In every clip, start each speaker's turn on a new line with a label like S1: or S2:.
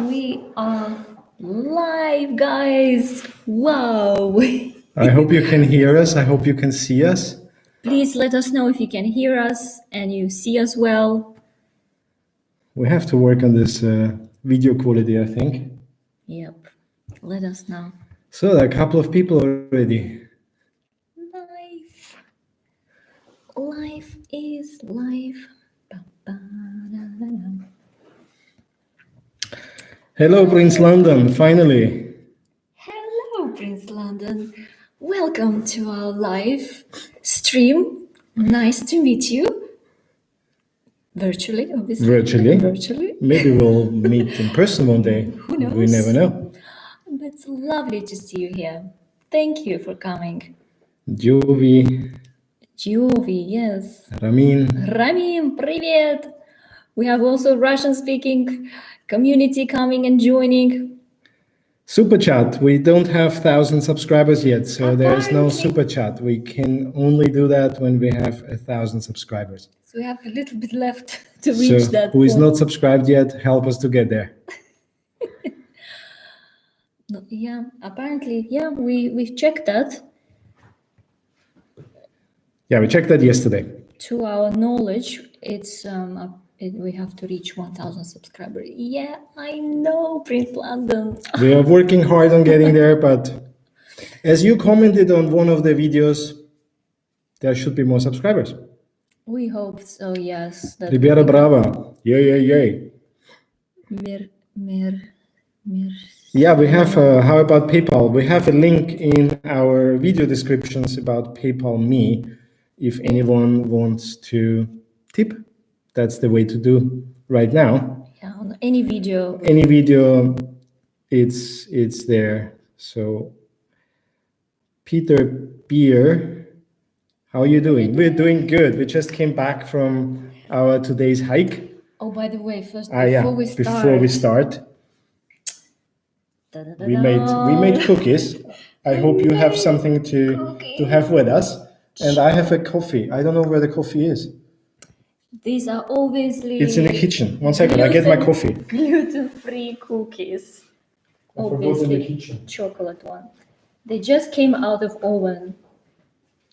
S1: we are live, guys. Wow.
S2: I hope you can hear us. I hope you can see us.
S1: Please let us know if you can hear us and you see us well.
S2: We have to work on this video quality, I think.
S1: Yep. Let us know.
S2: So there are a couple of people already.
S1: Life is life.
S2: Hello, Prince London, finally.
S1: Hello, Prince London. Welcome to our live stream. Nice to meet you. Virtually, obviously.
S2: Virtually. Maybe we'll meet in person one day.
S1: Who knows?
S2: We never know.
S1: It's lovely to see you here. Thank you for coming.
S2: Jovi,
S1: yes.
S2: Ramin,
S1: привет. We have also Russian-speaking community coming and joining.
S2: Super Chat. We don't have 1,000 subscribers yet, so there's no Super Chat. We can only do that when we have 1,000 subscribers.
S1: So we have a little bit left to reach that
S2: who is
S1: point.
S2: not subscribed yet, help us to get there.
S1: Yeah, apparently, yeah, we've checked that.
S2: Yeah, we checked that yesterday.
S1: To our knowledge, it's we have to reach 1,000 subscribers. Yeah, I know, Prince London.
S2: We are working hard on getting there, but as you commented on one of the videos, there should be more subscribers.
S1: We hope so, yes.
S2: Ribiera Brava. Yay. Yeah, we have, how about PayPal? We have a link in our video descriptions about PayPal Me. If anyone wants to tip, that's the way to do right now.
S1: Yeah, on any video.
S2: It's there. So, Peter Beer, how are you doing? We're doing good. We just came back from our today's hike.
S1: Oh, by the way, first
S2: before we start, we made cookies. I hope you have something to have with us. And I have a coffee. I don't know where the coffee is.
S1: These are obviously...
S2: It's in the kitchen. One second, I get my coffee.
S1: Gluten-free cookies.
S2: Obviously, in the kitchen.
S1: Chocolate one. They just came out of oven.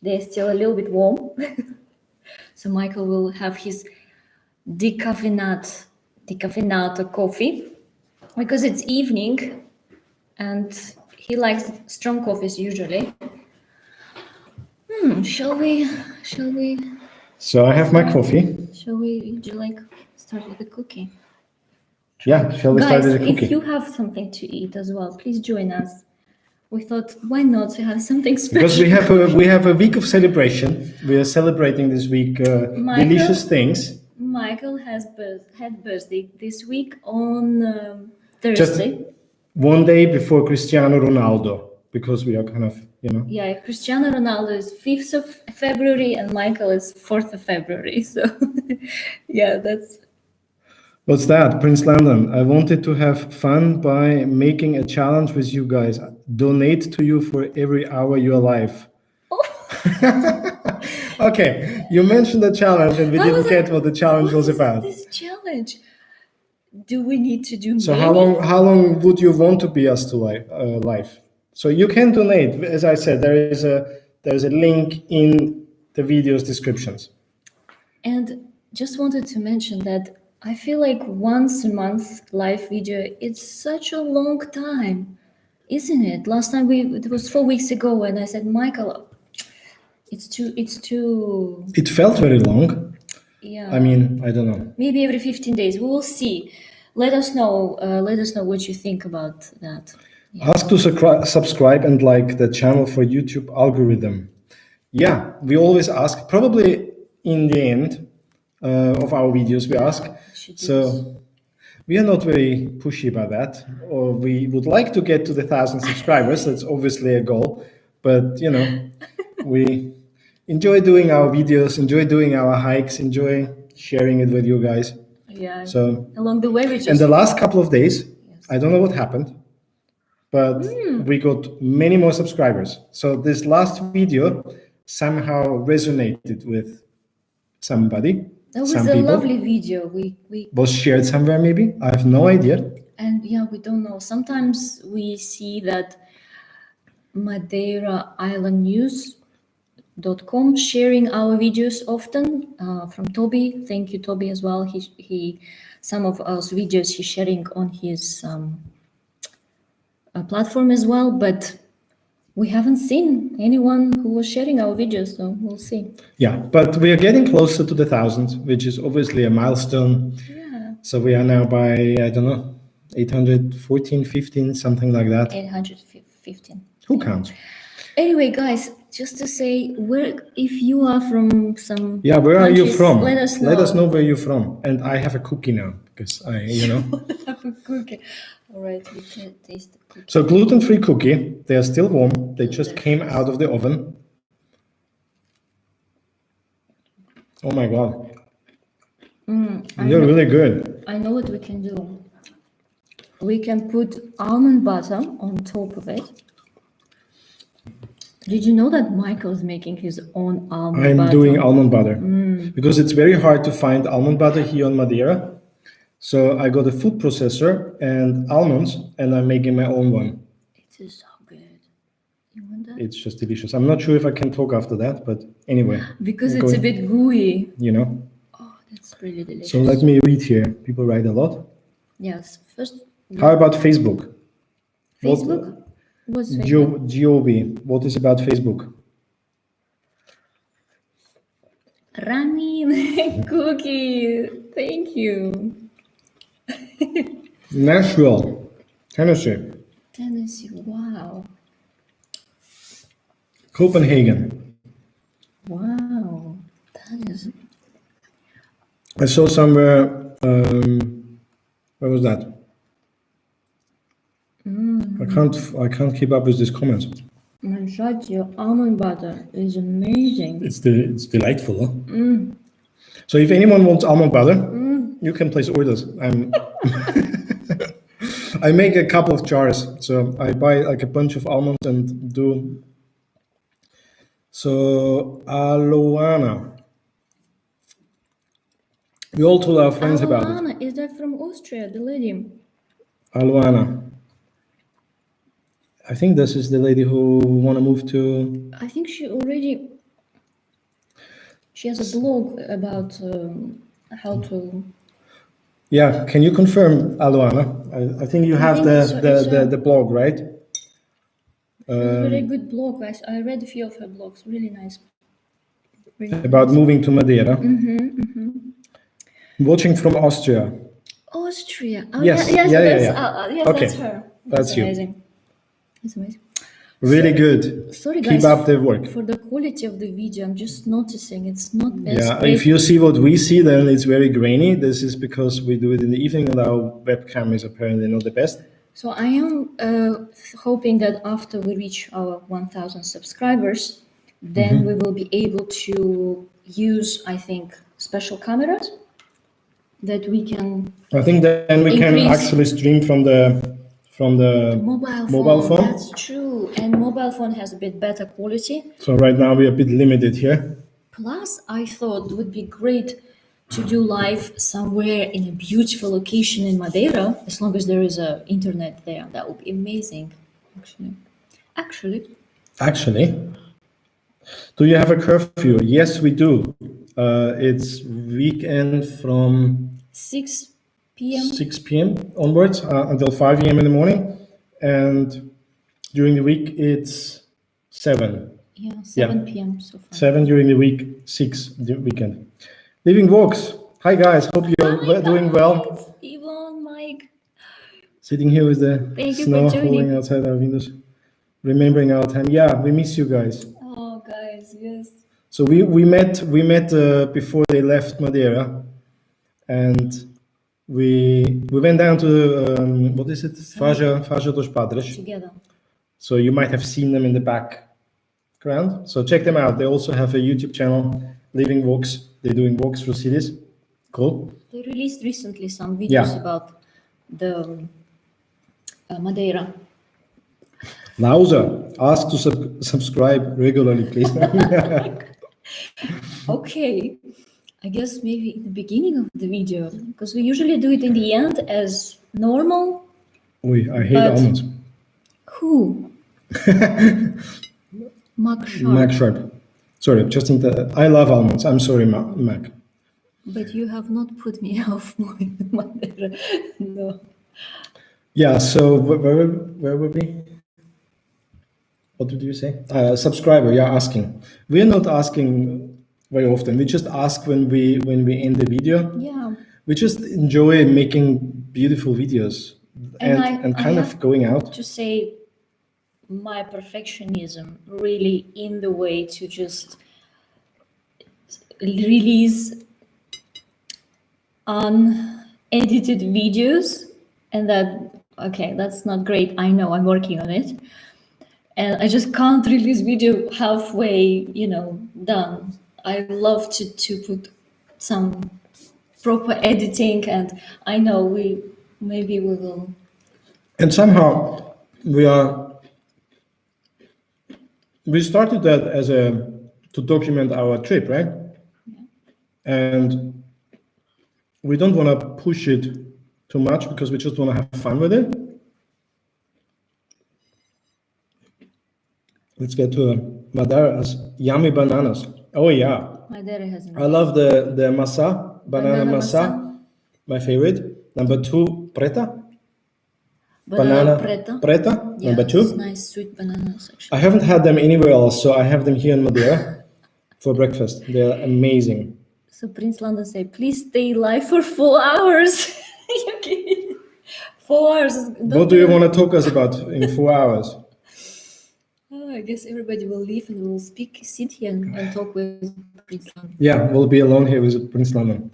S1: They're still a little bit warm. So Michael will have his decaffeinato coffee because it's evening and he likes strong coffees usually. Shall we?
S2: So I have my coffee.
S1: Would you like start with the cookie?
S2: Yeah, shall we start with the cookie?
S1: Guys, if you have something to eat as well, please join us. We thought, why not to have something special?
S2: Because we have a week of celebration. We are celebrating this week delicious things.
S1: Michael had birthday this week on Thursday.
S2: Just one day before Cristiano Ronaldo, because we are kind of,
S1: Yeah, Cristiano Ronaldo is 5th of February and Michael is 4th of February. So, yeah, that's...
S2: What's that? Prince London. I wanted to have fun by making a challenge with you guys. Donate to you for every hour you're alive. Oh. Okay, you mentioned the challenge and we didn't get what the challenge was about.
S1: This challenge? Do we need to do
S2: So how long would you want to be us to live? So you can donate. As I said, there is a link in the video's descriptions. And
S1: just wanted to mention that I feel like once a month live video, it's such a long time, isn't it? Last time it was 4 weeks ago and I said, Michael, it's too...
S2: It felt very long.
S1: Yeah.
S2: I mean, I don't know.
S1: Maybe every 15 days. We will see. Let us know what you think about that.
S2: Yeah. Ask to subscribe and like the channel for YouTube algorithm. Yeah, we always ask, probably in the end of our videos we ask. So we are not very pushy about that. Or we would like to get to the 1,000 subscribers. That's obviously a goal. But, we enjoy doing our videos, enjoy doing our hikes, enjoy sharing it with you guys.
S1: Yeah.
S2: So
S1: along the way,
S2: and the last couple of days, yes. I don't know what happened, but we got many more subscribers. So this last video somehow resonated with somebody.
S1: That was a lovely video. We
S2: was shared somewhere maybe. I have no idea.
S1: And yeah, we don't know. Sometimes we see that Madeira Island News.com sharing our videos often from Toby. Thank you, Toby, as well. He some of us videos he's sharing on his platform as well, but we haven't seen anyone who was sharing our videos, so we'll see.
S2: Yeah, but we are getting closer to the 1,000, which is obviously a milestone.
S1: Yeah,
S2: So we are now by, I don't know, 814, 15, something like that.
S1: 815.
S2: Who counts?
S1: Anyway, guys, just to say, where if you are from some
S2: Yeah, where are you
S1: countries,
S2: from?
S1: let us know.
S2: Let us know where you're from. And I have a cookie now because I,
S1: Have a cookie. All right, we can taste the cookie.
S2: So gluten-free cookie. They are still warm. They just came out of the oven. Oh my God. They're really good.
S1: I know what we can do. We can put almond butter on top of it. Did you know that Michael's making his own almond butter?
S2: I'm doing almond butter because it's very hard to find almond butter here on Madeira. So I got a food processor and almonds, and I'm making my own one.
S1: It is so good. You want that?
S2: It's just delicious. I'm not sure if I can talk after that, but anyway.
S1: Because it's a bit gooey. Oh, that's really delicious.
S2: So let me read here. People write a lot.
S1: Yes. First.
S2: How about Facebook?
S1: Facebook? What's Facebook?
S2: GOB. What is about Facebook?
S1: Ramin cookie. Thank you.
S2: Nashville, Tennessee.
S1: Tennessee. Wow.
S2: Copenhagen.
S1: Wow. That is.
S2: I saw somewhere. Where was that? I can't keep up with these comments.
S1: Your almond butter is amazing.
S2: It's delightful. Huh? So if anyone wants almond butter, you can place orders. I make a couple of jars. So I buy like a bunch of almonds and do. So Aloana. We all told our friends about it.
S1: Aloana, is that from Austria, the lady?
S2: Aloana. I think this is the lady who want to move to.
S1: I think she has a blog about how to.
S2: Yeah, can you confirm, Aloana? I think you have the blog, right?
S1: It's a very good blog. I read a few of her blogs. Really nice. Really
S2: about
S1: nice.
S2: moving to Madeira. Watching from Austria.
S1: Austria. Oh,
S2: Yes.
S1: yes,
S2: Yeah. Okay.
S1: That's her.
S2: That's you.
S1: Amazing. That's amazing.
S2: Really good.
S1: Sorry, guys.
S2: Keep up the work.
S1: For the quality of the video, I'm just noticing it's not as
S2: Yeah,
S1: great.
S2: if you see what we see, then it's very grainy. This is because we do it in the evening and our webcam is apparently not the best.
S1: So I am hoping that after we reach our 1,000 subscribers, then we will be able to use, I think, special cameras that we can.
S2: I think then we can actually stream from the mobile phone.
S1: That's true, and mobile phone has a bit better quality.
S2: So right now we're a bit limited here.
S1: Plus, I thought it would be great to do live somewhere in a beautiful location in Madeira, as long as there is internet there. That would be amazing,
S2: Actually, do you have a curfew? Yes, we do. It's weekend from
S1: 6 p.m.
S2: 6 p.m. onwards until 5 a.m. in the morning, and during the week it's 7.
S1: Yeah, 7 p.m. so far.
S2: 7 during the week, 6 the weekend. Living Walks. Hi guys, hope you're doing well.
S1: Yvonne, Mike.
S2: Sitting here with the
S1: Thank you
S2: snow
S1: for joining.
S2: falling outside our windows. Remembering our time. Yeah, we miss you guys.
S1: Oh, guys, yes.
S2: So we met before they left Madeira, and we went down to what is it? Faja dos Padres.
S1: Together.
S2: So you might have seen them in the background. So check them out. They also have a YouTube channel, Living Walks. They're doing walks through cities. Cool.
S1: They released recently some videos about the Madeira.
S2: Lausa, ask to subscribe regularly, please.
S1: Okay, I guess maybe in the beginning of the video, because we usually do it in the end as normal,
S2: I hate
S1: But-
S2: almonds.
S1: Who? Mac Sharp.
S2: Mac Sharp. Sorry, just I love almonds. I'm sorry, Mac.
S1: But you have not put me off Madeira. No.
S2: Yeah. So where were we? What did you say? Subscriber. Yeah, asking. We are not asking very often. We just ask when we end the video.
S1: Yeah.
S2: We just enjoy making beautiful videos and
S1: I
S2: kind
S1: have
S2: of going out.
S1: to say my perfectionism really in the way to just release unedited videos, and that's not great. I know I'm working on it, and I just can't release video halfway done. I love to put some proper editing, and I know maybe we will.
S2: And somehow we started that as to document our trip, right? And we don't want to push it too much because we just want to have fun with it. Let's get to Madeiras. Yummy bananas. Oh yeah,
S1: Madeira has
S2: I love the masa, banana masa, my favorite. Number 2, preta.
S1: banana
S2: Preta.
S1: Yeah,
S2: Number 2.
S1: it's nice sweet bananas actually.
S2: I haven't had them anywhere else, so I have them here in Madeira for breakfast. They're amazing.
S1: So Prince London say, please stay live for 4 hours. You kidding? 4 hours.
S2: What do you want to talk us about in 4 hours?
S1: Oh, I guess everybody will leave and we'll sit here and talk with Prince London.
S2: Yeah, we'll be alone here with Prince London.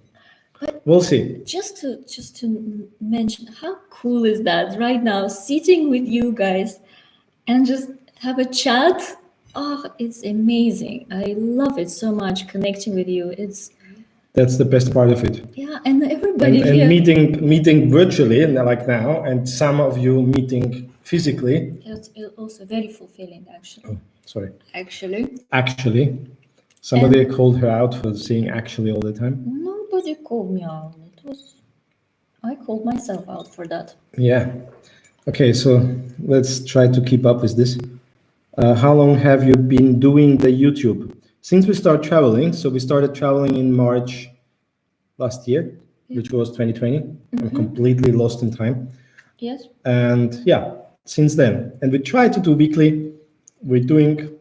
S1: But
S2: we'll see.
S1: Just to mention, how cool is that right now, sitting with you guys and just have a chat. Oh, it's amazing. I love it so much, connecting with you.
S2: That's the best part of it.
S1: Yeah, and everybody
S2: and
S1: here.
S2: meeting virtually, like now, and some of you meeting physically.
S1: It's also very fulfilling, actually.
S2: Oh, sorry.
S1: Actually.
S2: Somebody called her out for saying actually all the time.
S1: Nobody called me out. I called myself out for that.
S2: Yeah. Okay, so let's try to keep up with this. How long have you been doing the YouTube? Since we started traveling, so we started traveling in March last year, which was 2020. I'm completely lost in time.
S1: Yes.
S2: And yeah, since then. And we try to do weekly. We're doing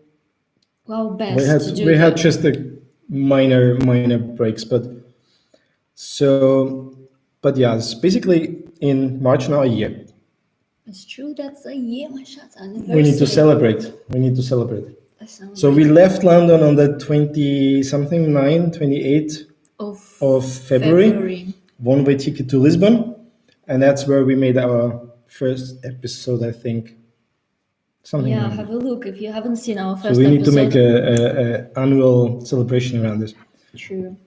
S1: our best.
S2: We had just a minor breaks, but yeah, it's basically in March now a year.
S1: It's true, that's a year, my shot's anniversary.
S2: We need to celebrate. So we left London on the 28th of February. One-way ticket to Lisbon. And that's where we made our first episode, I think. Something
S1: yeah,
S2: like
S1: have a look if you haven't seen our first episode.
S2: So we need to make a annual celebration around this.
S1: True.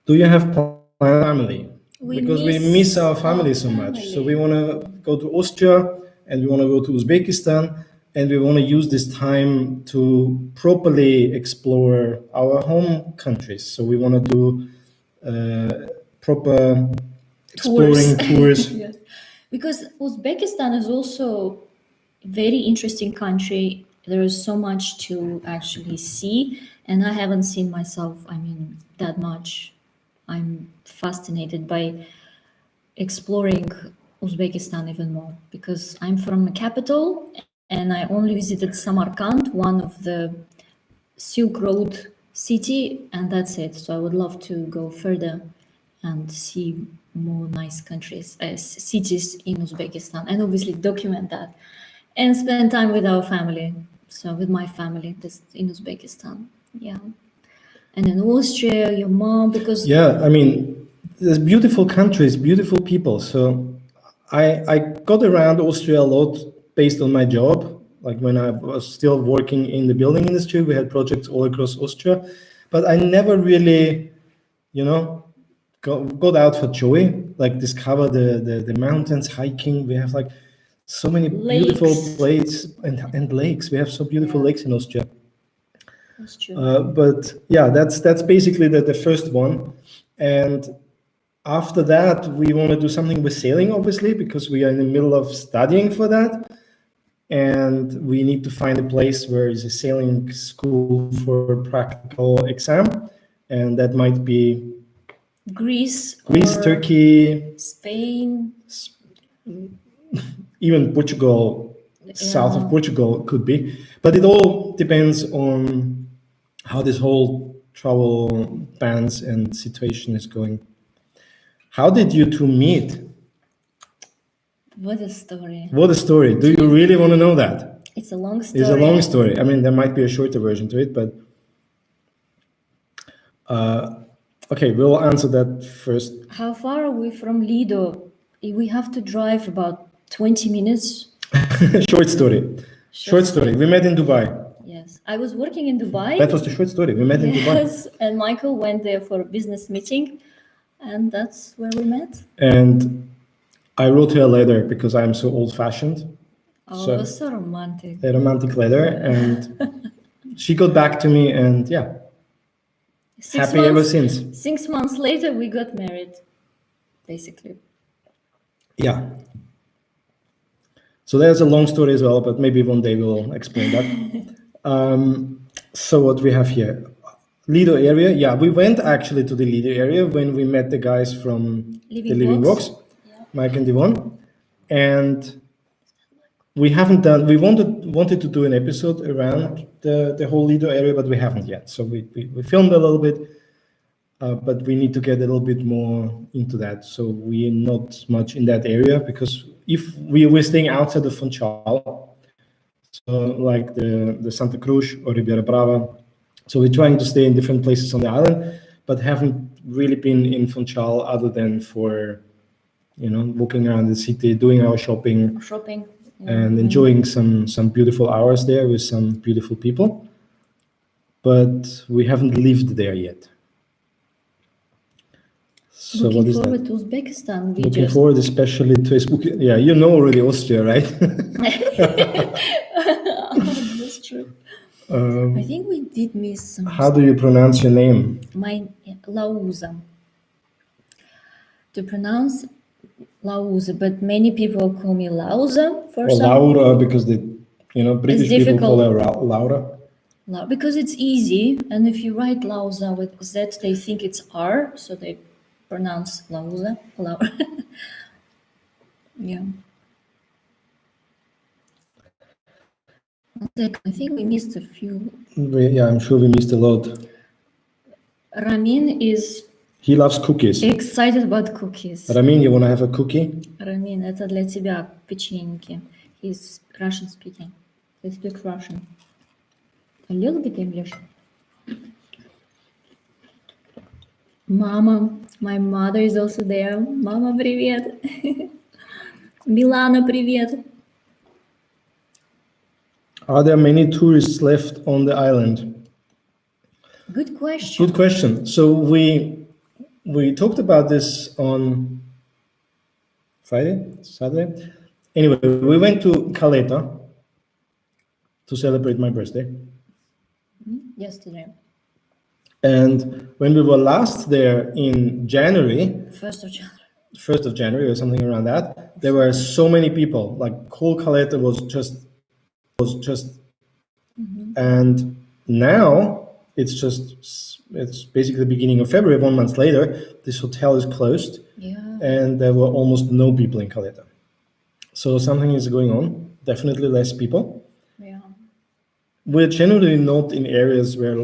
S2: Do you have family?
S1: We
S2: miss our family so much. So we want to go to Austria and we want to go to Uzbekistan and we want to use this time to properly explore our home countries. So we want to do proper exploring tours.
S1: Yes. Because Uzbekistan is also a very interesting country. There is so much to actually see, and I haven't seen myself, that much. I'm fascinated by exploring Uzbekistan even more because I'm from the capital and I only visited Samarkand, one of the Silk Road city, and that's it. So I would love to go further and see more nice cities in Uzbekistan, and obviously document that and spend time with our family. So with my family in Uzbekistan, yeah. And in Austria, your mom, because
S2: there's beautiful countries, beautiful people. So I got around Austria a lot based on my job. Like when I was still working in the building industry, we had projects all across Austria, but I never really, got out for joy, like discover the mountains, hiking. We have like so many beautiful places and lakes. We have so beautiful lakes in Austria.
S1: That's true.
S2: But yeah, that's basically the first one. And After that, we want to do something with sailing, obviously, because we are in the middle of studying for that. And we need to find a place where is a sailing school for practical exam. And that might be
S1: Greece, or
S2: Turkey,
S1: Spain.
S2: even Portugal, south of Portugal could be. But it all depends on how this whole travel bans and situation is going. How did you two meet?
S1: What a story.
S2: What a story. Do you really want to know that?
S1: It's a long story.
S2: It's a long story. I mean, there might be a shorter version to it, but okay, we'll answer that first.
S1: How far are we from Lido? We have to drive about 20 minutes.
S2: Short story. Short story. We met in Dubai.
S1: Yes. I was working in Dubai.
S2: That was the short story. We met in Dubai.
S1: Yes, and Michael went there for a business meeting, and that's where we met.
S2: And I wrote her a letter because I'm so old-fashioned.
S1: Oh, so romantic.
S2: A romantic letter, and she got back to me, and yeah, happy ever since.
S1: 6 months later, we got married, basically.
S2: Yeah. So there's a long story as well, but maybe one day we'll explain that. So what we have here, Lido area. Yeah, we went actually to the Lido area when we met the guys from the Living Walks, Mike and Devon, and we haven't done. We wanted to do an episode around the whole Lido area, but we haven't yet. So we filmed a little bit, but we need to get a little bit more into that. So we're not much in that area because if we're staying outside of Funchal, so like the Santa Cruz or Ribeira Brava. So we're trying to stay in different places on the island, but haven't really been in Funchal other than for, walking around the city, doing our shopping, and enjoying some beautiful hours there with some beautiful people. But we haven't lived there yet. So
S1: looking
S2: what is
S1: forward
S2: that?
S1: to Uzbekistan.
S2: Looking forward especially to Uzbekistan. Yeah, you know already Austria, right?
S1: That's true. I think we did miss some.
S2: How do you pronounce your name?
S1: My Lauza. To pronounce Lauza, but many people call me Lauza for some.
S2: Laura, because British people call her Laura.
S1: Because it's easy, and if you write Lauza with Z, they think it's R, so they pronounce Lauza. Laura. Yeah. I think we missed a few.
S2: Yeah, I'm sure we missed a lot.
S1: Ramin is.
S2: He loves cookies.
S1: Excited about cookies.
S2: Ramin, you want to have a cookie?
S1: Ramin, это для тебя печеньки. He's Russian speaking. He speaks Russian. A little bit English. Mama, my mother is also there. Mama, привет. Milana, привет.
S2: Are there many tourists left on the island?
S1: Good question.
S2: Good question. So we talked about this on Saturday. Anyway, we went to Caleta to celebrate my birthday.
S1: Yesterday.
S2: And when we were last there in January,
S1: 1st
S2: of January or something around that, there were so many people. Like whole Caleta was just, and now it's basically the beginning of February. 1 month later, this hotel is closed, and there were almost no people in Caleta. So something is going on. Definitely less people.
S1: Yeah.
S2: We're generally not in areas where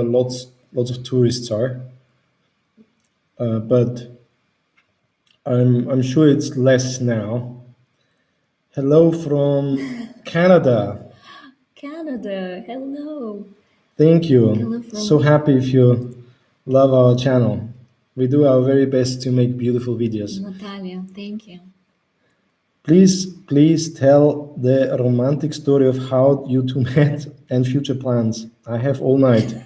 S2: lots of tourists are, but I'm sure it's less now. Hello from Canada.
S1: Canada, hello.
S2: Thank you. So happy if you love our channel. We do our very best to make beautiful videos.
S1: Natalia, thank you.
S2: Please tell the romantic story of how you two met and future plans. I have all night.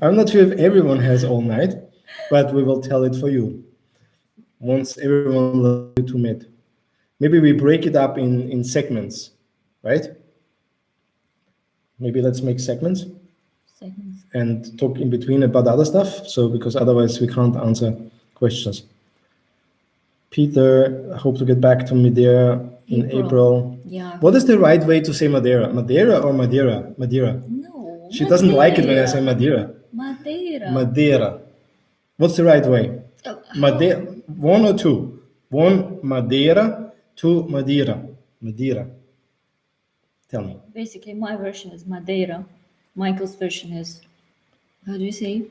S2: I'm not sure if everyone has all night, but we will tell it for you once everyone loves you two met. Maybe we break it up in segments, right? Maybe let's make segments.
S1: seconds.
S2: and talk in between about other stuff. So because otherwise we can't answer questions. Peter, I hope to get back to Madeira in April.
S1: Yeah.
S2: What is the right way to say Madeira? Madeira or Madeira? Madeira.
S1: No.
S2: She doesn't like it when I say Madeira.
S1: Madeira.
S2: Madeira. What's the right way?
S1: Oh,
S2: Madeira. One or two? One Madeira, two Madeira. Madeira. Tell me.
S1: Basically, my version is Madeira. Michael's version is, how do you say?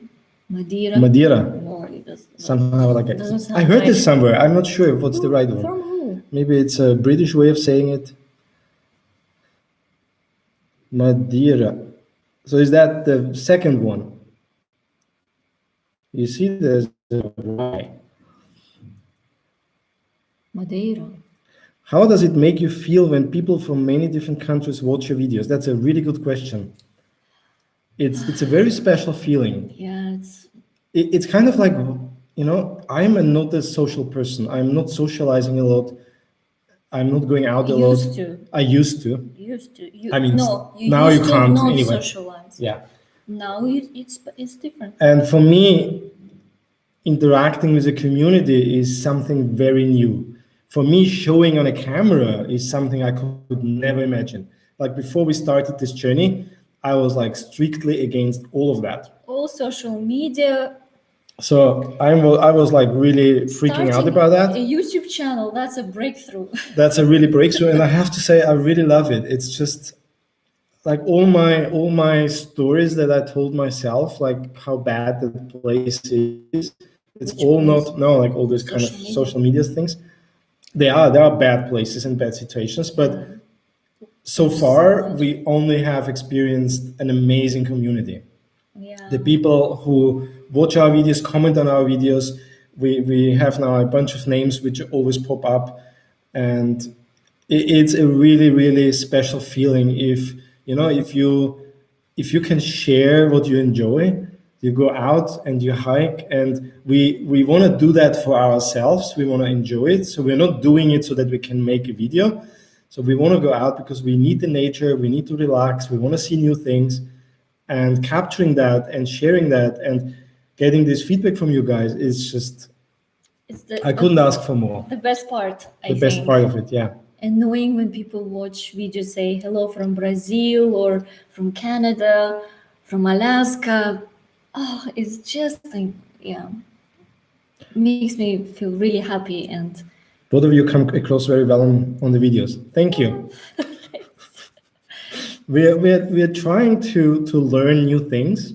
S1: Madeira.
S2: Madeira.
S1: Or it does,
S2: Somehow like it.
S1: doesn't sound
S2: I heard
S1: right.
S2: this somewhere. I'm not sure what's the right one.
S1: From who?
S2: Maybe it's a British way of saying it. Madeira. So is that the second one? You see, there's a Y.
S1: Madeira.
S2: How does it make you feel when people from many different countries watch your videos? That's a really good question. It's a very special feeling.
S1: Yeah,
S2: It's kind of like, I'm not a social person. I'm not socializing a lot. I'm not going out a lot.
S1: used to.
S2: I used to.
S1: Used to.
S2: I mean,
S1: no, you
S2: now
S1: used
S2: you
S1: to
S2: can't
S1: not
S2: anyway.
S1: socialize.
S2: Yeah.
S1: Now it's different.
S2: And for me, interacting with the community is something very new. For me, showing on a camera is something I could never imagine. Like before we started this journey, I was like strictly against all of that.
S1: All social media.
S2: So I was like really freaking out about that.
S1: A YouTube channel, that's a breakthrough.
S2: That's a really breakthrough, and I have to say I really love it. It's just like all my stories that I told myself, like how bad the place is. It's all not like all those kind of social media things. There are bad places and bad situations, but so far we only have experienced an amazing community.
S1: Yeah.
S2: The people who watch our videos, comment on our videos, we have now a bunch of names which always pop up, and it's a really, really special feeling if you can share what you enjoy. You go out and you hike, and we want to do that for ourselves. We want to enjoy it, so we're not doing it so that we can make a video. So we want to go out because we need the nature, we need to relax, we want to see new things, and capturing that and sharing that and getting this feedback from you guys is just, I couldn't ask for more.
S1: The best part, I think.
S2: The best part of it, yeah.
S1: And knowing when people watch videos, say hello from Brazil or from Canada, from Alaska, it's just like, makes me feel really happy. And
S2: both of you come across very well on the videos. Thank you. We're trying to learn new things.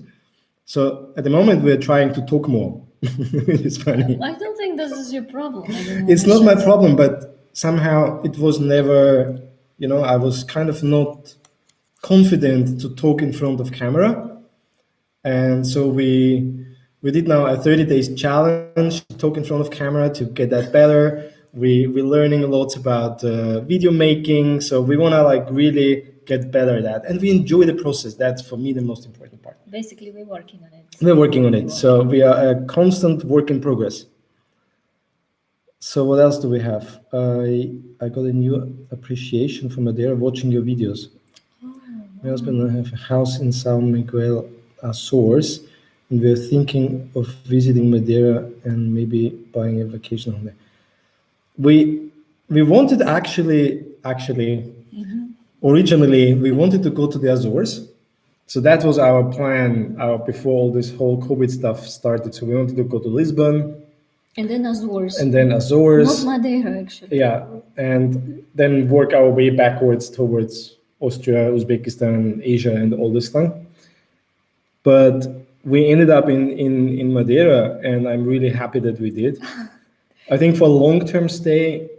S2: So at the moment we're trying to talk more. It's funny.
S1: I don't think this is your problem.
S2: It's not my problem, but somehow it was never, I was kind of not confident to talk in front of camera. And so we did now a 30 days challenge to talk in front of camera to get that better. We're learning a lot about video making. So we want to like really get better at that. And we enjoy the process. That's for me the most important part.
S1: Basically, we're working on it.
S2: We're working on it. So we are a constant work in progress. So what else do we have? I got a new appreciation from Madeira watching your videos. My husband and I have a house in São Miguel, Açores, and we're thinking of visiting Madeira and maybe buying a vacation home there. We wanted actually originally we wanted to go to the Azores. So that was our plan before all this whole COVID stuff started. So we wanted to go to Lisbon.
S1: And then Azores.
S2: Not
S1: Madeira, actually.
S2: Yeah, and then work our way backwards towards Austria, Uzbekistan, Asia, and all this stuff. But we ended up in Madeira, and I'm really happy that we did. I think for a long-term stay,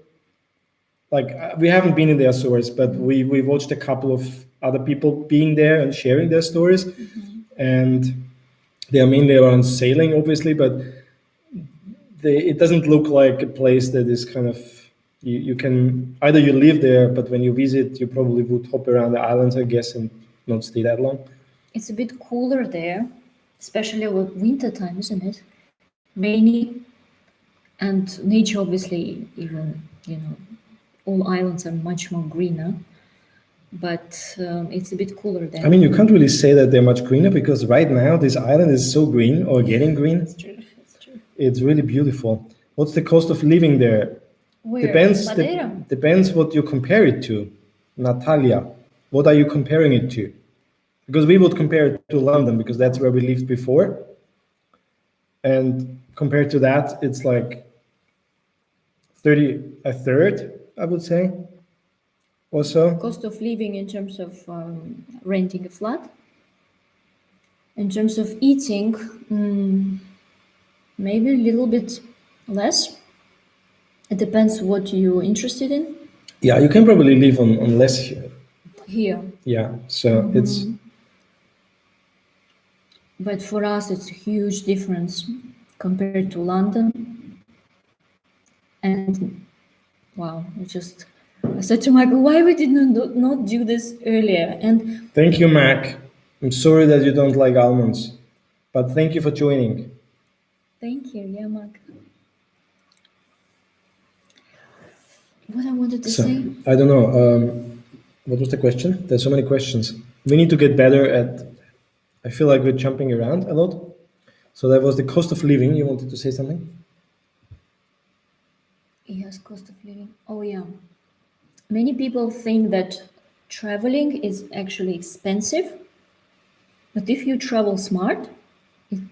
S2: like we haven't been in the Azores, but we watched a couple of other people being there and sharing their stories. Mm-hmm. And they are mainly around sailing, obviously, but it doesn't look like a place that is kind of, you can, either you live there, but when you visit, you probably would hop around the islands, I guess, and not stay that long.
S1: It's a bit cooler there, especially over winter time, isn't it? Rainy, and nature, obviously, even, all islands are much more greener. but it's a bit cooler there.
S2: I mean, you can't really say that they're much greener because right now this island is so green or getting green.
S1: That's true. That's true.
S2: It's really beautiful. What's the cost of living there?
S1: Where?
S2: Depends.
S1: Madeira?
S2: Depends what you compare it to. Natalia, what are you comparing it to? Because we would compare it to London because that's where we lived before. And compared to that, it's like 30, a third, I would say, or so.
S1: Cost of living in terms of renting a flat. In terms of eating, maybe a little bit less. It depends what you're interested in.
S2: Yeah, you can probably live on less here.
S1: Here.
S2: Yeah, so it's.
S1: But for us, it's a huge difference compared to London. And wow, I said to Michael, why we did not do this earlier? And
S2: Thank you, Mac. I'm sorry that you don't like almonds, but thank you for joining.
S1: thank you, yeah, Mark. What I wanted to
S2: So,
S1: say?
S2: I don't know. What was the question? There's so many questions. We need to get better at. I feel like we're jumping around a lot. So that was the cost of living. You wanted to say something?
S1: Yes, cost of living. Oh, yeah. Many people think that traveling is actually expensive, but if you travel smart,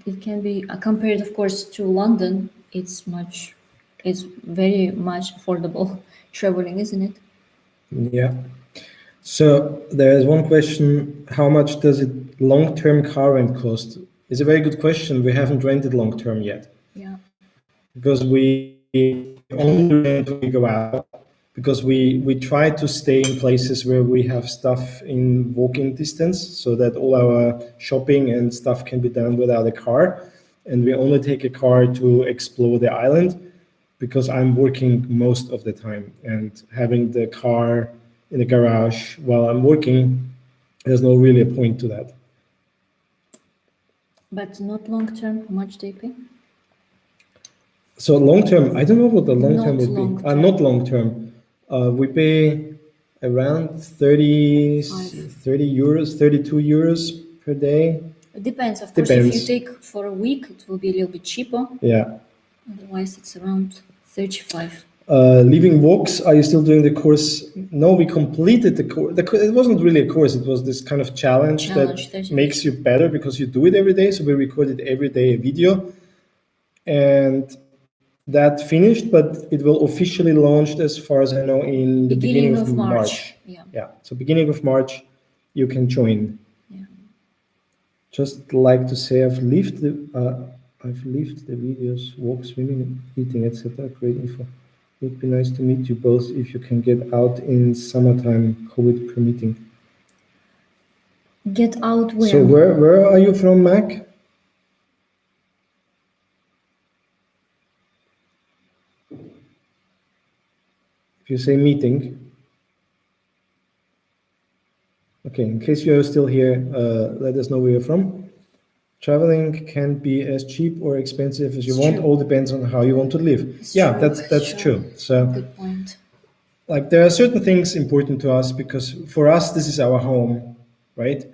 S1: it can be compared, of course, to London. It's very much affordable traveling, isn't it?
S2: Yeah. So there is one question: how much does it long-term car rent cost? It's a very good question. We haven't rented long-term yet.
S1: Yeah.
S2: Because we only rent when we go out. Because we try to stay in places where we have stuff in walking distance, so that all our shopping and stuff can be done without a car. And we only take a car to explore the island, because I'm working most of the time, and having the car in the garage while I'm working, there's no really a point to that.
S1: But not long term. How much they pay?
S2: So long term, I don't know what the long term
S1: Not
S2: would be.
S1: long term.
S2: Not long term. We pay around 30 euros, 32 euros per day.
S1: It depends. Of course, if
S2: Depends.
S1: you take for a week, it will be a little bit cheaper.
S2: Yeah.
S1: Otherwise, it's around 35.
S2: Leaving walks, are you still doing the course? No, we completed the course. It wasn't really a course, it was this kind of challenge that
S1: 30
S2: makes you better because you do it every day. So we recorded every day a video. And that finished, but it will officially launch, as far as I know, in the beginning of March.
S1: Yeah.
S2: So beginning of March, you can join.
S1: Yeah.
S2: Just like to say, I've lived the videos, walk, swimming, eating, etc. Great info. It would be nice to meet you both if you can get out in summertime, COVID permitting.
S1: Get out where?
S2: So where are you from, Mac? If you say meeting. Okay, in case you're still here, let us know where you're from. Traveling can be as cheap or expensive as you want. All depends on how you want to live. Yeah, that's true. So
S1: good point.
S2: Like there are certain things important to us because for us this is our home, right?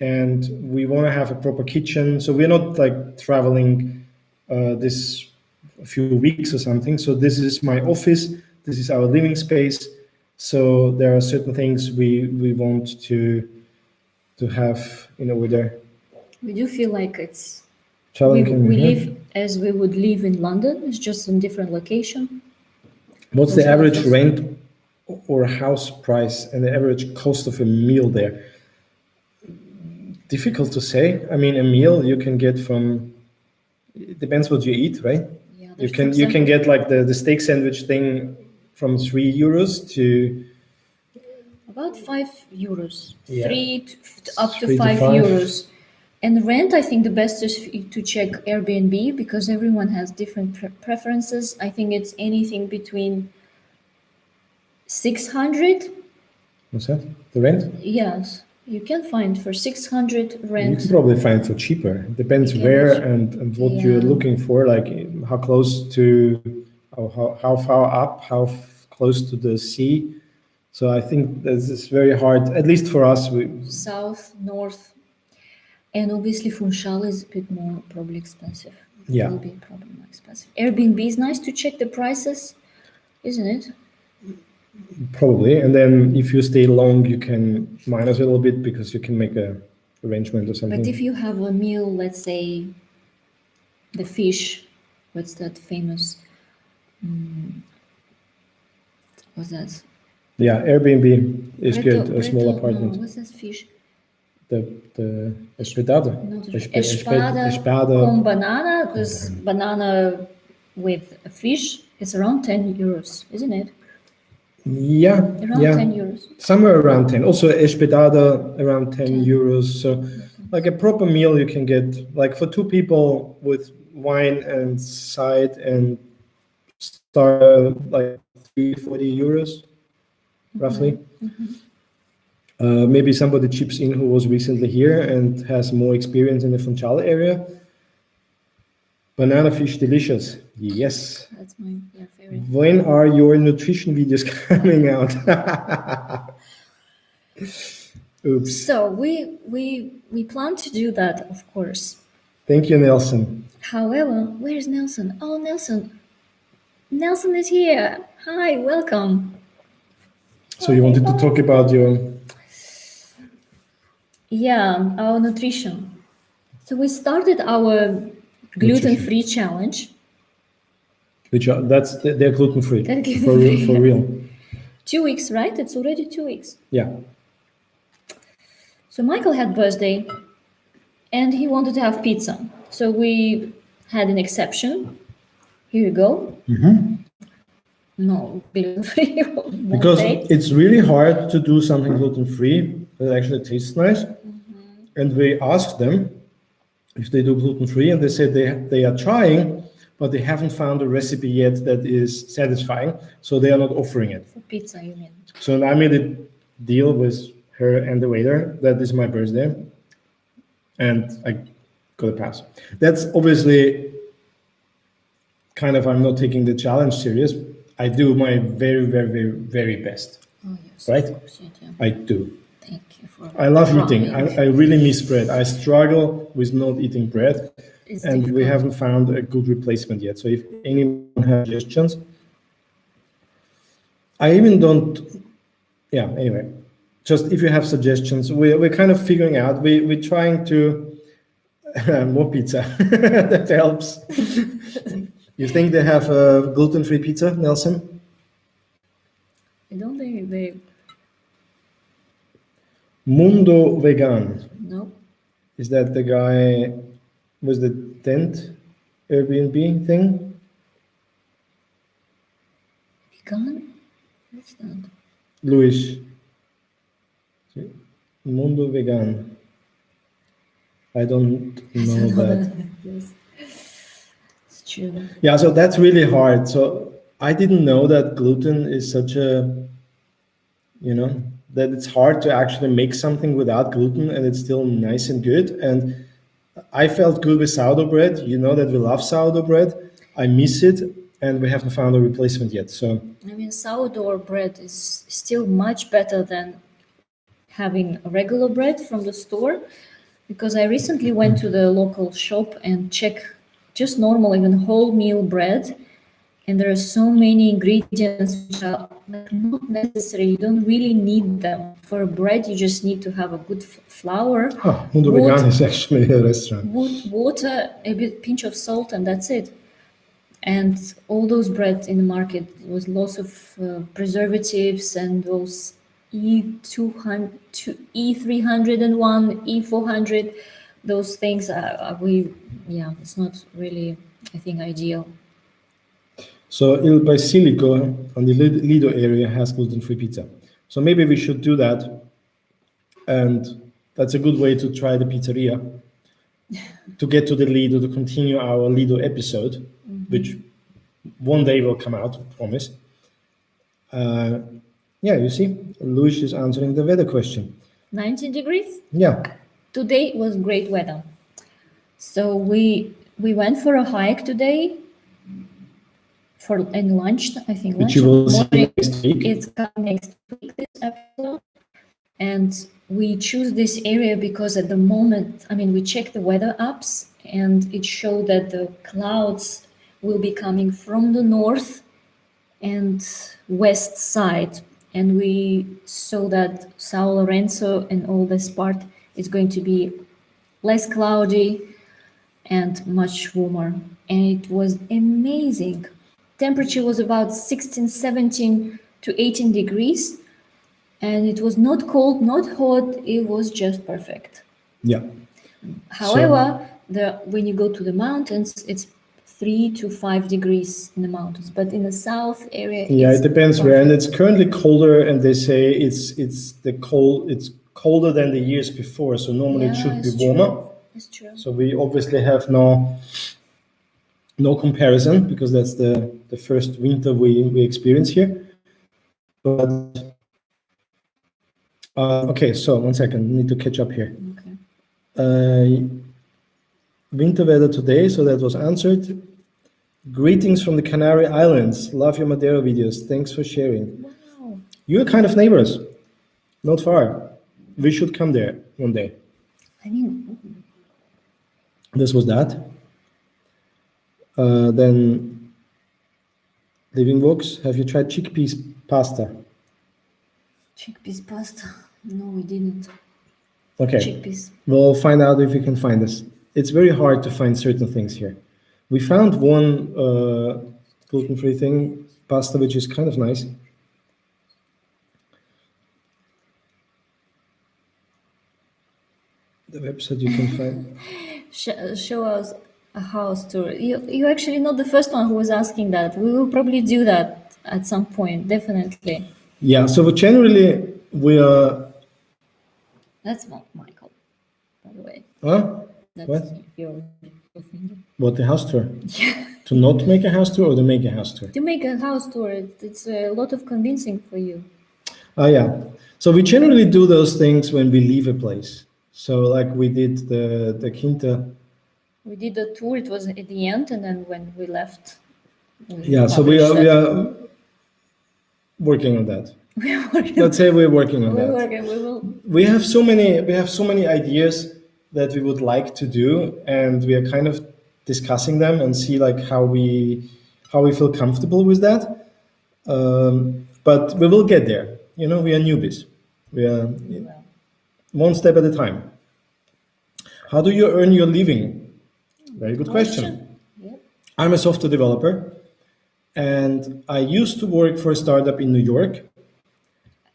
S2: And we want to have a proper kitchen. So we're not like traveling this a few weeks or something. So this is my office. This is our living space. So there are certain things we want to have in order.
S1: We do feel like it's
S2: Traveling
S1: we live as we would live in London. It's just in different location.
S2: What's the average rent or house price and the average cost of a meal there? Difficult to say. I mean, a meal you can get from. It depends what you eat, right?
S1: Yeah,
S2: you can get like the steak sandwich thing from 3 euros to
S1: about 5 euros.
S2: Yeah.
S1: Up to
S2: 3 to
S1: 5
S2: 5.
S1: euros. And rent, I think the best is to check Airbnb because everyone has different preferences. I think it's anything between 600.
S2: What's that? The rent?
S1: Yes, you can find for 600
S2: You
S1: rent.
S2: can probably find for cheaper. It depends where and what you're looking for, like how close to, or how far up, close to the sea So I think this is very hard, at least for us.
S1: South, north, and obviously Funchal is a bit more probably expensive.
S2: Yeah.
S1: It will be probably more expensive. Airbnb is nice to check the prices, isn't it?
S2: Probably. And then if you stay long, you can minus a little bit because you can make a arrangement or something.
S1: But if you have a meal, let's say the fish, what's that famous? What's that?
S2: Yeah, Airbnb is good. A small
S1: No,
S2: apartment.
S1: what's that fish?
S2: The espetada.
S1: Not
S2: Espada.
S1: con banana, because banana with a fish is around 10 euros, isn't it?
S2: Yeah,
S1: Around
S2: yeah.
S1: 10 euros.
S2: Somewhere around 10. Also, espetada around 10
S1: 10.
S2: euros. So, like a proper meal you can get, like for two people with wine and side and start like 40 euros, roughly. Maybe somebody chips in who was recently here and has more experience in the Funchal area. Banana fish delicious. Yes.
S1: That's my favorite.
S2: When are your nutrition videos coming out? Oops.
S1: So we plan to do that, of course.
S2: Thank you, Nelson.
S1: However, where's Nelson? Oh, Nelson. Nelson is here. Hi, welcome.
S2: So you wanted to talk about your...
S1: Yeah, our nutrition. So we started our gluten-free challenge.
S2: They're gluten-free.
S1: They're gluten-free,
S2: For real.
S1: 2 weeks, right? It's already 2 weeks.
S2: Yeah.
S1: So Michael had birthday and he wanted to have pizza. So we had an exception. Here you go. No, gluten-free.
S2: Because it's really hard to do something gluten-free that actually tastes nice. And we asked them if they do gluten-free, and they said they are trying, but they haven't found a recipe yet that is satisfying, so they are not offering it.
S1: For pizza, you mean?
S2: So I made a deal with her and the waiter that is my birthday, and I got a pass. That's obviously kind of, I'm not taking the challenge serious. I do my very, very, very, very best.
S1: Oh, yes.
S2: Right?
S1: Of course, yeah.
S2: I do.
S1: Thank you for
S2: I love
S1: trying.
S2: eating. I really miss bread. I struggle with not eating bread,
S1: It's
S2: and we
S1: difficult.
S2: haven't found a good replacement yet. So if anyone has suggestions, I even don't. Yeah. Anyway, just if you have suggestions, we're kind of figuring out. We're trying to more pizza. That helps. You think they have a gluten-free pizza, Nelson?
S1: I don't think they.
S2: Mundo Vegan.
S1: No.
S2: Is that the guy with the tent Airbnb thing?
S1: Vegan? What's that?
S2: Luis. Mundo Vegan. I don't know that.
S1: Yes. It's true.
S2: Yeah, so that's really hard. So I didn't know that gluten is such a, that it's hard to actually make something without gluten and it's still nice and good. And I felt good with sourdough bread. You know that we love sourdough bread. I miss it, and we haven't found a replacement yet. So
S1: I mean, sourdough bread is still much better than having regular bread from the store, because I recently went to the local shop and checked just normal, even wholemeal bread, and there are so many ingredients which are like not necessary. You don't really need them for bread. You just need to have a good flour,
S2: Mundo Vegan is actually a restaurant.
S1: water, a bit pinch of salt, and that's it. And all those breads in the market was lots of preservatives and those E301, E400, those things it's not really, I think, ideal.
S2: So Il Basilico on the Lido area has gluten-free pizza. So maybe we should do that. And that's a good way to try the pizzeria, to get to the Lido, to continue our Lido episode, which one day will come out, I promise. Yeah, you see, Luis is answering the weather question.
S1: 19 degrees?
S2: Yeah.
S1: Today was great weather. So we went for a hike today. and lunch, I think
S2: which
S1: lunch
S2: you will see
S1: morning,
S2: next week.
S1: it's coming next week, this episode. And we choose this area because at the moment, I mean, we check the weather apps and it showed that the clouds will be coming from the north and west side. And we saw that Sao Lorenzo and all this part is going to be less cloudy and much warmer. And it was amazing. Temperature was about 16, 17 to 18 degrees. And it was not cold, not hot, it was just perfect.
S2: Yeah.
S1: However, when you go to the mountains, it's 3 to 5 degrees in the mountains, but in the south area,
S2: Yeah,
S1: it's
S2: it depends
S1: perfect.
S2: where, and it's currently colder, and they say it's colder than the years before. So normally it should be
S1: it's
S2: warmer.
S1: true. It's true.
S2: So we obviously have no comparison because that's the first winter we experience here. But okay, so 1 second, need to catch up here.
S1: Okay.
S2: Winter weather today, so that was answered. Greetings from the Canary Islands. Love your Madeira videos. Thanks for sharing.
S1: Wow.
S2: You're kind of neighbors, not far. We should come there one day.
S1: I mean,
S2: This was that. Then Living Vox. Have you tried chickpeas pasta?
S1: chickpeas pasta. No, we didn't.
S2: Okay.
S1: Chickpeas.
S2: We'll find out if we can find this. It's very hard to find certain things here. We found one gluten-free thing, pasta, which is kind of nice. The website you can find.
S1: Show us a house tour. You're actually not the first one who was asking that. We will probably do that at some point, definitely.
S2: Yeah, so generally we are...
S1: That's not Michael, by the way.
S2: Huh?
S1: That's
S2: What?
S1: your finger.
S2: What, the house tour?
S1: Yeah.
S2: To not make a house tour or to make a house tour?
S1: To make a house tour, it's a lot of convincing for you.
S2: Yeah. So we generally do those things when we leave a place. So like we did the Quinta.
S1: We did the tour, it was at the end, and then when we left,
S2: Yeah, so we are working on that.
S1: We're working.
S2: Let's say we're working on
S1: We're
S2: that.
S1: working. We will.
S2: We have so many ideas that we would like to do, and we are kind of discussing them and see like how we feel comfortable with that. But we will get there. You know, we are newbies. We are one step at a time. How do you earn your living? Very good question.
S1: Yep.
S2: I'm a software developer, and I used to work for a startup in New York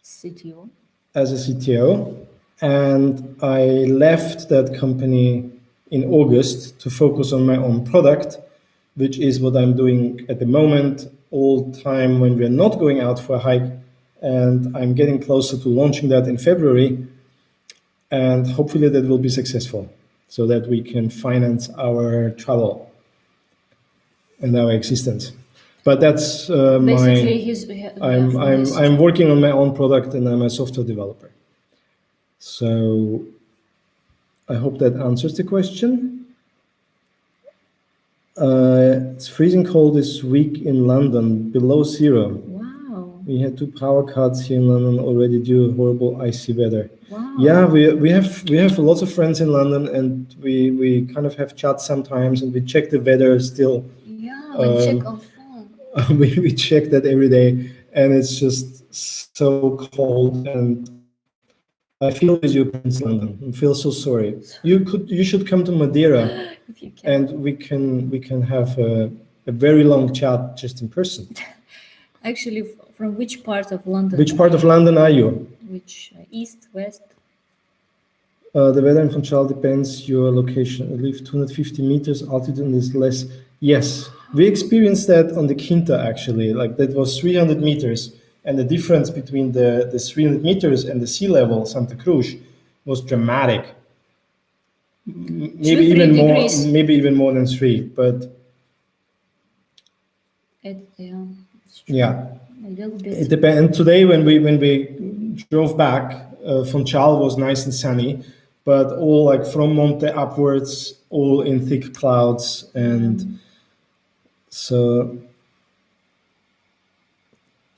S1: CTO.
S2: as a CTO, and I left that company in August to focus on my own product, which is what I'm doing at the moment all the time when we're not going out for a hike, and I'm getting closer to launching that in February, and hopefully that will be successful so that we can finance our travel and our existence. But that's
S1: Basically,
S2: I'm working on my own product, and I'm a software developer. So I hope that answers the question. It's freezing cold this week in London, below zero.
S1: Wow.
S2: We had 2 power cuts here in London already due to horrible icy weather.
S1: Wow.
S2: Yeah, we have lots of friends in London, and we kind of have chats sometimes, and we check the weather still.
S1: Yeah, we check on phone.
S2: We check that every day, and it's just so cold, and I feel with you, Prince London. I feel so sorry. You should come to Madeira,
S1: If you can.
S2: and we can have a very long chat just in person.
S1: Actually, from which part of London?
S2: Which part of London are you?
S1: Which east, west?
S2: The weather in Funchal depends your location. I live 250 meters, altitude is less. Yes, we experienced that on the Quinta actually. Like that was 300 meters, and the difference between the 300 meters and the sea level, Santa Cruz, was dramatic. Maybe even more.
S1: Degrees.
S2: Maybe even more than 3. But
S1: It's true.
S2: yeah,
S1: A little bit.
S2: it depends. And today, when we drove back, Funchal was nice and sunny, but all like from Monte upwards, all in thick clouds, and so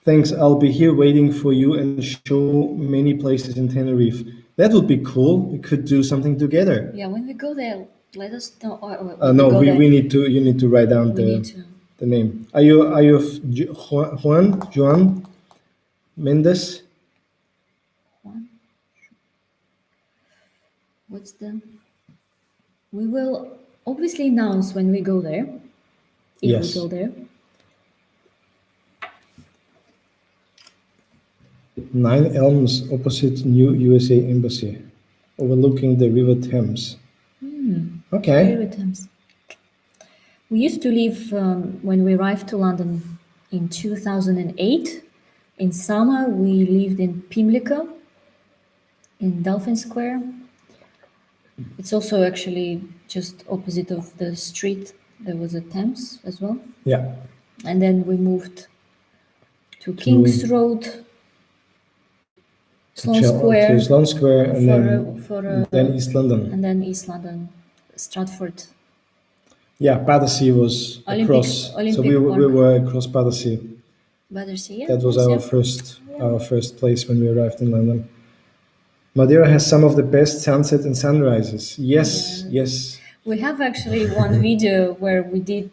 S2: Thanks. I'll be here waiting for you and show many places in Tenerife. That would be cool. We could do something together.
S1: Yeah, when we go there, let us know. Or when
S2: No,
S1: go
S2: we,
S1: there,
S2: we need to. You need to write down
S1: we need to.
S2: the name. Are you Juan Mendes?
S1: One. What's the? We will obviously announce when we go there. If
S2: Yes.
S1: we go there.
S2: 9 Elms opposite New USA Embassy, overlooking the River Thames. Okay.
S1: Very Thames. We used to live when we arrived to London in 2008. In summer, we lived in Pimlico, in Dolphin Square. It's also actually just opposite of the street. There was a Thames as well.
S2: Yeah.
S1: And then we moved to King's Road, Sloane Square,
S2: To Sloane Square, and
S1: for
S2: then East London.
S1: and then East London, Stratford.
S2: Yeah, Battersea was across. So
S1: Olympic
S2: we
S1: Park.
S2: were across Battersea.
S1: Battersea, yeah.
S2: That was
S1: yes,
S2: our first place when we arrived in London. Madeira has some of the best sunsets and sunrises. Yes, yes.
S1: We have actually one video where we did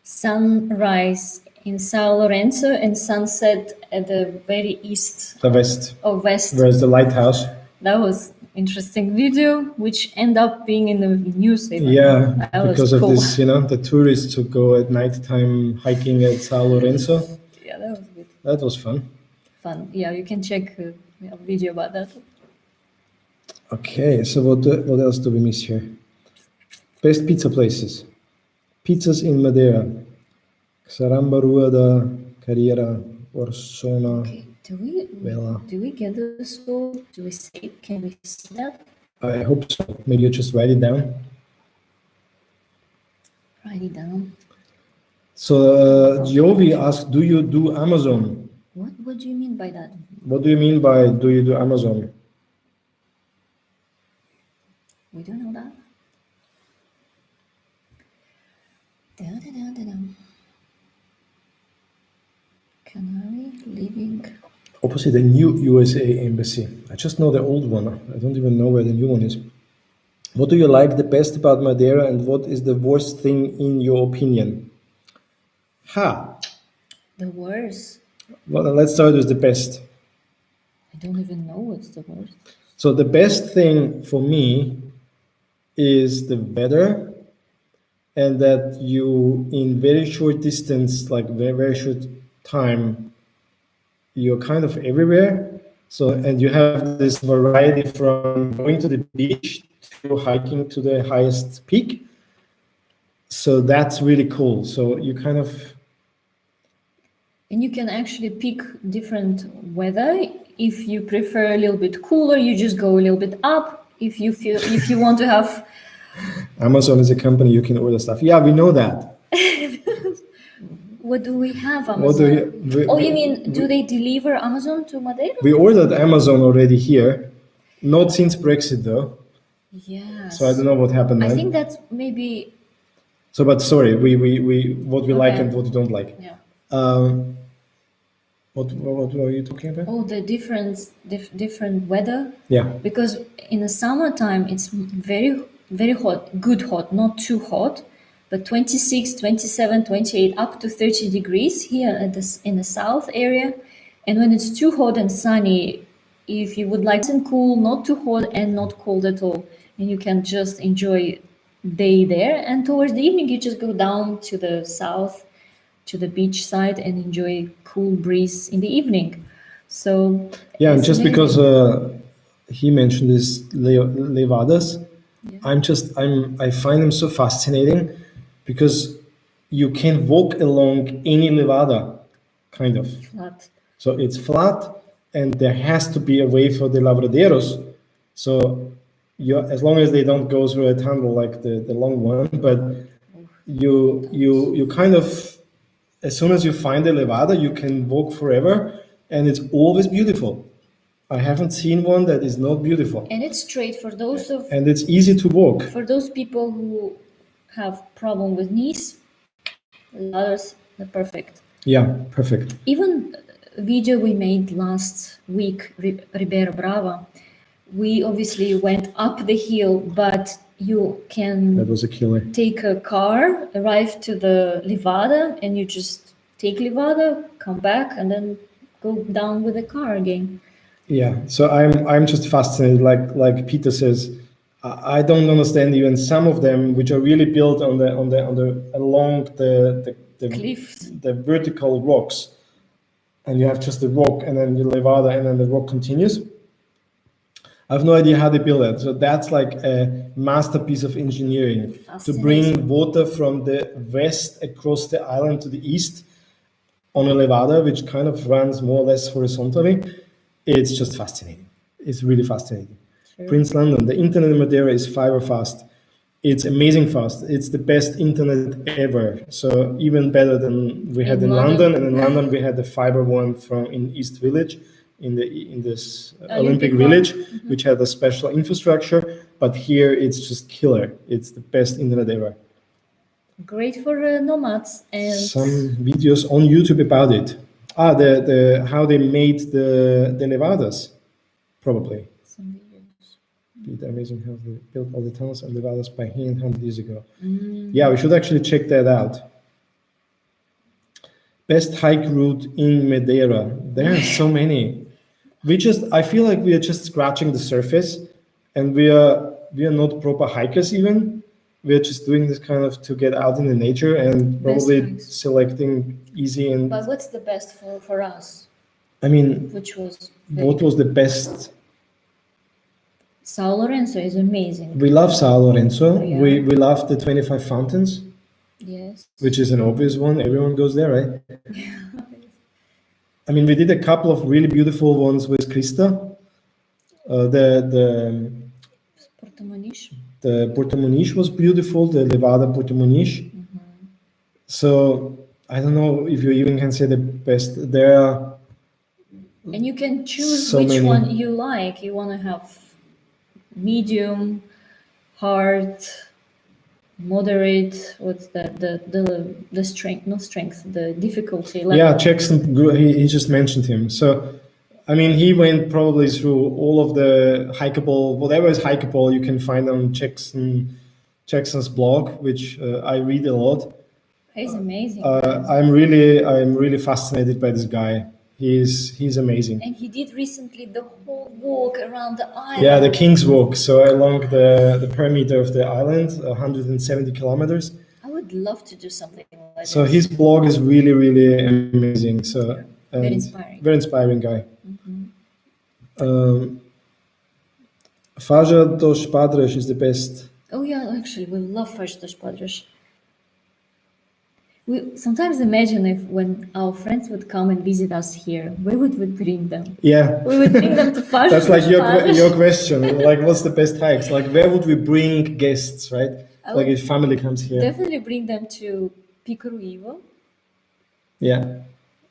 S1: sunrise in Sao Lorenzo and sunset at the very east
S2: The west.
S1: or west.
S2: Where's the lighthouse?
S1: That was interesting video, which ended up being in the newspaper.
S2: Yeah,
S1: That was
S2: because of
S1: cool.
S2: this, the tourists who go at nighttime hiking at Sao Lorenzo.
S1: Yeah, that was good.
S2: That was fun.
S1: Fun. Yeah, you can check a video about that.
S2: Okay, so what else do we miss here? Best pizza places. Pizzas in Madeira. Saramba Rua da Carreira, Orsona.
S1: Okay,
S2: Vela.
S1: do we get this all? Do we say? Can we see that?
S2: I hope so. Maybe you just write it down.
S1: Write it down.
S2: So Giovi asked, do you do Amazon?
S1: What do you mean by that?
S2: What do you mean by do you do Amazon?
S1: We don't know that. Da-da-da-da-da. Canary living.
S2: Opposite the new USA Embassy. I just know the old one. I don't even know where the new one is. What do you like the best about Madeira and what is the worst thing in your opinion?
S1: The worst.
S2: Well, let's start with the best.
S1: I don't even know what's the worst.
S2: So the best thing for me is the weather and that you in very short distance, like very, very short time, you're kind of everywhere. So, and you have this variety from going to the beach to hiking to the highest peak. So that's really cool. So you kind of...
S1: And you can actually pick different weather. If you prefer a little bit cooler, you just go a little bit up. If you want to have...
S2: Amazon is a company you can order stuff. Yeah, we know that.
S1: What do we have, Amazon? You mean, do they deliver Amazon to Madeira?
S2: We ordered Amazon already here. Not since Brexit, though.
S1: Yes.
S2: So I don't know what happened then.
S1: I think that's maybe...
S2: So, but sorry, we what we like
S1: Okay.
S2: and what we don't like.
S1: Yeah.
S2: What were you talking about?
S1: Oh, the different weather.
S2: Yeah.
S1: Because in the summertime, it's very, very hot, good hot, not too hot, but 26, 27, 28, up to 30 degrees here in the south area. And when it's too hot and sunny, if you would like some cool, not too hot and not cold at all, and you can just enjoy day there. And towards the evening, you just go down to the south, to the beach side and enjoy cool breeze in the evening. So
S2: Yeah, and
S1: it's
S2: just
S1: amazing.
S2: because he mentioned this levadas, I find them so fascinating because you can walk along any levada, kind of.
S1: Flat.
S2: So it's flat, and there has to be a way for the lavraderos. So as long as they don't go through a tunnel like the long one, but you kind of, as soon as you find a levada, you can walk forever, and it's always beautiful. I haven't seen one that is not beautiful.
S1: And it's straight for those
S2: And it's easy to walk.
S1: for those people who have problem with knees. Ladders are perfect.
S2: Yeah, perfect.
S1: Even video we made last week, Ribeira Brava, we obviously went up the hill, but you
S2: That
S1: can
S2: was a killer.
S1: take a car, arrive to the Livada, and you just take Livada, come back, and then go down with the car again.
S2: Yeah, so I'm just fascinated. Like Peter says, I don't understand even some of them, which are really built on the along the
S1: Cliffs.
S2: the vertical rocks, and you have just the rock, and then the levada, and then the rock continues. I have no idea how they build that. So that's like a masterpiece of engineering to bring water from the west across the island to the east on a levada, which kind of runs more or less horizontally. It's just fascinating. It's really fascinating.
S1: Sure.
S2: Prince London, the internet in Madeira is fiber fast. It's amazing fast. It's the best internet ever. So even better than we had in London. And in London we had the fiber one from in East Village, in this Olympic Village, which had a special infrastructure. But here it's just killer. It's the best internet ever.
S1: Great for nomads and
S2: some videos on YouTube about it. The how they made the Nevadas, probably.
S1: some videos.
S2: It's amazing how they built all the tunnels and Nevadas by hand 100 years ago. Yeah, we should actually check that out. Best hike route in Madeira. There are so many. I feel like we are just scratching the surface, and we are not proper hikers even. We are just doing this kind of to get out in the nature and probably selecting easy and.
S1: But what's the best for us?
S2: I mean,
S1: Which was
S2: what was the best?
S1: São Lourenço is amazing.
S2: We love São Lourenço.
S1: Yeah.
S2: We love the 25 fountains.
S1: Yes.
S2: Which is an obvious one. Everyone goes there, right? I mean, we did a couple of really beautiful ones with Krista. The
S1: Porto Muniz.
S2: The Porto Muniz was beautiful. The Levada Porto Muniz. So I don't know if you even can say the best. There are.
S1: And you can choose
S2: so
S1: which
S2: many.
S1: one you like. You want to have medium, hard, moderate. What's the strength? No strength. The difficulty level.
S2: Yeah, Jackson. He just mentioned him. So, I mean, he went probably through all of the hikeable, whatever is hikeable, you can find on Jackson's blog, which I read a lot.
S1: He's amazing.
S2: I'm really fascinated by this guy. He's amazing.
S1: And he did recently the whole walk around the island.
S2: Yeah, the King's Walk. So along the perimeter of the island, 170 kilometers.
S1: I would love to do something like
S2: So
S1: this.
S2: his blog is really amazing. So
S1: Very inspiring.
S2: Very inspiring guy. Faja dos Padres is the best.
S1: Oh yeah, actually, we love Faja dos Padres. We sometimes imagine if when our friends would come and visit us here, where would we bring them?
S2: Yeah.
S1: We would bring them to Faja
S2: That's like
S1: dos Padres.
S2: your question. Like, what's the best hikes? Like, where would we bring guests, right? Like, if family comes here.
S1: Definitely bring them to Pico Ruivo.
S2: Yeah.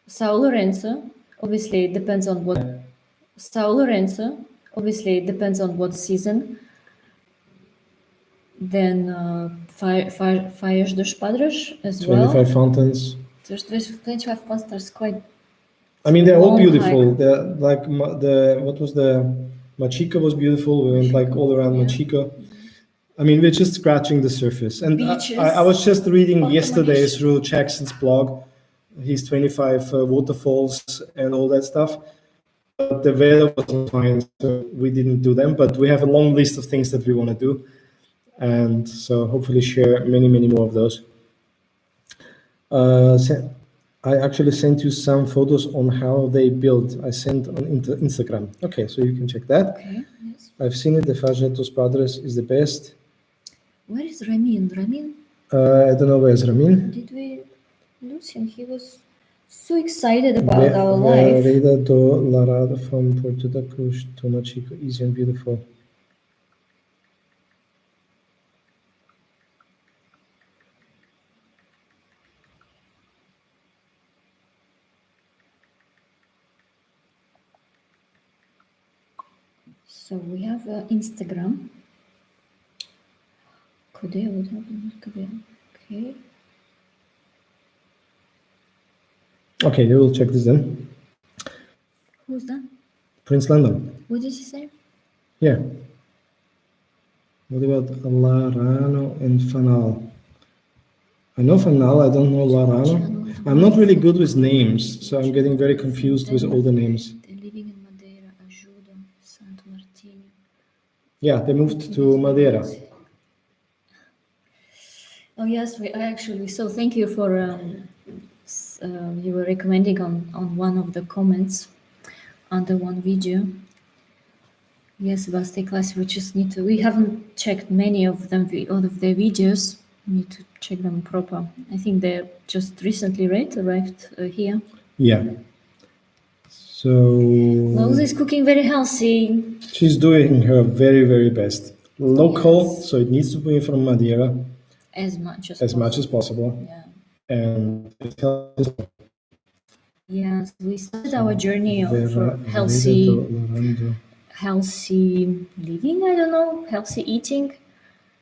S1: São Lourenço. Obviously, it depends on what. São Lourenço. Obviously, it depends on what season. Then Faja dos Padres as
S2: 25
S1: well.
S2: fountains.
S1: There's 25 fountains, quite.
S2: I mean, they're all
S1: long
S2: beautiful.
S1: hike.
S2: They're like what was the Machico was beautiful. We went like all around Machico. I mean, we're just scratching the surface. And
S1: Beaches.
S2: I was just reading
S1: Porto
S2: yesterday
S1: Muniz.
S2: through Jackson's blog, his 25 waterfalls and all that stuff. But the weather wasn't fine, so we didn't do them. But we have a long list of things that we want to do. And so hopefully share many more of those. I actually sent you some photos on how they built. I sent on Instagram. Okay, so you can check that.
S1: Okay, yes.
S2: I've seen it. The Faja dos Padres is the best.
S1: Where is Ramin? Ramin?
S2: I don't know where's Ramin.
S1: Did we lose him? He was so excited about our life.
S2: Vereda do Larado from Porto da Cruz to Machico, easy and beautiful.
S1: So we have Instagram. What happened? Okay.
S2: Okay, we will check this then.
S1: Who's that?
S2: Prince London.
S1: What did he say?
S2: Yeah. What about Larano and Fanal? I know Fanal, I don't know Larano. I'm not really good with names, so I'm getting very confused with all the names.
S1: They're living in Madeira, Ajuda, Santo Martinho.
S2: Yeah, they moved to Madeira.
S1: Oh yes, so thank you for you were recommending on one of the comments under one video. Yes, Vaste class. We haven't checked many of them, all of their videos. We need to check them proper. I think they're just recently, right, arrived here.
S2: Yeah. So
S1: Rose is cooking very healthy.
S2: she's doing her very, very best. Local,
S1: Yes.
S2: so it needs to be from Madeira
S1: As much
S2: as possible.
S1: Yeah.
S2: And it's healthy.
S1: Yes, we started our journey for
S2: Lorando.
S1: healthy living. I don't know, healthy eating,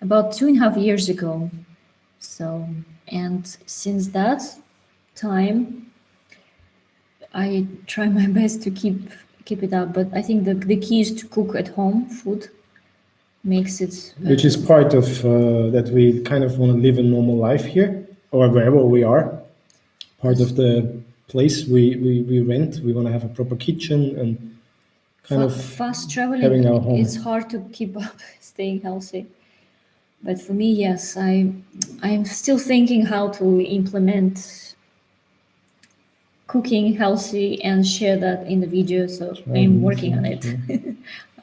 S1: about 2.5 years ago. So, and since that time, I try my best to keep it up. But I think the key is to cook at home food. Makes it
S2: Which is part of that we kind of want to live a normal life here or wherever we are. Part of the place we rent, we want to have a proper kitchen and kind of
S1: fast traveling.
S2: having our home.
S1: It's hard to keep up staying healthy. But for me, yes, I'm still thinking how to implement cooking healthy and share that in the video. So I'm working on it.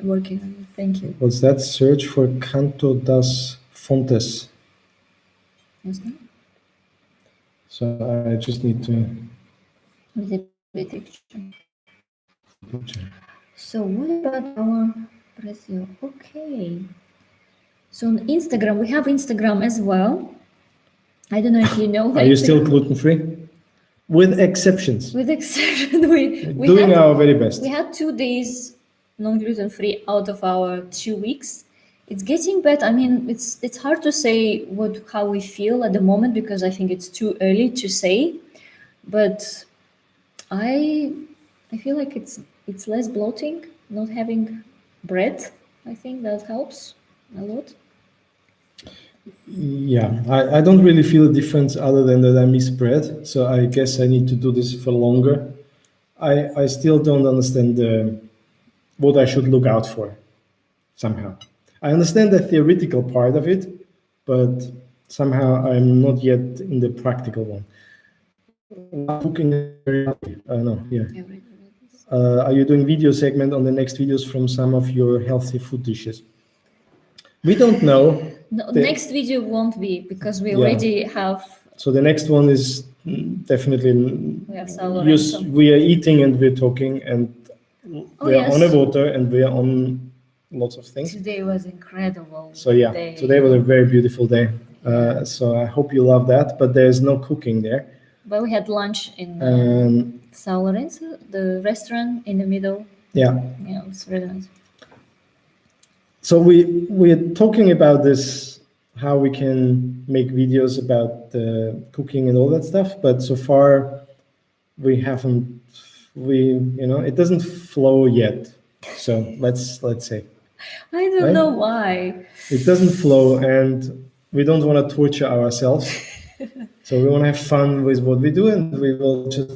S1: I'm working on it. Thank you.
S2: What's that? Search for Canto das Fontes.
S1: What's that?
S2: So I just need to.
S1: With the picture. So what about our Brazil? Okay. So on Instagram, we have Instagram as well. I don't know if you know.
S2: Are you still gluten free? With exceptions.
S1: With exception, we
S2: doing our very best.
S1: We had 2 days non-gluten free out of our 2 weeks. It's getting better. I mean, it's hard to say how we feel at the moment because I think it's too early to say. But I feel like it's less bloating, not having bread. I think that helps a lot.
S2: Yeah, I don't really feel a difference other than that I miss bread. So I guess I need to do this for longer. I still don't understand what I should look out for somehow. I understand the theoretical part of it, but somehow I'm not yet in the practical one. Cooking, I know, yeah. Are you doing video segment on the next videos from some of your healthy food dishes? We don't know.
S1: No, next video won't be because we already have.
S2: So the next one is definitely we are eating and we're talking and we are on a water and we are on lots of things.
S1: Today was incredible.
S2: So yeah, today was a very beautiful day. So I hope you love that, but there's no cooking there.
S1: But we had lunch in São Lourenço, the restaurant in the middle.
S2: Yeah.
S1: Yeah, it was really nice.
S2: So we're talking about this, how we can make videos about cooking and all that stuff, but so far we haven't, it doesn't flow yet. So let's say.
S1: I don't know why.
S2: It doesn't flow and we don't want to torture ourselves. So we want to have fun with what we do and we will just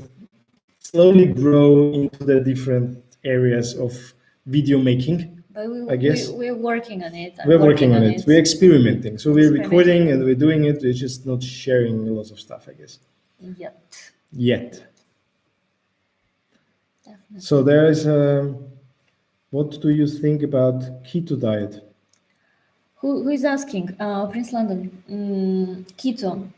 S2: slowly grow into the different areas of video making. I guess
S1: we're working on it.
S2: We're working on it. We're experimenting. So we're recording and we're doing it. We're just not sharing a lot of stuff, I guess. Yet. Definitely. So there is what do you think about keto diet?
S1: Who is asking? Prince London. Keto.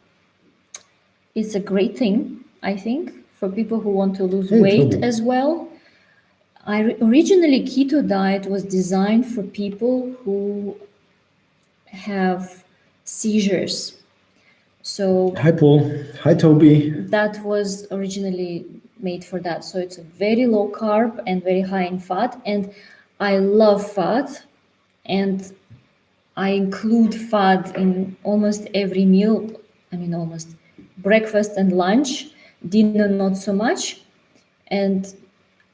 S1: It's a great thing, I think, for people who want to lose weight as well. Originally, keto diet was designed for people who have seizures. So
S2: hi Paul, hi Toby.
S1: That was originally made for that. So it's very low carb and very high in fat. And I love fat, and I include fat in almost every meal. I mean, almost breakfast and lunch. Dinner, not so much. And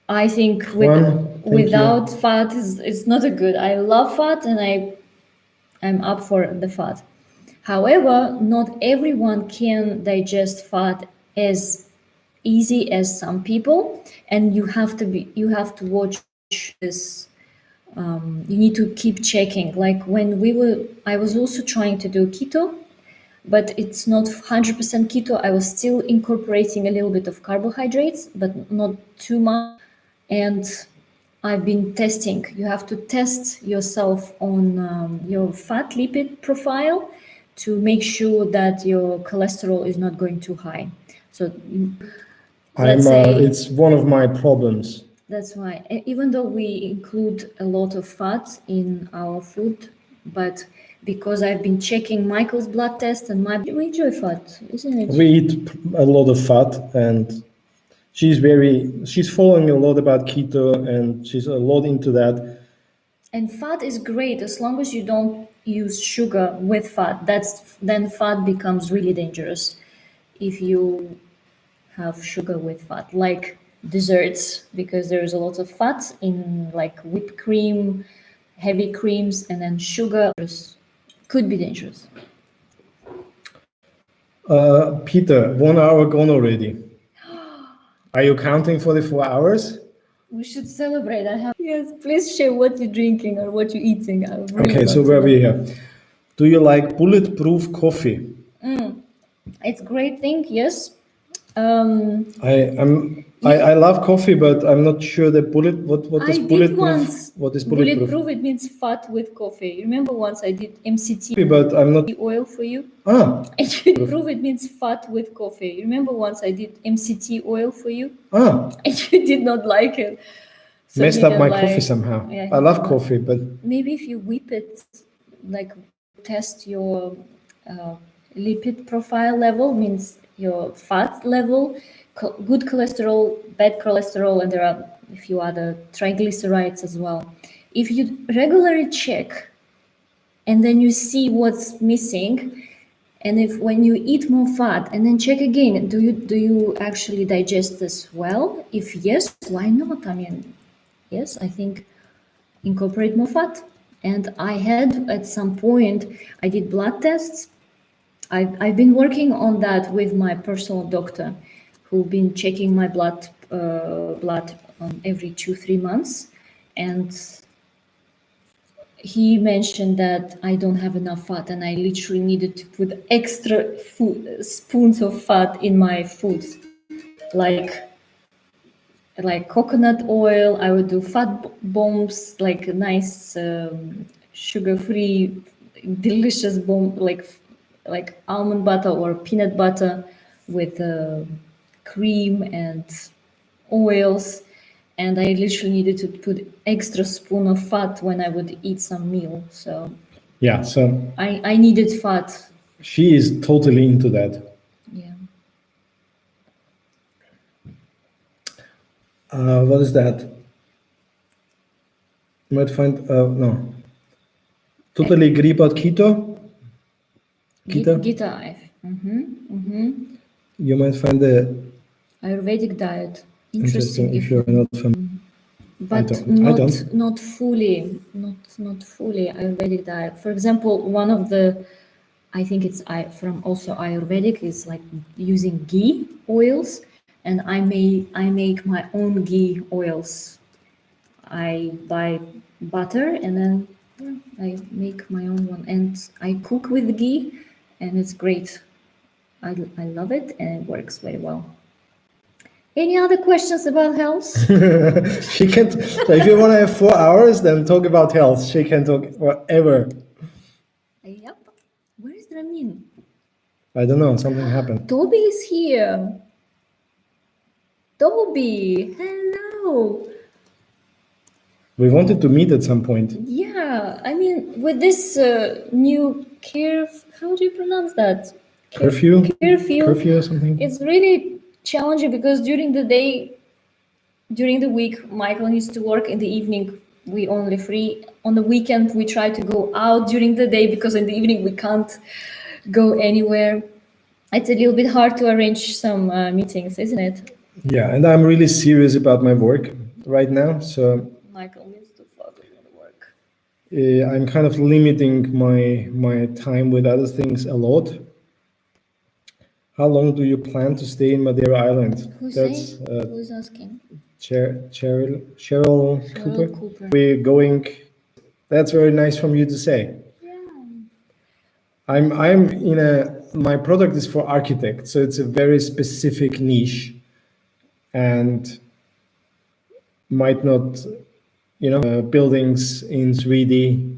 S1: I think
S2: Thank
S1: without
S2: you.
S1: fat is not a good. I love fat and I'm up for the fat. However, not everyone can digest fat as easy as some people, and you have to watch this. You need to keep checking. Like when I was also trying to do keto, but it's not 100% keto. I was still incorporating a little bit of carbohydrates, but not too much. And I've been testing. You have to test yourself on your fat lipid profile to make sure that your cholesterol is not going too high. So let's say
S2: It's one of my problems.
S1: that's why, even though we include a lot of fat in our food, but because I've been checking Michael's blood test and we enjoy fat, isn't it?
S2: We eat a lot of fat, and she's following a lot about keto, and she's a lot into that.
S1: And fat is great as long as you don't use sugar with fat. Then fat becomes really dangerous if you have sugar with fat, like desserts, because there is a lot of fat in like whipped cream, heavy creams, and then sugar could be dangerous.
S2: Peter, 1 hour gone already. Are you counting for the 4 hours?
S1: We should celebrate. Yes, please share what you're drinking or what you're eating. I would really
S2: Okay,
S1: love
S2: so
S1: to
S2: where
S1: know.
S2: we here? Do you like bulletproof coffee?
S1: It's a great thing, yes.
S2: I love coffee, but I'm not sure that what is
S1: I did
S2: bulletproof?
S1: once
S2: What is bulletproof?
S1: bulletproof. It means fat with coffee. Remember once I did MCT
S2: But I'm not.
S1: oil for you?
S2: Ah,
S1: And you prove it means fat with coffee. Remember once I did MCT oil for you?
S2: ah,
S1: And you did not like it. So
S2: messed
S1: you
S2: up
S1: know,
S2: my
S1: like,
S2: coffee somehow.
S1: yeah,
S2: I love coffee, but
S1: maybe if you whip it, like test your uh, lipid profile level, means your fat level, good cholesterol, bad cholesterol, and there are a few other triglycerides as well. If you regularly check and then you see what's missing, and if when you eat more fat and then check again, do you actually digest this well? If yes, why not? I mean, yes, I think incorporate more fat. And I had at some point, I did blood tests. I've been working on that with my personal doctor, who've been checking my blood every 2-3 months, and he mentioned that I don't have enough fat, and I literally needed to put extra spoons of fat in my food, like coconut oil. I would do fat bombs, like nice sugar-free, delicious bomb, like almond butter or peanut butter with cream and oils. And I literally needed to put extra spoon of fat when I would eat some meal. So
S2: yeah. So
S1: I needed fat.
S2: she is totally into that.
S1: Yeah.
S2: What is that? You might find no. Totally agree about keto. Keto.
S1: Gita.
S2: You might find the
S1: Ayurvedic diet.
S2: interesting
S1: Interesting
S2: if you're not familiar.
S1: but
S2: I don't.
S1: not fully, not fully Ayurvedic diet. For example, one of the, I think it's from also Ayurvedic, is like using ghee oils, and I make my own ghee oils. I buy butter and then I make my own one, and I cook with ghee, and it's great. I love it, and it works very well. Any other questions about health?
S2: She can't. So if you want to have 4 hours, then talk about health. She can talk forever.
S1: Yep. Where is Ramin?
S2: I don't know. Something happened.
S1: Toby is here. Toby, hello.
S2: We wanted to meet at some point.
S1: Yeah, I mean, with this new how do you pronounce that?
S2: Curfew.
S1: Curfew
S2: Or something.
S1: It's really challenging because during the day, during the week, Michael needs to work. In the evening, we only free. On the weekend, we try to go out during the day because in the evening we can't go anywhere. It's a little bit hard to arrange some meetings, isn't it?
S2: Yeah, and I'm really serious about my work. right now. So
S1: Michael needs to focus on work.
S2: I'm kind of limiting my time with other things a lot. How long do you plan to stay in Madeira Island?
S1: Who's asking?
S2: Cheryl Cooper.
S1: Cooper.
S2: We're going. That's very nice from you to say.
S1: Yeah.
S2: I'm in a. My product is for architects, so it's a very specific niche, and might not, buildings in 3D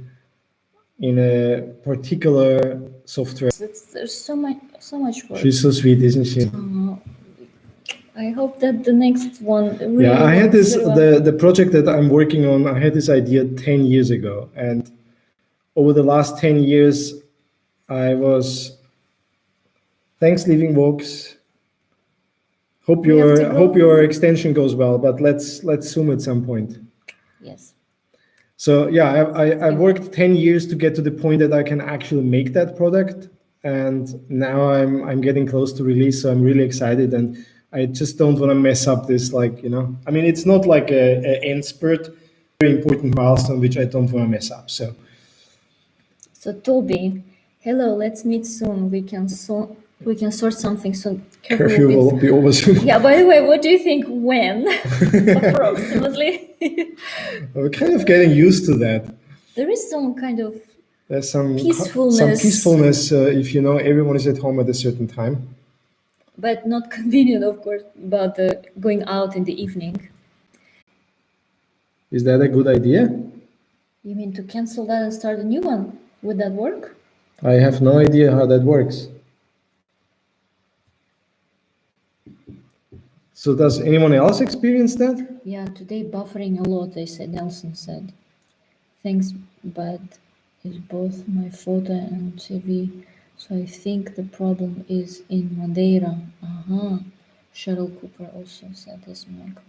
S2: in a particular software.
S1: There's so much work.
S2: She's so sweet, isn't she?
S1: I hope that the next one really
S2: Yeah, I had
S1: works
S2: this
S1: very well.
S2: the project that I'm working on. I had this idea 10 years ago, and over the last 10 years, I was. Thanks, Living Walks. Hope your extension goes well, but let's zoom at some point.
S1: Yes.
S2: So yeah, I worked 10 years to get to the point that I can actually make that product, and now I'm getting close to release, so I'm really excited, and I just don't want to mess up this, I mean, it's not like a end spurt, very important milestone which I don't want to mess up. So
S1: Toby, hello, let's meet soon. We can sort something soon.
S2: Curfew will be over soon.
S1: Yeah, by the way, what do you think when approximately?
S2: We're kind of getting used to that.
S1: There is some kind of
S2: There's some
S1: peacefulness.
S2: If you know everyone is at home at a certain time.
S1: But not convenient, of course, about going out in the evening.
S2: Is that a good idea?
S1: You mean to cancel that and start a new one? Would that work?
S2: I have no idea how that works. So does anyone else experience that?
S1: Yeah, today buffering a lot, they said, Nelson said. Thanks, but it's both my photo and TV. So I think the problem is in Madeira. Cheryl Cooper also said this, Michael.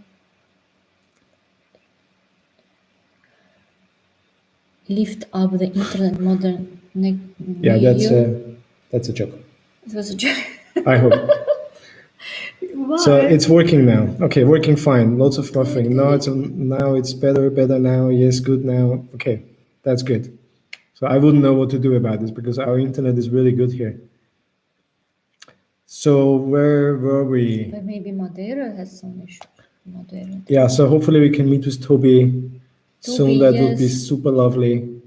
S1: Lift up the internet modern.
S2: Yeah, that's a joke.
S1: It was a joke.
S2: I hope.
S1: Why?
S2: So it's working now. Okay, working fine. Lots of buffering. Now it's better now. Yes, good now. Okay, that's good. So I wouldn't know what to do about this because our internet is really good here. So where were we?
S1: But maybe Madeira has some issues. Madeira.
S2: Yeah, so hopefully we can meet with Toby soon. That would be
S1: yes.
S2: super lovely.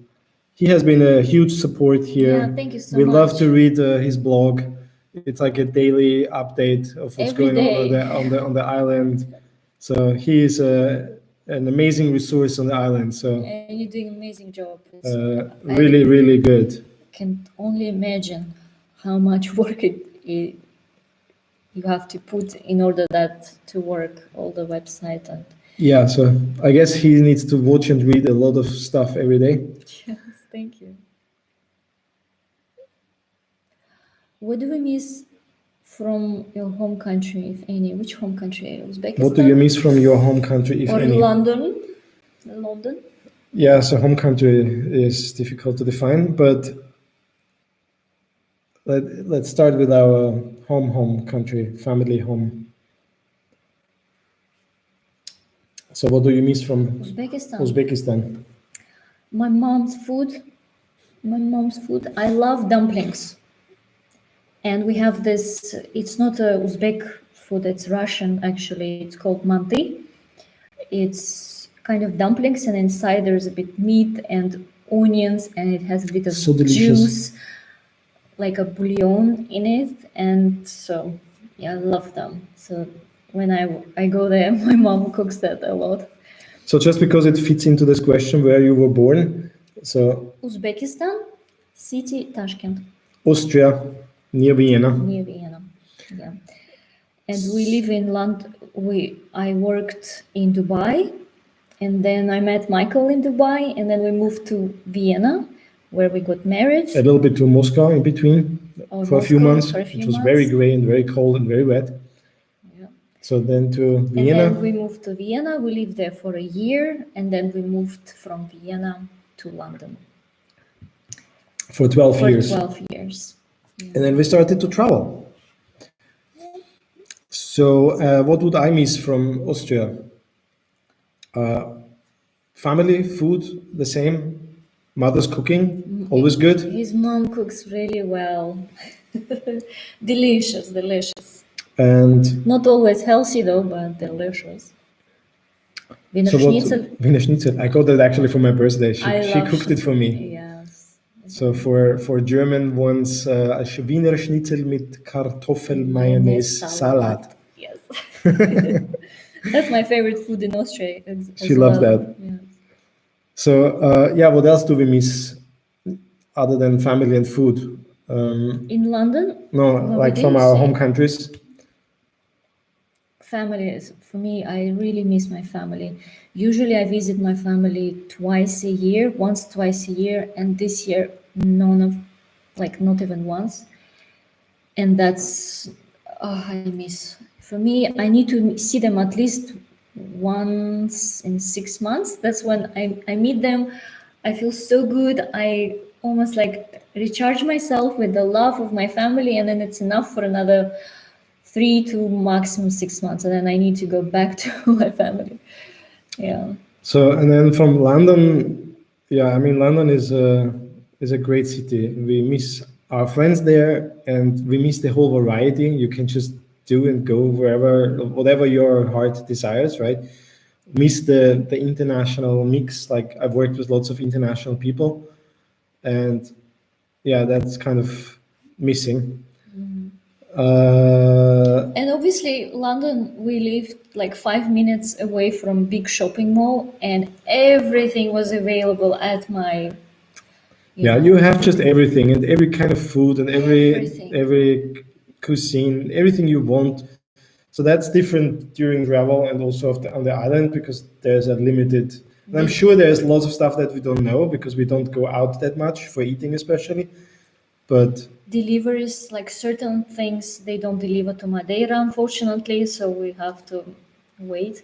S2: He has been a huge support here.
S1: Yeah, thank you so
S2: We
S1: much.
S2: love to read his blog. It's like a daily update of what's
S1: Every
S2: going
S1: day.
S2: on the island. So he is an amazing resource on the island. So
S1: And you're doing an amazing job.
S2: really, really good.
S1: Can only imagine how much work you have to put in order that to work, all the website and
S2: Yeah, so I guess he needs to watch and read a lot of stuff every day.
S1: yes, thank you. What do we miss from your home country, if any? Which home country? Uzbekistan?
S2: What do you miss from your home country, if
S1: or
S2: any?
S1: London?
S2: Yeah, so home country is difficult to define, but let's start with our home country, family home. So what do you miss from Uzbekistan?
S1: My mom's food. I love dumplings. And we have this, it's not a Uzbek food, it's Russian actually. It's called manti. It's kind of dumplings, and inside there's a bit meat and onions, and it has a bit of
S2: So delicious.
S1: juice, like a bouillon in it. And so, yeah, I love them. So when I go there, my mom cooks that a lot.
S2: So just because it fits into this question where you were born, so
S1: Uzbekistan, city Tashkent.
S2: Austria, near Vienna.
S1: Near Vienna, yeah. And we live in London. I worked in Dubai, and then I met Michael in Dubai, and then we moved to Vienna, where we got married.
S2: A little bit to Moscow in between for a few months. It was very gray and very cold and very wet.
S1: Yeah.
S2: So then to Vienna.
S1: And then we moved to Vienna. We lived there for a year, and then we moved from Vienna to London.
S2: For 12 years.
S1: For 12 years. Yeah.
S2: And then we started to travel. So what would I miss from Austria? Family food, the same. Mother's cooking, always good.
S1: His mom cooks really well. Delicious, delicious.
S2: And
S1: Not always healthy though, but delicious. Wiener
S2: so what?
S1: Schnitzel.
S2: Wiener Schnitzel. I got that actually for my birthday.
S1: I
S2: She
S1: love
S2: cooked it for me.
S1: Yes.
S2: So for German ones, Wiener Schnitzel mit Kartoffel Mayonnaise Salad.
S1: Yes. That's my favorite food in Austria
S2: She loves that.
S1: Yes.
S2: So yeah, what else do we miss other than family and food?
S1: In London,
S2: No,
S1: what we
S2: like from
S1: didn't
S2: our
S1: see.
S2: home countries.
S1: Family is, for me, I really miss my family. Usually I visit my family twice a year, once, twice a year, and this year, not even once. And that's, I miss. For me, I need to see them at least once in 6 months. That's when I meet them. I feel so good. I almost like recharge myself with the love of my family, and then it's enough for another 3 to maximum 6 months, and then I need to go back to my family. Yeah.
S2: So and then from London, yeah, I mean London is a great city. We miss our friends there, and we miss the whole variety. You can just do and go wherever, whatever your heart desires, right? Miss the international mix. Like I've worked with lots of international people, and yeah, that's kind of missing.
S1: And obviously, London, we lived like 5 minutes away from big shopping mall, and everything was available at my.
S2: Yeah, you have just everything and every kind of food and
S1: Everything.
S2: every cuisine, everything you want. So that's different during travel and also on the island because there's a limited. And I'm sure there's lots of stuff that we don't know because we don't go out that much for eating, especially. But
S1: Deliveries, like certain things, they don't deliver to Madeira, unfortunately, so we have to wait.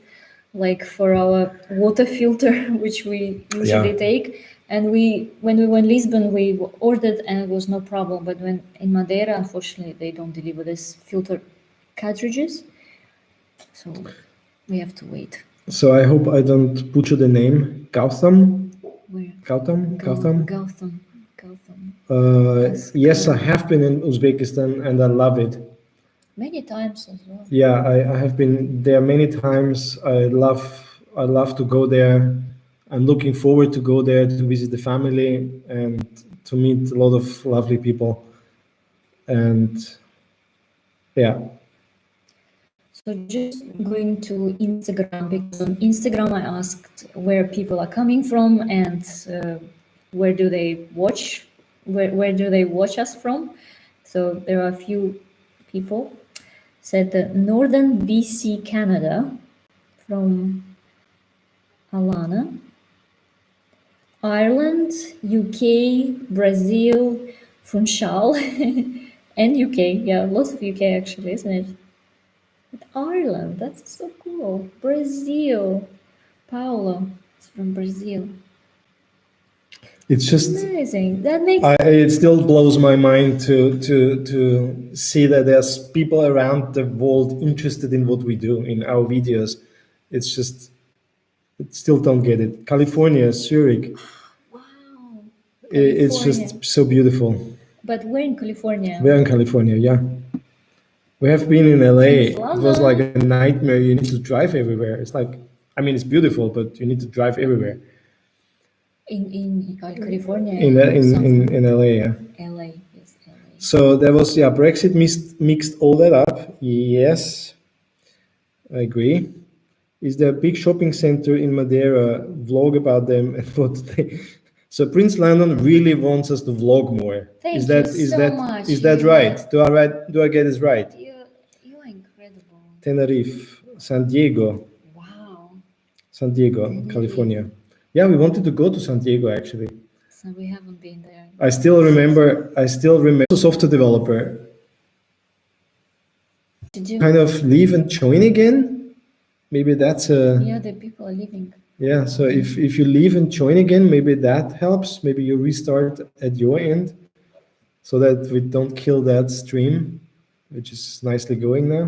S1: Like for our water filter, which we usually
S2: Yeah.
S1: take, and when we went Lisbon, we ordered and it was no problem. But when in Madeira, unfortunately, they don't deliver this filter cartridges, so we have to wait.
S2: So I hope I don't butcher the name. Gautam?
S1: Where?
S2: Gautam?
S1: Gotham.
S2: Yes, I have been in Uzbekistan and I love it.
S1: Many times as well.
S2: Yeah, I have been there many times. I love to go there. I'm looking forward to go there to visit the family and to meet a lot of lovely people. And yeah,
S1: So just going to Instagram, because on Instagram I asked where people are coming from and where do they watch, where do they watch us from. So there are a few people said that Northern BC, Canada, from Alana, Ireland, UK, Brazil, from Shal, and UK. Yeah, lots of UK actually, isn't it? Ireland, that's so cool. Brazil, Paulo is from Brazil.
S2: it's just
S1: Amazing. That makes
S2: it still blows my mind to see that there's people around the world interested in what we do in our videos. It's just I still don't get it. California, Zurich,
S1: wow.
S2: it's
S1: California.
S2: just so beautiful.
S1: But we're in California.
S2: We're in California, yeah. We have been in LA.
S1: Since
S2: It was like
S1: London.
S2: a nightmare. You need to drive everywhere. It's like, I mean, it's beautiful, but you need to drive everywhere.
S1: In California.
S2: In LA, yeah.
S1: LA, yes, LA.
S2: So there was, yeah, Brexit mixed all that up. Yes, I agree. Is there a big shopping center in Madeira? Vlog about them and what they. So Prince Landon really wants us to vlog more.
S1: Thank
S2: Is that
S1: you
S2: is
S1: so
S2: that
S1: much.
S2: is that
S1: Yeah.
S2: right? Do I get this right?
S1: You're incredible.
S2: Tenerife, San Diego.
S1: Wow.
S2: San Diego,
S1: Tenerife.
S2: California. Yeah, we wanted to go to San Diego actually.
S1: So we haven't been there.
S2: I still remember. A software developer
S1: Did you?
S2: kind of leave and join again. Maybe that's a
S1: Yeah, the people are leaving.
S2: yeah. So if you leave and join again, maybe that helps. Maybe you restart at your end, so that we don't kill that stream, which is nicely going now.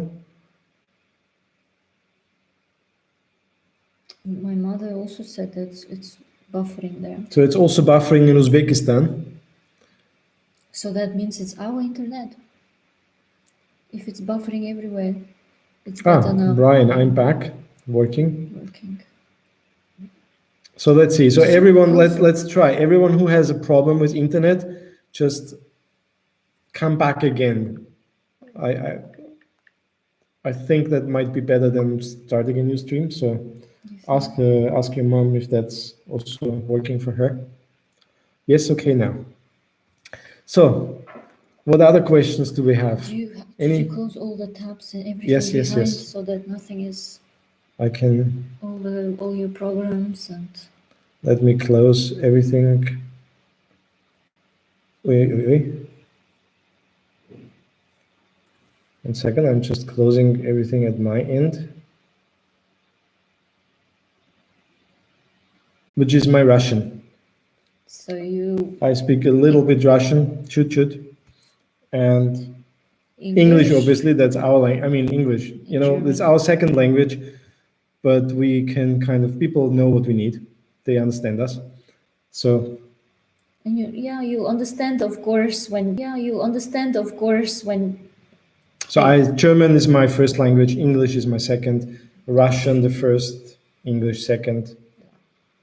S1: My mother also said that it's buffering there.
S2: So it's also buffering in Uzbekistan.
S1: So that means it's our internet. If it's buffering everywhere, it's better now.
S2: Brian, I'm back working.
S1: Working.
S2: So let's see. So
S1: So
S2: everyone,
S1: close-
S2: let's try. Everyone who has a problem with internet, just come back again. I think that might be better than starting a new stream. So ask your mom if that's also working for her. Yes, okay now. So what other questions do we have?
S1: Did
S2: Any?
S1: you close all the tabs and everything
S2: Yes,
S1: behind
S2: yes.
S1: so that nothing is
S2: I can.
S1: all your programs and.
S2: Let me close everything. Wait. 1 second, I'm just closing everything at my end. Which is my Russian.
S1: So you.
S2: I speak a little bit Russian, chut, and English, obviously, that's our language. I mean, English, it's our second language, but we can people know what we need. They understand us. So.
S1: And you understand, of course, when.
S2: So German is my first language, English is my second, Russian the first, English second,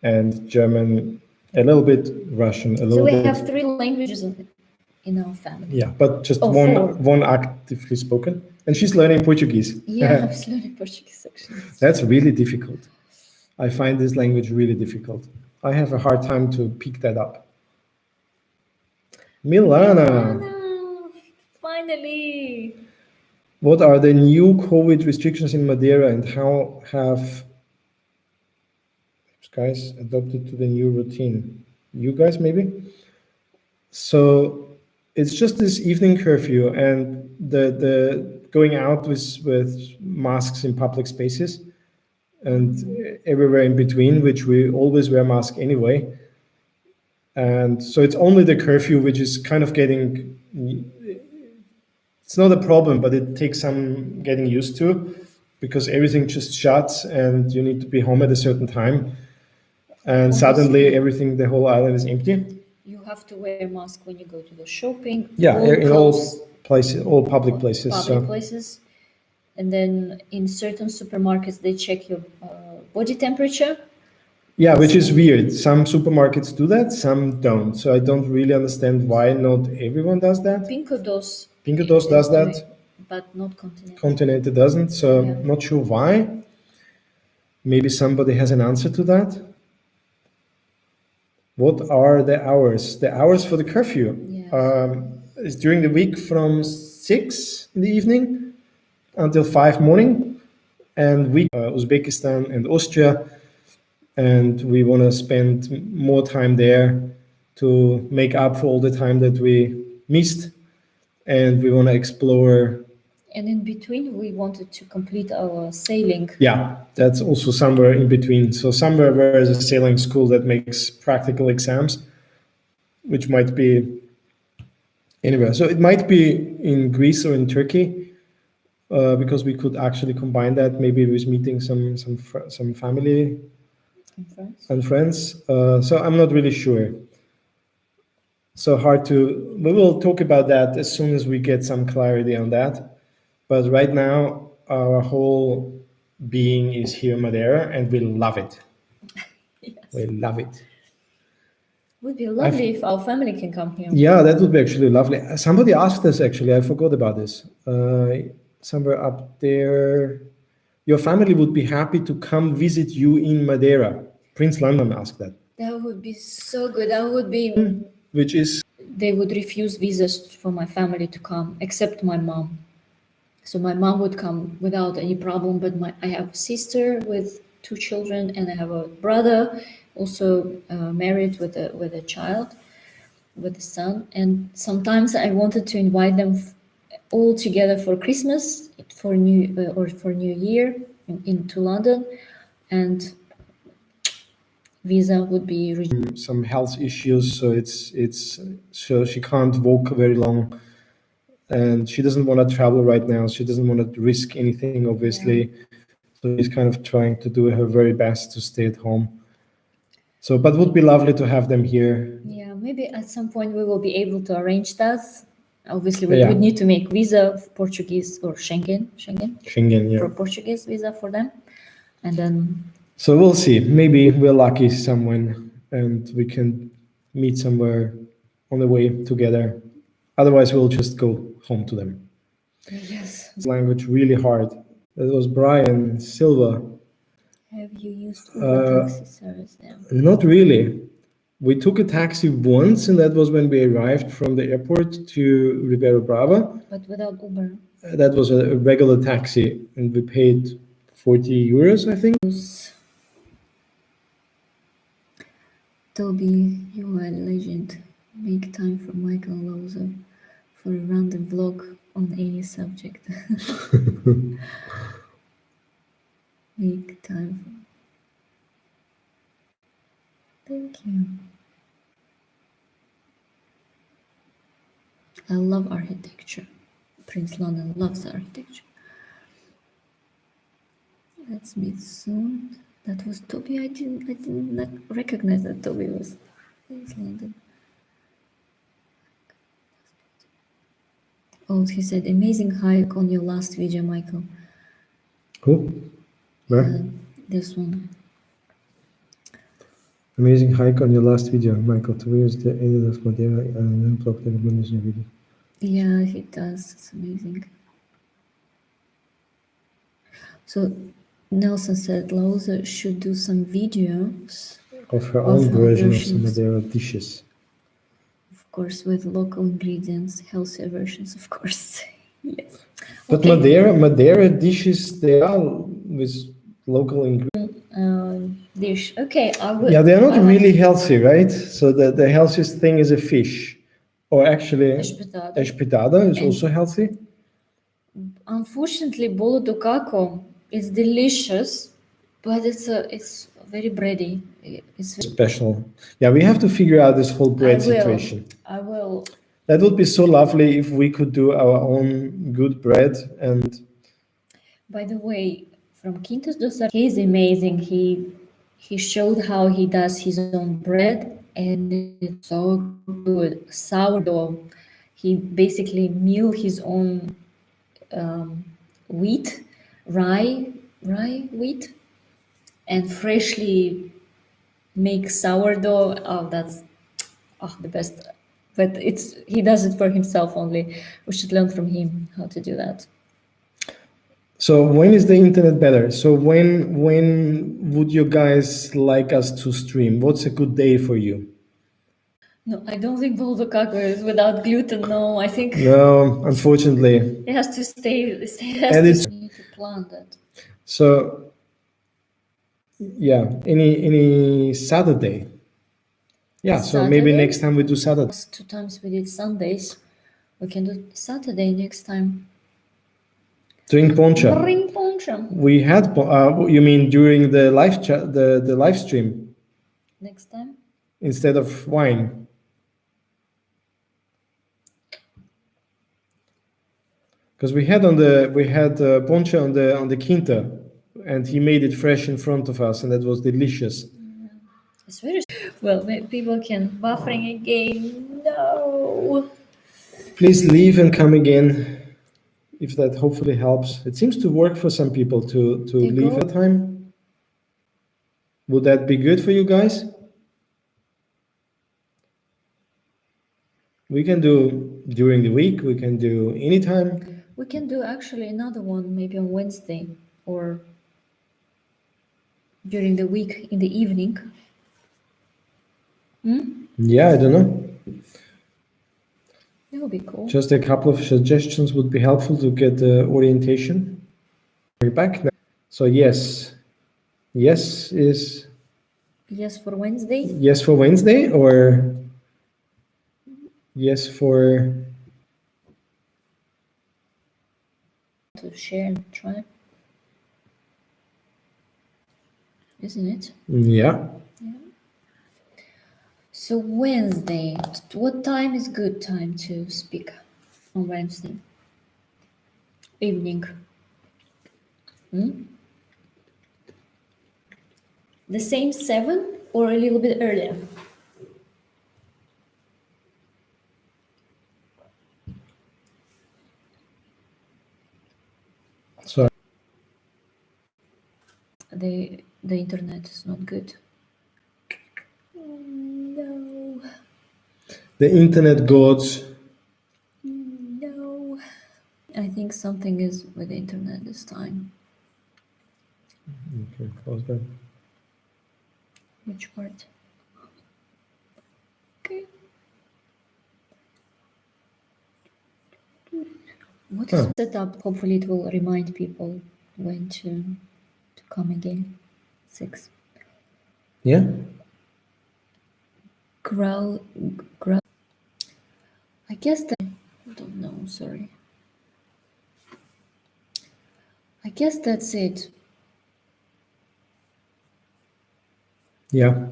S2: and German a little bit, Russian a little bit.
S1: So we have 3 languages in our family.
S2: Yeah, but just
S1: 4.
S2: one actively spoken. And she's learning Portuguese.
S1: Yeah, I'm learning Portuguese actually.
S2: That's really difficult. I find this language really difficult. I have a hard time to pick that up. Milana.
S1: Finally.
S2: What are the new COVID restrictions in Madeira and how have guys adopted to the new routine? You guys maybe? So it's just this evening curfew and the going out with masks in public spaces and everywhere in between, which we always wear masks anyway. And so it's only the curfew which is kind of getting, it's not a problem, but it takes some getting used to because everything just shuts and you need to be home at a certain time. And suddenly everything, the whole island is empty.
S1: You have to wear a mask when you go to the shopping.
S2: Yeah, in all places, all public places.
S1: Places. And then in certain supermarkets, they check your body temperature.
S2: Yeah, which is weird. Some supermarkets do that, some don't. So I don't really understand why not everyone does that.
S1: Pinko does
S2: that.
S1: But not Continente.
S2: Continente doesn't, so not sure why. Maybe somebody has an answer to that. What are the hours? The hours for the curfew is during the week from 6 in the evening until 5 morning, and we Uzbekistan and Austria, and we want to spend more time there to make up for all the time that we missed, and we want to explore.
S1: And in between, we wanted to complete our sailing.
S2: Yeah, that's also somewhere in between. So somewhere where is a sailing school that makes practical exams, which might be anywhere. So it might be in Greece or in Turkey, because we could actually combine that maybe with meeting some family and friends. So I'm not really sure. So hard to. We will talk about that as soon as we get some clarity on that. But right now, our whole being is here in Madeira, and we love it.
S1: Yes.
S2: We love it.
S1: Would be lovely if our family can come here.
S2: Yeah, that would be actually lovely. Somebody asked us, actually, I forgot about this. Somewhere up there, your family would be happy to come visit you in Madeira. Prince London asked that.
S1: That would be so good. That would be.
S2: Which is?
S1: They would refuse visas for my family to come, except my mom. So my mom would come without any problem, but I have a sister with 2 children, and I have a brother also married with a child, with a son. And sometimes I wanted to invite them all together for Christmas, for New Year into London, and visa would be
S2: some health issues, so so she can't walk very long. And she doesn't want to travel right now. She doesn't want to risk anything, obviously. So she's kind of trying to do her very best to stay at home. So, but would be lovely to have them here.
S1: Yeah, maybe at some point we will be able to arrange that. Obviously, we
S2: Yeah.
S1: would need to make visa for Portuguese or Schengen,
S2: Schengen, yeah.
S1: for Portuguese visa for them, and then
S2: So we'll see. Maybe we're lucky someone and we can meet somewhere on the way together. Otherwise, we'll just go home to them.
S1: yes.
S2: Language really hard. That was Brian Silva.
S1: Have you used Uber taxi service there?
S2: Not really. We took a taxi once, and that was when we arrived from the airport to Ribeira Brava.
S1: But without Uber.
S2: That was a regular taxi, and we paid 40 euros, I think.
S1: Toby, you are a legend. Make time for Michael Lauser for a random vlog on any subject. Make time for... Thank you. I love architecture. Prince London loves architecture. Let's meet soon. That was Toby. I didn't not recognize that Toby was Prince London. Oh, he said amazing hike on your last video, Michael.
S2: Cool. Where?
S1: This one.
S2: Amazing hike on your last video, Michael. Towards the end of Madeira and then blocked the amazing video.
S1: Yeah, he does. It's amazing. So Nelson said Lausa should do some videos
S2: Of her own
S1: her
S2: version of some
S1: versions.
S2: Madeira dishes.
S1: Of course, with local ingredients, healthier versions, of course. Yes.
S2: But
S1: Okay.
S2: Madeira dishes, they are with local ingredients.
S1: Dish. Okay, I will.
S2: Yeah, they're not really healthy, right? So the healthiest thing is a fish. Or actually,
S1: Espetada.
S2: espetada is also healthy.
S1: Unfortunately, bolo do caco is delicious, but it's very bready. It's very...
S2: Special. Yeah, we have to figure out this whole bread situation.
S1: I will.
S2: That would be so lovely if we could do our own good bread. And
S1: By the way, from Quintos do Sar, he's amazing. He showed how he does his own bread, and it's so good. Sourdough. He basically mill his own wheat, rye wheat, and freshly make sourdough. Oh, that's the best. But he does it for himself only. We should learn from him how to do that.
S2: so when is the internet better? So when would you guys like us to stream? What's a good day for you?
S1: No, I don't think bolo do caco is without gluten. No, I think
S2: No, unfortunately.
S1: it has to stay. It has to need to plan that.
S2: So yeah, any Saturday. Yeah, so maybe
S1: Saturday?
S2: next time we do Saturday.
S1: 2 times we did Sundays. We can do Saturday next time.
S2: Drink poncha.
S1: Drink poncha.
S2: We had you mean during the live chat, the live stream
S1: Next time?
S2: instead of wine? Because we had poncha on the quinta, and he made it fresh in front of us, and that was delicious.
S1: It's very well. People can buffering again. No.
S2: Please leave and come again, if that hopefully helps. It seems to work for some people to leave at time. Would that be good for you guys? We can do during the week. We can do anytime.
S1: We can do actually another one maybe on Wednesday or during the week in the evening.
S2: Yeah, I don't know.
S1: That would be cool.
S2: Just a couple of suggestions would be helpful to get the orientation. We're back now. So yes is
S1: yes for Wednesday.
S2: Yes for Wednesday, or yes for
S1: to share and try, isn't it?
S2: Yeah.
S1: So Wednesday, what time is good time to speak on Wednesday evening? The same 7 or a little bit earlier?
S2: Sorry.
S1: The internet is not good. No.
S2: The internet gods.
S1: No. I think something is with the internet this time.
S2: Okay, close that.
S1: Which part? Okay. What is set up? Hopefully it will remind people when to come again. 6.
S2: Yeah.
S1: Growl. I guess that. I don't know. Sorry. I guess that's it.
S2: Yeah.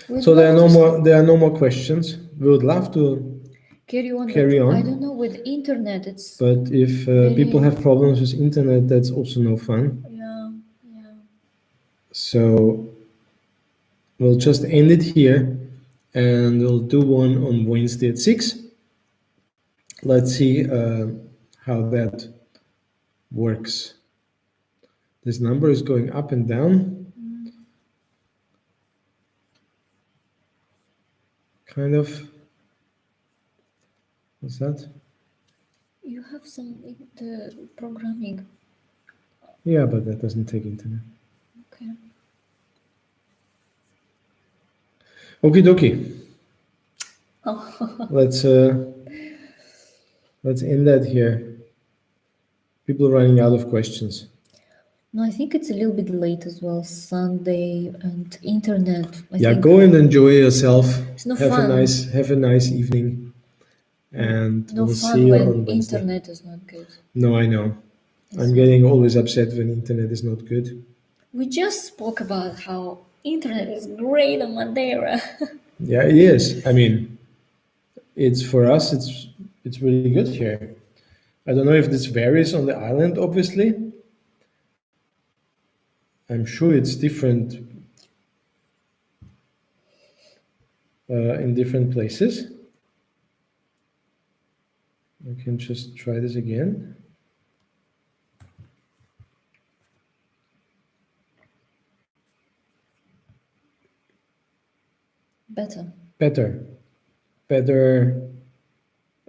S1: We'd
S2: So there are
S1: love
S2: no
S1: to
S2: more. There are no more questions. We would love to
S1: carry on.
S2: carry
S1: but
S2: on.
S1: I don't know with internet. It's
S2: But if people have problems with internet, that's also no fun.
S1: yeah.
S2: So we'll just end it here, and we'll do one on Wednesday at 6. Let's see how that works. This number is going up and down. Kind of. What's that?
S1: You have some the programming.
S2: Yeah, but that doesn't take internet.
S1: Okay.
S2: Okie dokie. Let's end that here. People are running out of questions.
S1: No, I think it's a little bit late as well. Sunday and internet. I
S2: Yeah,
S1: think
S2: go and enjoy yourself.
S1: it's no
S2: have
S1: fun.
S2: a nice evening, and
S1: No
S2: we'll
S1: fun
S2: see you
S1: when
S2: on Wednesday.
S1: internet is not good.
S2: No, I know. I'm getting always upset when internet is not good.
S1: We just spoke about how internet is great on Madeira.
S2: Yeah, it is. I mean, it's for us. It's really good here. I don't know if this varies on the island. Obviously, I'm sure it's different in different places. I can just try this again. Better.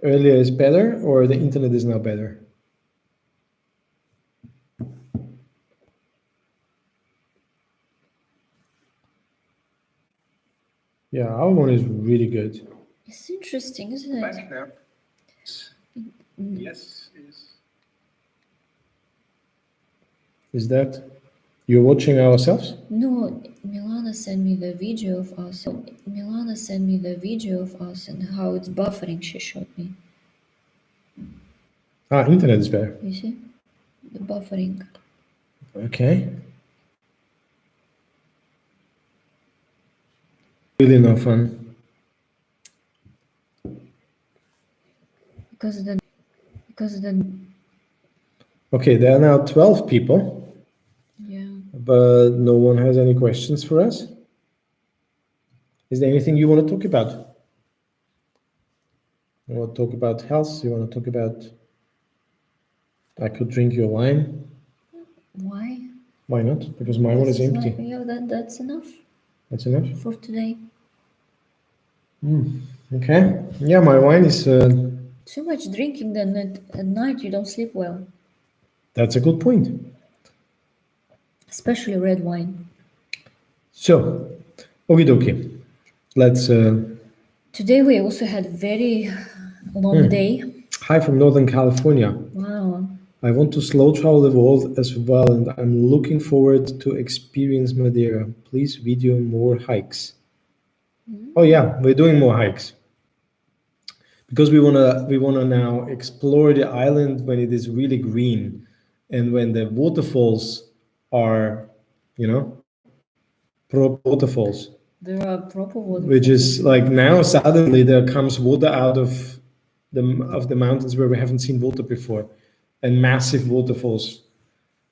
S2: Earlier is better, or the internet is now better? Yeah, our one is really good.
S1: It's interesting, isn't it?
S2: Yes. Is that you're watching ourselves?
S1: No, Milana sent me the video of us. Milana sent me the video of us and how it's buffering. She showed me.
S2: Internet is better.
S1: You see? The buffering.
S2: Okay. Really no fun.
S1: Because the
S2: Okay, there are now 12 people,
S1: yeah.
S2: but no one has any questions for us. Is there anything you want to talk about? You want to talk about health? You want to talk about I could drink your wine?
S1: Why?
S2: Why not? Because my one is empty.
S1: Yeah, that's enough.
S2: That's enough?
S1: For today.
S2: Okay. Yeah, my wine is...
S1: Too much drinking, then at night you don't sleep well.
S2: That's a good point.
S1: Especially red wine.
S2: So, okie dokie. Let's...
S1: Today we also had very long day.
S2: Hi from Northern California.
S1: Wow.
S2: I want to slow travel the world as well, and I'm looking forward to experience Madeira. Please video more hikes. Oh yeah, we're doing more hikes because we wanna now explore the island when it is really green, and when the waterfalls are, proper waterfalls.
S1: There are proper waterfalls.
S2: Which is like now suddenly there comes water out of the mountains where we haven't seen water before, and massive waterfalls.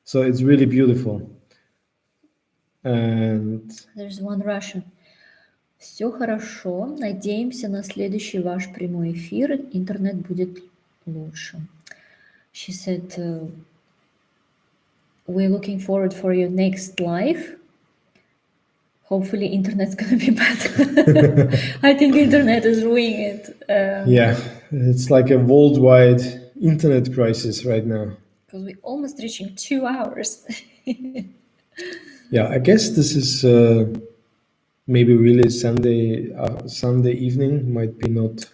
S2: So it's really beautiful. And
S1: There's one Russian. Все хорошо. Надеемся на следующий ваш прямой эфир. Интернет будет лучше. She said, we're looking forward for your next live. Hopefully, internet's gonna be better. I think internet is ruining it.
S2: yeah, it's like a worldwide internet crisis right now.
S1: Because we're almost reaching 2 hours.
S2: Yeah, I guess this is maybe really Sunday evening might be not.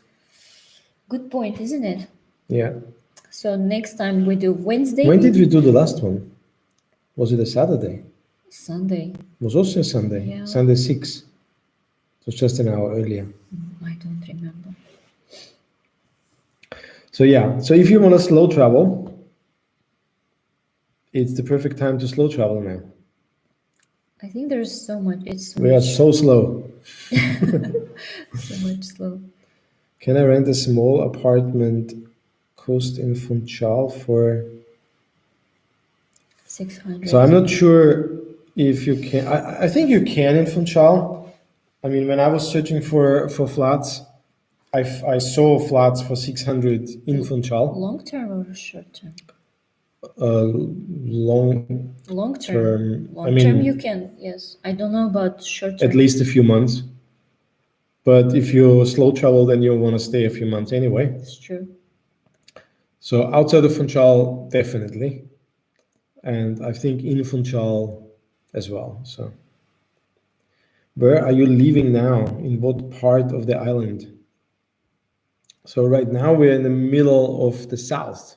S1: Good point, isn't it?
S2: Yeah.
S1: So next time we do Wednesday.
S2: When did we do the last one? Was it a Saturday?
S1: Sunday.
S2: It was also a Sunday.
S1: Yeah.
S2: Sunday 6. It was just an hour earlier.
S1: I don't remember.
S2: So yeah, so if you want to slow travel, it's the perfect time to slow travel now.
S1: I think there's so much.
S2: We are so slow.
S1: So much slow.
S2: Can I rent a small apartment cost in Funchal for
S1: 600?
S2: So I'm not sure if you can. I think you can in Funchal. I mean, when I was searching for flats, I saw flats for 600 in Funchal.
S1: Long term or short term?
S2: Long
S1: Long term.
S2: term.
S1: Long
S2: I mean,
S1: term you can, yes. I don't know about short term.
S2: at least a few months. But if you slow travel, then you'll want to stay a few months anyway.
S1: It's true.
S2: So outside of Funchal, definitely. And I think in Funchal as well. So where are you leaving now? In what part of the island? So right now we're in the middle of the south,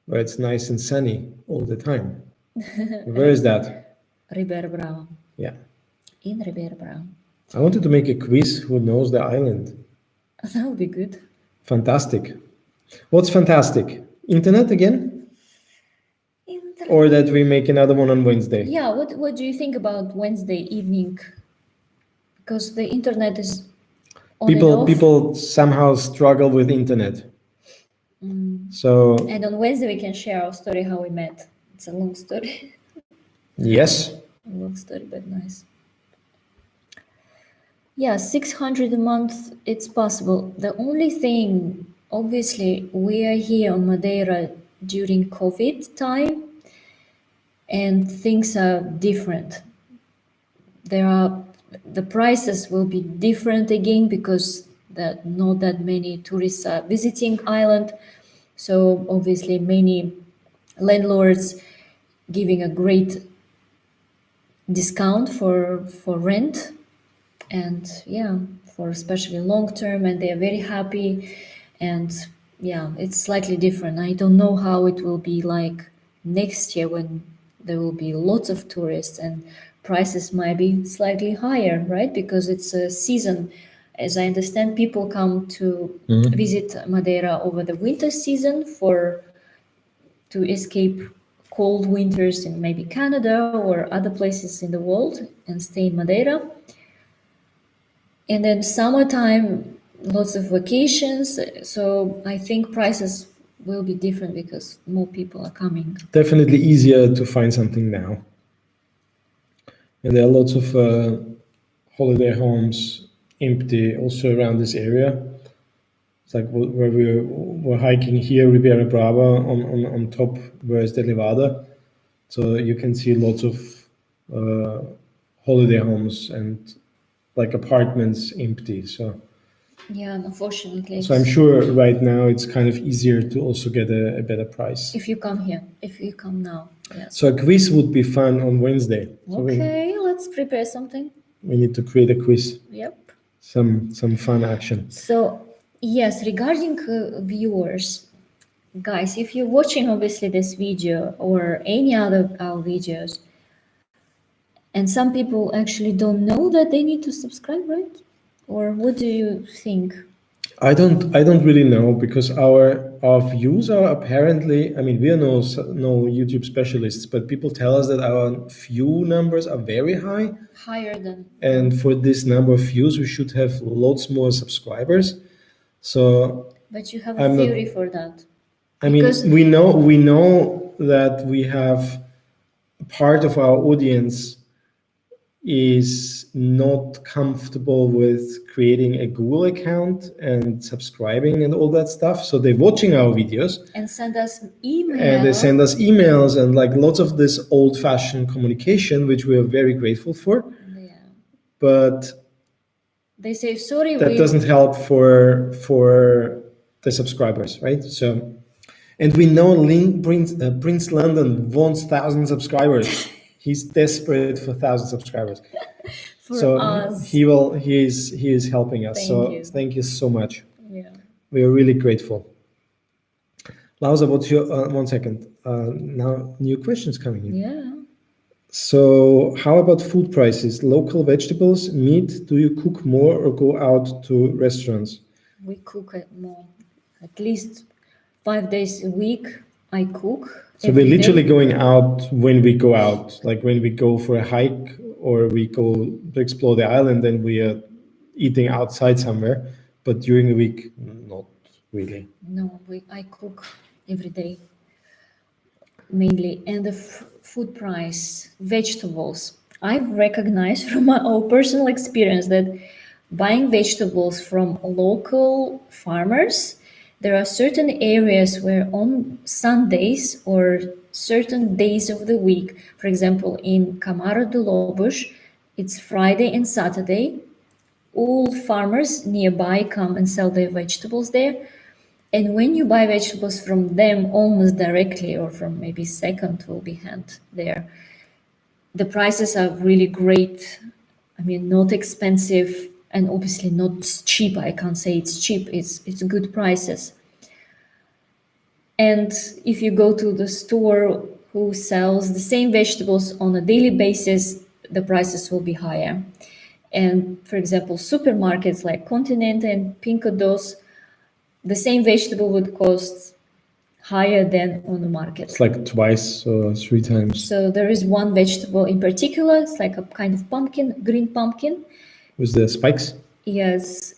S2: where it's nice and sunny all the time. Where is that?
S1: Ribeira Brava.
S2: Yeah.
S1: In Ribeira Brava.
S2: I wanted to make a quiz who knows the island.
S1: That would be good.
S2: Fantastic. What's fantastic? Internet again? Or that we make another one on Wednesday?
S1: Yeah, what do you think about Wednesday evening? Because the internet is on and off.
S2: People somehow struggle with internet. So
S1: And on Wednesday we can share our story how we met. It's a long story.
S2: yes.
S1: A long story, but nice. Yeah, 600 a month, it's possible. The only thing, obviously, we are here on Madeira during COVID time, and things are different. The prices will be different again because not that many tourists are visiting island. So obviously many landlords giving a great discount for rent, and yeah, for especially long term, and they are very happy. And yeah, it's slightly different. I don't know how it will be like next year when there will be lots of tourists and prices might be slightly higher, right? Because it's a season. As I understand, people come to visit Madeira over the winter season to escape cold winters in maybe Canada or other places in the world and stay in Madeira. And then summertime, lots of vacations. So I think prices will be different because more people are coming.
S2: Definitely easier to find something now. And there are lots of holiday homes empty also around this area. It's like where we're hiking here, Ribeira Brava, on top, where is the Levada. So you can see lots of holiday homes and like apartments empty. So
S1: yeah, unfortunately.
S2: So I'm sure right now it's kind of easier to also get a better price.
S1: If you come here, if you come now, yes.
S2: So a quiz would be fun on Wednesday. So
S1: okay, let's prepare something.
S2: We need to create a quiz.
S1: Yep.
S2: Some fun action.
S1: So yes, regarding viewers, guys, if you're watching obviously this video or any other our videos, and some people actually don't know that they need to subscribe, right? Or what do you think?
S2: I don't really know, because our views are apparently, I mean, we are no YouTube specialists, but people tell us that our view numbers are very high.
S1: Higher than.
S2: And for this number of views, we should have lots more subscribers. So.
S1: But you have a theory for that.
S2: I mean, we know that we have part of our audience is not comfortable with creating a Google account and subscribing and all that stuff. So they're watching our videos
S1: And send us email.
S2: and they send us emails and like lots of this old-fashioned communication, which we are very grateful for.
S1: Yeah.
S2: But
S1: They say, sorry,
S2: that doesn't help for the subscribers, right? So, and we know Prince London wants 1,000 subscribers. He's desperate for 1,000 subscribers.
S1: for
S2: So
S1: us.
S2: he is helping us. Thank you so much.
S1: Yeah.
S2: We are really grateful. Lausa, what's your 1 second? Now new questions coming in.
S1: Yeah.
S2: So how about food prices? Local vegetables, meat, do you cook more or go out to restaurants?
S1: We cook it more. At least 5 days a week, I cook.
S2: So we're literally going out when we go out, like when we go for a hike or we go to explore the island, then we are eating outside somewhere. But during the week, not really.
S1: No, I cook every day, mainly. And the food price, vegetables. I've recognized from my own personal experience that buying vegetables from local farmers, there are certain areas where on Sundays or certain days of the week, for example, in Camaro de Lobos, it's Friday and Saturday, all farmers nearby come and sell their vegetables there. And when you buy vegetables from them almost directly or from maybe second will be hand there, the prices are really great. I mean, not expensive and obviously not cheap. I can't say it's cheap. It's good prices. And if you go to the store who sells the same vegetables on a daily basis, the prices will be higher. And for example, supermarkets like Continente and Pinco Dos, the same vegetable would cost higher than on the market.
S2: It's like twice or 3 times.
S1: So there is one vegetable in particular, it's like a kind of pumpkin, green pumpkin.
S2: With the spikes?
S1: Yes.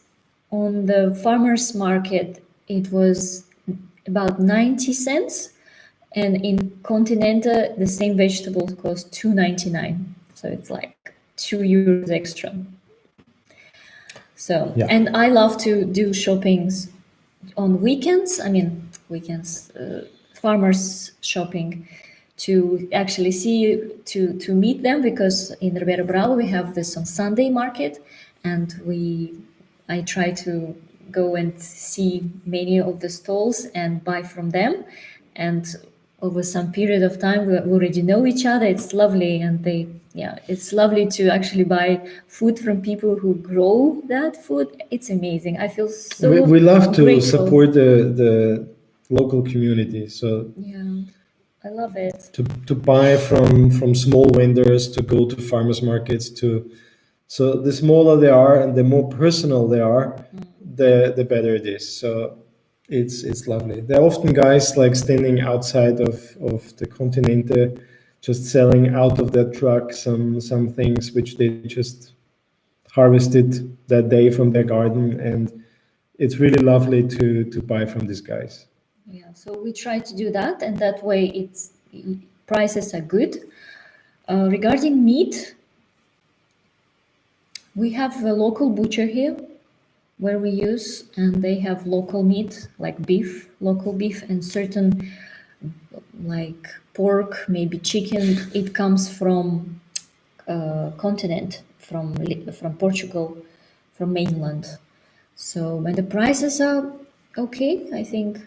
S1: On the farmer's market, it was about 90 cents. And in Continente, the same vegetable cost $2.99. So it's like €2 extra. So,
S2: Yeah.
S1: and I love to do shoppings on weekends. I mean, weekends, farmers shopping, to actually see, to meet them, because in Ribeira Bravo we have this on Sunday market, and I try to go and see many of the stalls and buy from them, and over some period of time we already know each other. It's lovely, and it's lovely to actually buy food from people who grow that food. It's amazing. I feel so
S2: we love to
S1: grateful.
S2: support the local community. So
S1: Yeah, I love it.
S2: to buy from small vendors, to go to farmers markets, so the smaller they are and the more personal they are, the better it is. So it's lovely. There are often guys like standing outside of the Continente, just selling out of their truck some things which they just harvested that day from their garden, and it's really lovely to buy from these guys.
S1: Yeah, so we try to do that, and that way prices are good. Regarding meat, we have a local butcher here where we use, and they have local meat like beef, local beef, and certain like pork, maybe chicken. It comes from continent, from Portugal, from mainland. So when the prices are okay, I think,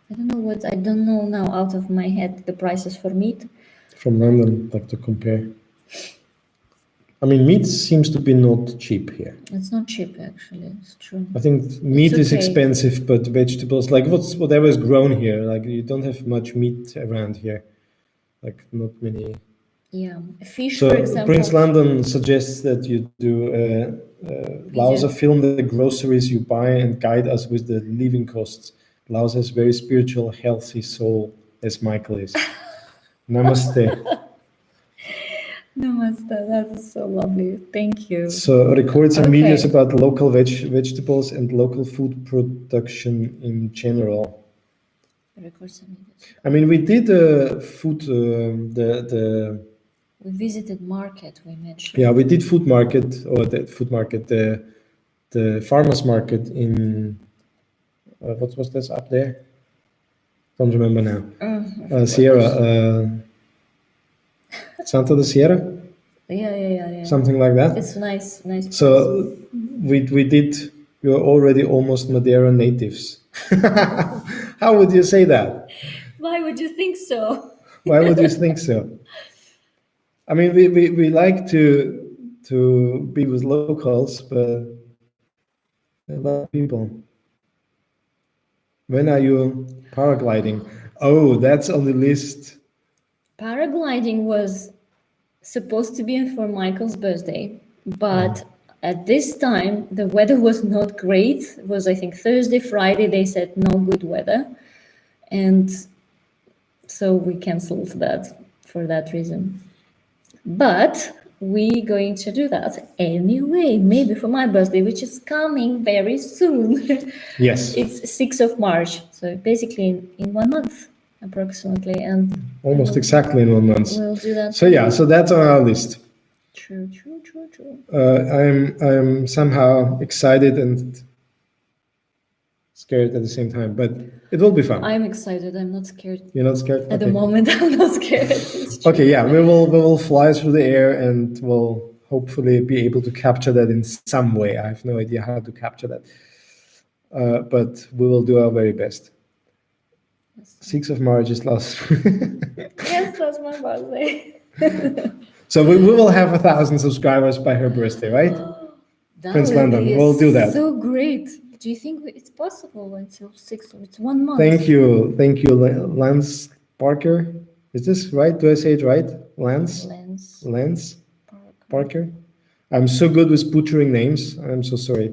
S1: I don't know now out of my head the prices for meat.
S2: From London, like to compare. I mean, meat seems to be not cheap here.
S1: It's not cheap, actually. It's true.
S2: I think meat is
S1: okay.
S2: expensive, but vegetables, like whatever is grown here, like you don't have much meat around here, like not many.
S1: Yeah, fish,
S2: So
S1: for example.
S2: Prince London suggests that you do Lausa film the groceries you buy and guide us with the living costs. Lausa is very spiritual, healthy soul, as Michael is. Namaste.
S1: Namaste. That is so lovely. Thank you.
S2: So record some videos about local vegetables and local food production in general.
S1: Record some videos.
S2: I mean, we did food, the
S1: We visited market, we mentioned.
S2: Yeah, we did food market, or the food market, the farmers market in what was this up there? Don't remember now. Sierra, Santa de Sierra,
S1: Yeah.
S2: something like that.
S1: It's nice place.
S2: So we were already almost Madeira natives. How would you say that?
S1: Why would you think so?
S2: Why would you think so? I mean, we like to be with locals, but a lot of people. When are you paragliding? Oh, that's on the list.
S1: Paragliding was supposed to be for Michael's birthday, but at this time the weather was not great. It was, I think, Thursday, Friday. They said no good weather, and so we canceled that for that reason. But we going to do that anyway, maybe for my birthday, which is coming very soon.
S2: Yes,
S1: It's 6th of March, so basically in 1 month approximately, and
S2: almost exactly in 1 month.
S1: we'll do that.
S2: So yeah, so that's on our list.
S1: True.
S2: I'm somehow excited and scared at the same time, but it will be fun.
S1: I'm excited. I'm not scared.
S2: You're not scared?
S1: At the
S2: Okay.
S1: moment, I'm not scared. It's true.
S2: Okay, yeah, we will fly through the air and we'll hopefully be able to capture that in some way. I have no idea how to capture that, but we will do our very best. 6th of March is last.
S1: Yes, that's my birthday.
S2: So we will have 1,000 subscribers by her birthday, right?
S1: That
S2: Prince
S1: would
S2: London,
S1: be
S2: we'll do that.
S1: so great. Do you think it's possible until 6? It's 1 month.
S2: Thank you, Lance Parker. Is this right? Do I say it right? Lance Parker. I'm so good with butchering names. I'm so sorry.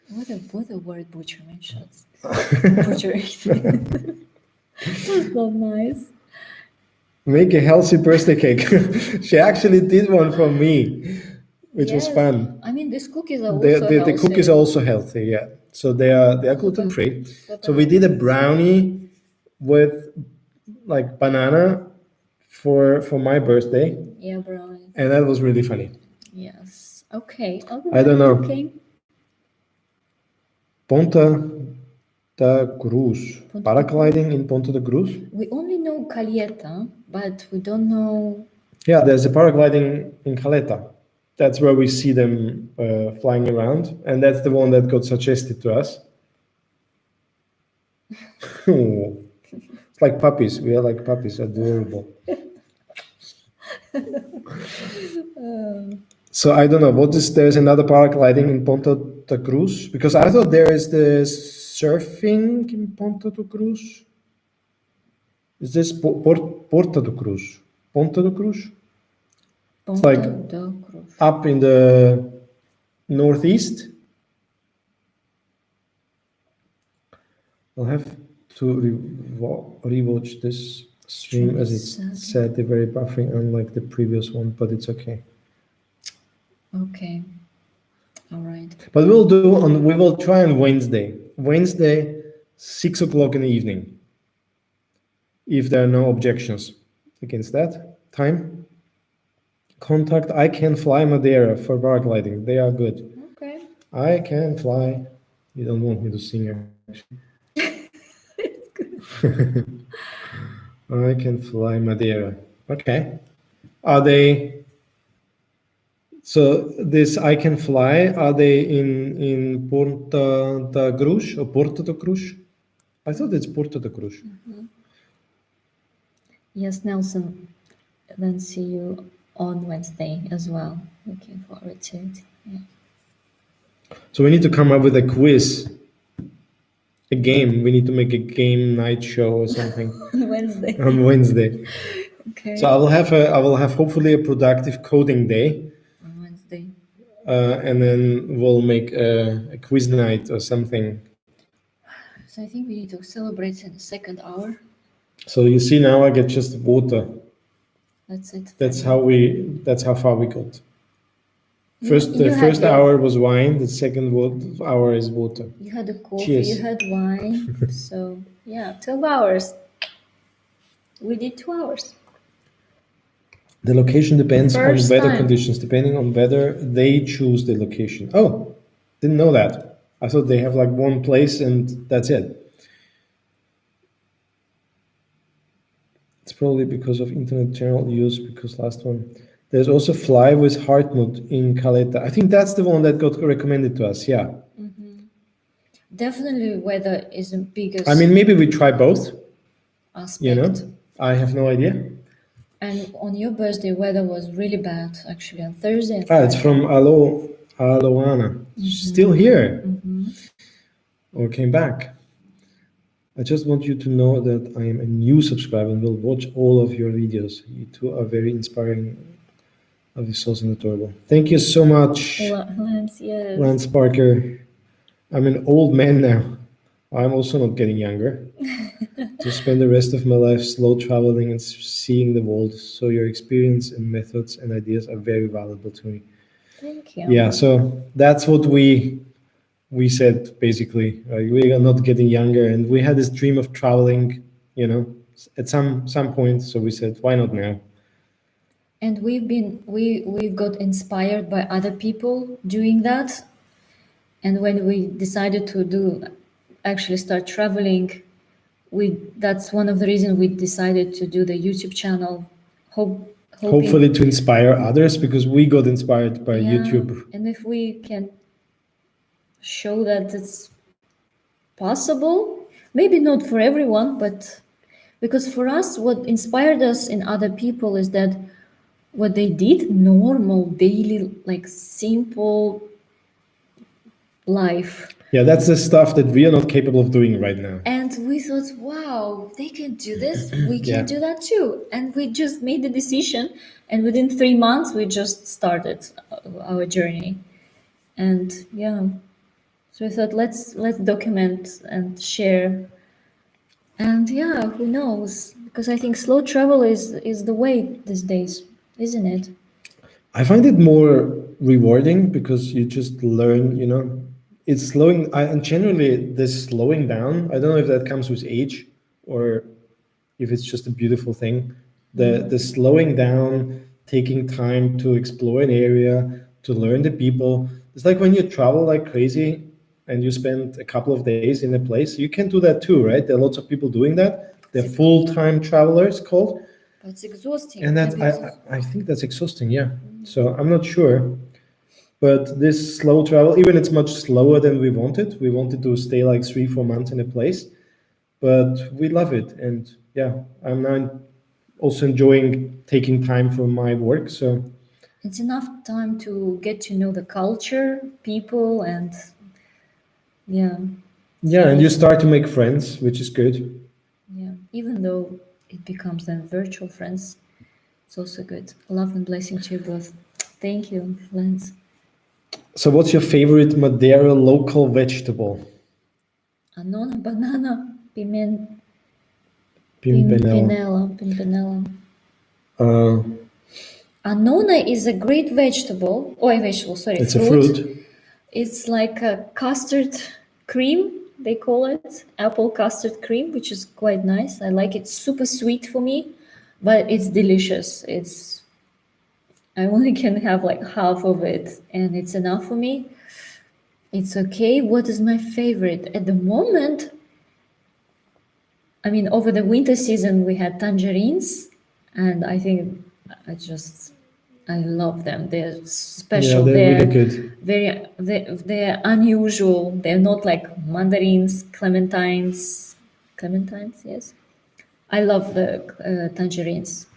S1: What a word, butchering shots. Butchering. That's not nice.
S2: Make a healthy birthday cake. She actually did one for me, which was fun.
S1: I mean, these cookies are also
S2: The
S1: healthy.
S2: cookies are also healthy, yeah. So they are gluten free. So we did a brownie with like banana for my birthday,
S1: Yeah, brownie.
S2: and that was really funny.
S1: Yes. Okay.
S2: I don't know.
S1: Okay.
S2: Ponta da Cruz. Paragliding in Ponta da Cruz.
S1: We only know Calheta, but we don't know.
S2: Yeah, there's a paragliding in Caleta. That's where we see them flying around, and that's the one that got suggested to us. It's like puppies. We are like puppies, adorable. So I don't know what is. There's another paragliding in Ponta da Cruz, because I thought there is the surfing in Ponta da Cruz. Is this Porta da Cruz? Ponta da Cruz? It's like up in the northeast. I'll have to rewatch this stream, as it said, they're very buffering, unlike the previous one, but it's okay.
S1: Okay. All right.
S2: But we will try on Wednesday. Wednesday, 6 o'clock in the evening. If there are no objections against that time, contact I Can Fly Madeira for paragliding. They are good.
S1: Okay.
S2: I can fly. You don't want me to sing, actually. I Can Fly Madeira. Okay. Are they? So this I Can Fly, are they in Porta da Cruz or Porta da Cruz? I thought it's Porta da Cruz.
S1: Mm-hmm. Yes, Nelson. Then see you on Wednesday as well. Looking forward to it. Yeah.
S2: So we need to come up with a quiz, a game. We need to make a game night show or something
S1: on Wednesday.
S2: On Wednesday.
S1: Okay.
S2: So I will have hopefully a productive coding day.
S1: On Wednesday.
S2: And then we'll make a quiz night or something.
S1: So I think we need to celebrate in the second hour.
S2: So you see, now I get just water.
S1: That's it.
S2: That's how far we got. The first hour was wine. The second hour is water.
S1: You had a coffee.
S2: Cheers.
S1: You had wine. So yeah, 12 hours. We did 2 hours.
S2: The location depends on
S1: First
S2: weather
S1: time.
S2: conditions. Depending on weather, they choose the location. Oh, didn't know that. I thought they have like one place and that's it. It's probably because of internet channel use, because last one. There's also fly with heartnut in Caleta. I think that's the one that got recommended to us. Yeah.
S1: Definitely weather is the biggest
S2: I mean, maybe we try both,
S1: aspect.
S2: you know? I have no idea.
S1: And on your birthday, weather was really bad, actually, on Thursday and
S2: Ah, it's
S1: Friday.
S2: from Aloana. Still here. Or came back. I just want you to know that I am a new subscriber and will watch all of your videos. You two are very inspiring. Of this also adorable. Thank you so much,
S1: Lance, yes.
S2: Lance Parker. I'm an old man now. I'm also not getting younger. To spend the rest of my life slow traveling and seeing the world. So your experience and methods and ideas are very valuable to me.
S1: Thank you.
S2: Yeah, so that's what we said basically. We are not getting younger, and we had this dream of traveling, you know, at some point. So we said, why not now?
S1: And we got inspired by other people doing that. And when we decided to actually start traveling, that's one of the reasons we decided to do the YouTube channel. Hoping,
S2: Hopefully to inspire others, because we got inspired by YouTube.
S1: And if we can show that it's possible, maybe not for everyone, but because for us, what inspired us in other people is that what they did, normal, daily, like simple life.
S2: Yeah, that's the stuff that we are not capable of doing right now.
S1: And we thought, wow, they can do this. We can
S2: Yeah.
S1: do that too. And we just made the decision. And within 3 months, we just started our journey. And yeah, so we thought, let's document and share. And yeah, who knows? Because I think slow travel is the way these days, isn't it?
S2: I find it more rewarding because you just learn, you know, it's slowing. And generally, this slowing down, I don't know if that comes with age or if it's just a beautiful thing. The slowing down, taking time to explore an area, to learn the people. It's like when you travel like crazy and you spend a couple of days in a place, you can do that too, right? There are lots of people doing that. They're full-time travelers called.
S1: But it's exhausting.
S2: And that's I think that's exhausting, yeah. So I'm not sure. But this slow travel, even it's much slower than we wanted. We wanted to stay like 3-4 months in a place, but we love it. And yeah, I'm now also enjoying taking time from my work. So
S1: It's enough time to get to know the culture, people, and yeah,
S2: yeah, and you start to make friends, which is good.
S1: yeah. Even though it becomes then virtual friends, it's also good. Love and blessing to you both. Thank you, Lance.
S2: So what's your favorite Madeira local vegetable?
S1: Anona banana
S2: Pimpinella.
S1: pimpinella.
S2: Uh,
S1: Anona is a great vegetable. Oh, a vegetable, sorry,
S2: it's a fruit.
S1: It's like a custard cream, they call it. Apple custard cream, which is quite nice. I like it. Super sweet for me, but it's delicious. I only can have like half of it, and it's enough for me. It's okay. What is my favorite? At the moment, I mean, over the winter season, we had tangerines, and I think I love them. They're special.
S2: Yeah, they're really good.
S1: They're unusual. They're not like mandarins, clementines. Clementines, yes. I love the tangerines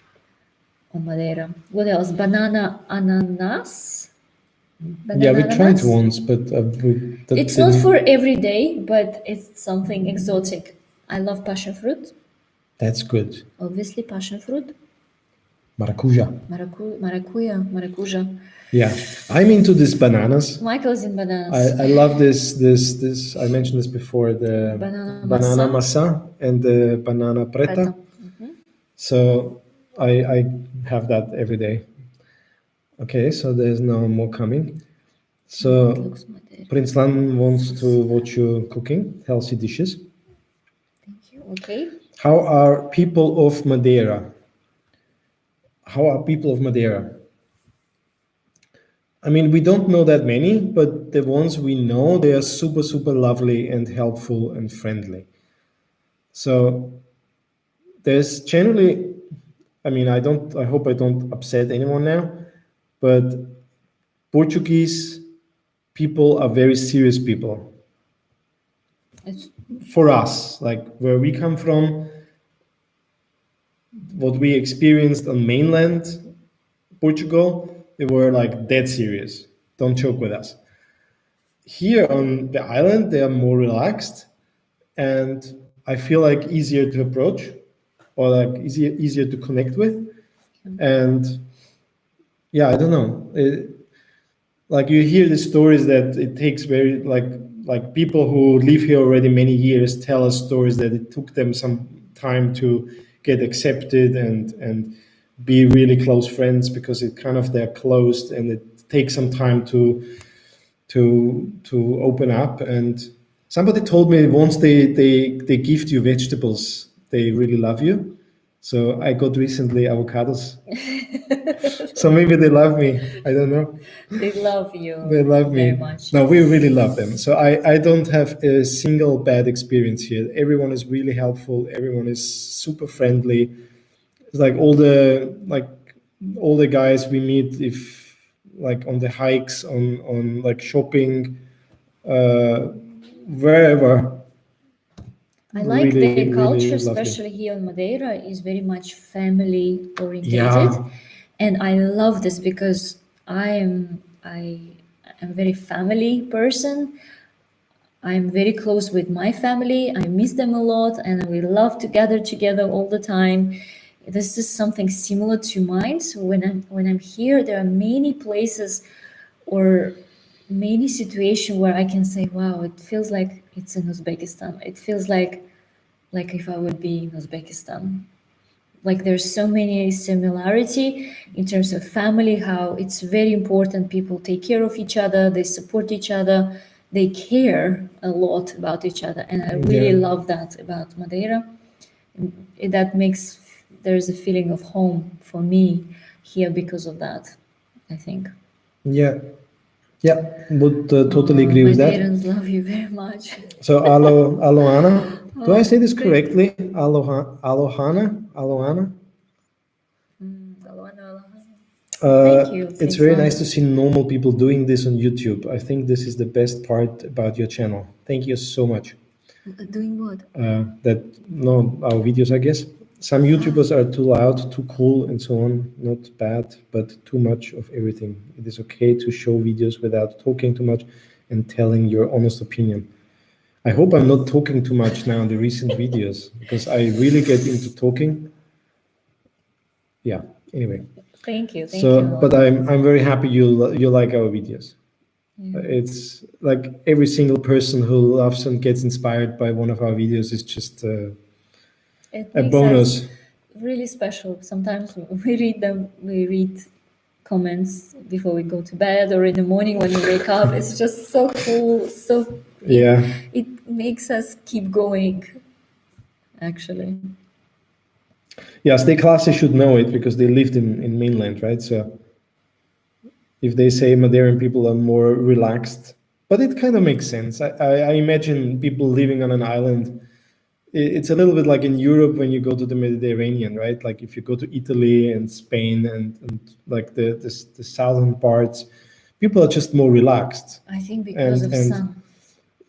S1: on Madeira. What else? Banana ananas.
S2: Yeah, we tried
S1: Ananas.
S2: once, but
S1: It's not for every day, but it's something exotic. I love passion fruit.
S2: That's good.
S1: Obviously, passion fruit.
S2: Maracuja.
S1: Maracuja.
S2: Yeah, I'm into these bananas.
S1: Michael's in bananas.
S2: I love this. I mentioned this before, the banana masa and the banana preta. So I have that every day. Okay, so there's no more coming. So Prince Lan wants to watch you cooking healthy dishes.
S1: Thank you. Okay.
S2: How are people of Madeira? how are people of Madeira? I mean, we don't know that many, but the ones we know, they are super, super lovely and helpful and friendly. So there's generally, I mean, I hope I don't upset anyone now, but Portuguese people are very serious people.
S1: It's,
S2: For us, like where we come from, what we experienced on mainland Portugal, they were like dead serious. Don't joke with us. Here on the island, they are more relaxed, and I feel like easier to approach, or like easier to connect with. And yeah, I don't know. Like you hear the stories that it takes very like people who live here already many years tell us stories that it took them some time to get accepted and be really close friends because it kind of they're closed and it takes some time to open up. And somebody told me once they gift you vegetables, they really love you. So I got recently avocados. So maybe they love me. I don't know.
S1: they love you
S2: They love
S1: very
S2: me.
S1: much.
S2: No, we really love them. So I don't have a single bad experience here. Everyone is really helpful. Everyone is super friendly. It's like all the guys we meet if like on the hikes on like shopping uh, wherever.
S1: I like their
S2: Really,
S1: culture,
S2: really lovely.
S1: especially here in Madeira, is very much family orientated,
S2: Yeah,
S1: and I love this because I am a very family person. I'm very close with my family. I miss them a lot, and we love to gather together all the time. This is something similar to mine. So when I'm here, there are many places or many situations where I can say, "Wow, it feels like it's in Uzbekistan. It feels like if I would be in Uzbekistan." Like there's so many similarity in terms of family, how it's very important people take care of each other, they support each other, they care a lot about each other, and I really
S2: yeah,
S1: love that about Madeira. That makes there's a feeling of home for me here because of that, I think.
S2: yeah, yeah. Would totally
S1: Oh,
S2: agree with that.
S1: Madeirans love you very much.
S2: So Aloana, do I
S1: Oh,
S2: say this
S1: thank
S2: correctly? Alohana.
S1: Aloha. Thank you.
S2: It's
S1: Thanks a
S2: very
S1: lot.
S2: nice to see normal people doing this on YouTube. I think this is the best part about your channel. Thank you so much.
S1: Doing what?
S2: That no, our videos, I guess. Some YouTubers are too loud, too cool, and so on. Not bad, but too much of everything. It is okay to show videos without talking too much and telling your honest opinion. I hope I'm not talking too much now in the recent videos because I really get into talking. Yeah. Anyway,
S1: Thank you. Thank
S2: so
S1: you a
S2: but
S1: lot.
S2: I'm very happy you like our videos.
S1: Yeah.
S2: It's like every single person who loves and gets inspired by one of our videos is just
S1: It
S2: a
S1: makes us
S2: bonus.
S1: really special. Sometimes we read them, we read comments before we go to bed or in the morning when we wake up. It's just so cool. So
S2: Yeah.
S1: it makes us keep going, actually.
S2: Yeah, stay classy should know it because they lived in mainland, right? So if they say Madeiran people are more relaxed, but it kind of makes sense. I imagine people living on an island. It's a little bit like in Europe when you go to the Mediterranean, right? Like if you go to Italy and Spain and like the southern parts, people are just more relaxed.
S1: I think because of
S2: And
S1: sun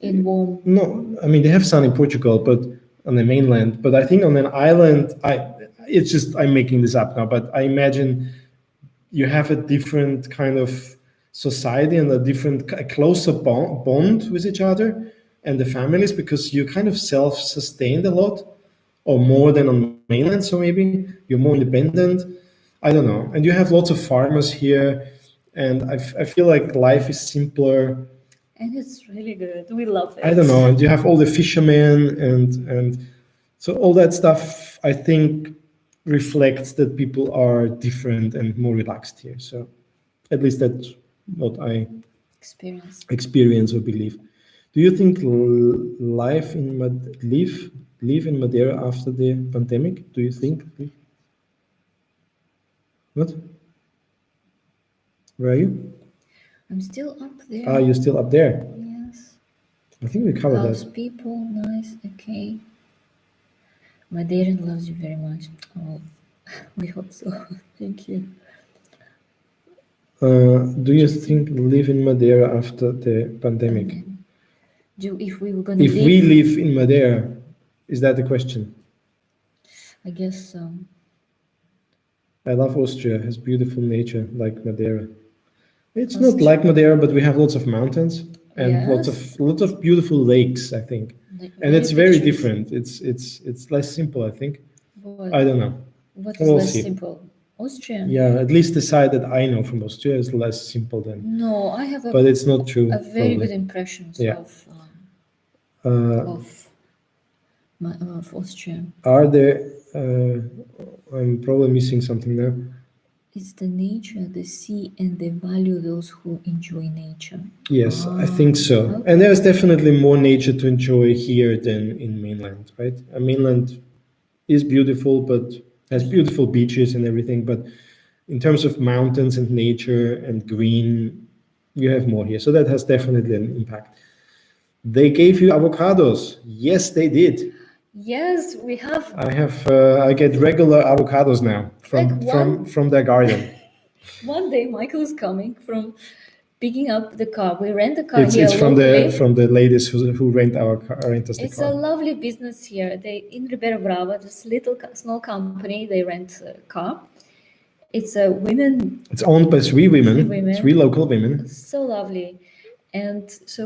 S1: in warm.
S2: no, I mean they have sun in Portugal, but on the mainland. But I think on an island, it's just I'm making this up now, but I imagine you have a different kind of society and a closer bond with each other and the families because you're kind of self-sustained a lot or more than on mainland. So maybe you're more independent. I don't know. And you have lots of farmers here. And I feel like life is simpler.
S1: And it's really good. We love
S2: I don't
S1: it.
S2: know. And you have all the fishermen and so all that stuff I think reflects that people are different and more relaxed here. So at least that's what I
S1: Experience.
S2: experience or believe. Do you think life in live in Madeira after the pandemic? Do you think? What? Where are you?
S1: I'm still up there.
S2: Ah, you're still up there.
S1: Yes.
S2: I think we covered
S1: House
S2: that.
S1: people, nice. Okay. Madeira loves you very much. Oh, we hope so. Thank you.
S2: Do you think live in Madeira after the pandemic?
S1: If we were gonna
S2: If
S1: live,
S2: we live in Madeira, is that the question?
S1: I guess so.
S2: I love Austria. It has beautiful nature like Madeira. It's not like Madeira, but we have lots of mountains and lots
S1: Yes.
S2: of beautiful lakes, I think.
S1: Like
S2: And it's very
S1: picturesque.
S2: different. It's less simple, I think.
S1: What,
S2: I don't know.
S1: what is
S2: We'll
S1: less
S2: see.
S1: simple? Austria?
S2: Yeah, at least the side that I know from Austria is less simple than.
S1: No, I have
S2: But it's not true.
S1: a very
S2: probably.
S1: good impressions
S2: Yeah.
S1: of Austria.
S2: Are there? I'm probably missing something there.
S1: It's the nature, the sea, and they value those who enjoy nature.
S2: Yes, I think so.
S1: Okay.
S2: And there's definitely more nature to enjoy here than in mainland, right? Mainland is beautiful, but has beautiful beaches and everything. But in terms of mountains and nature and green, you have more here. So that has definitely an impact. They gave you avocados. Yes, they did.
S1: Yes, we have.
S2: I get regular avocados now from their garden.
S1: One day, Michael is coming from picking up the car. We rent a car
S2: It's
S1: here
S2: from
S1: locally.
S2: the ladies who rent us the
S1: It's
S2: car.
S1: a lovely business here. They in Ribeira Brava, this little small company. They rent a car. It's a women.
S2: It's owned by three women, three local women.
S1: It's so lovely, and so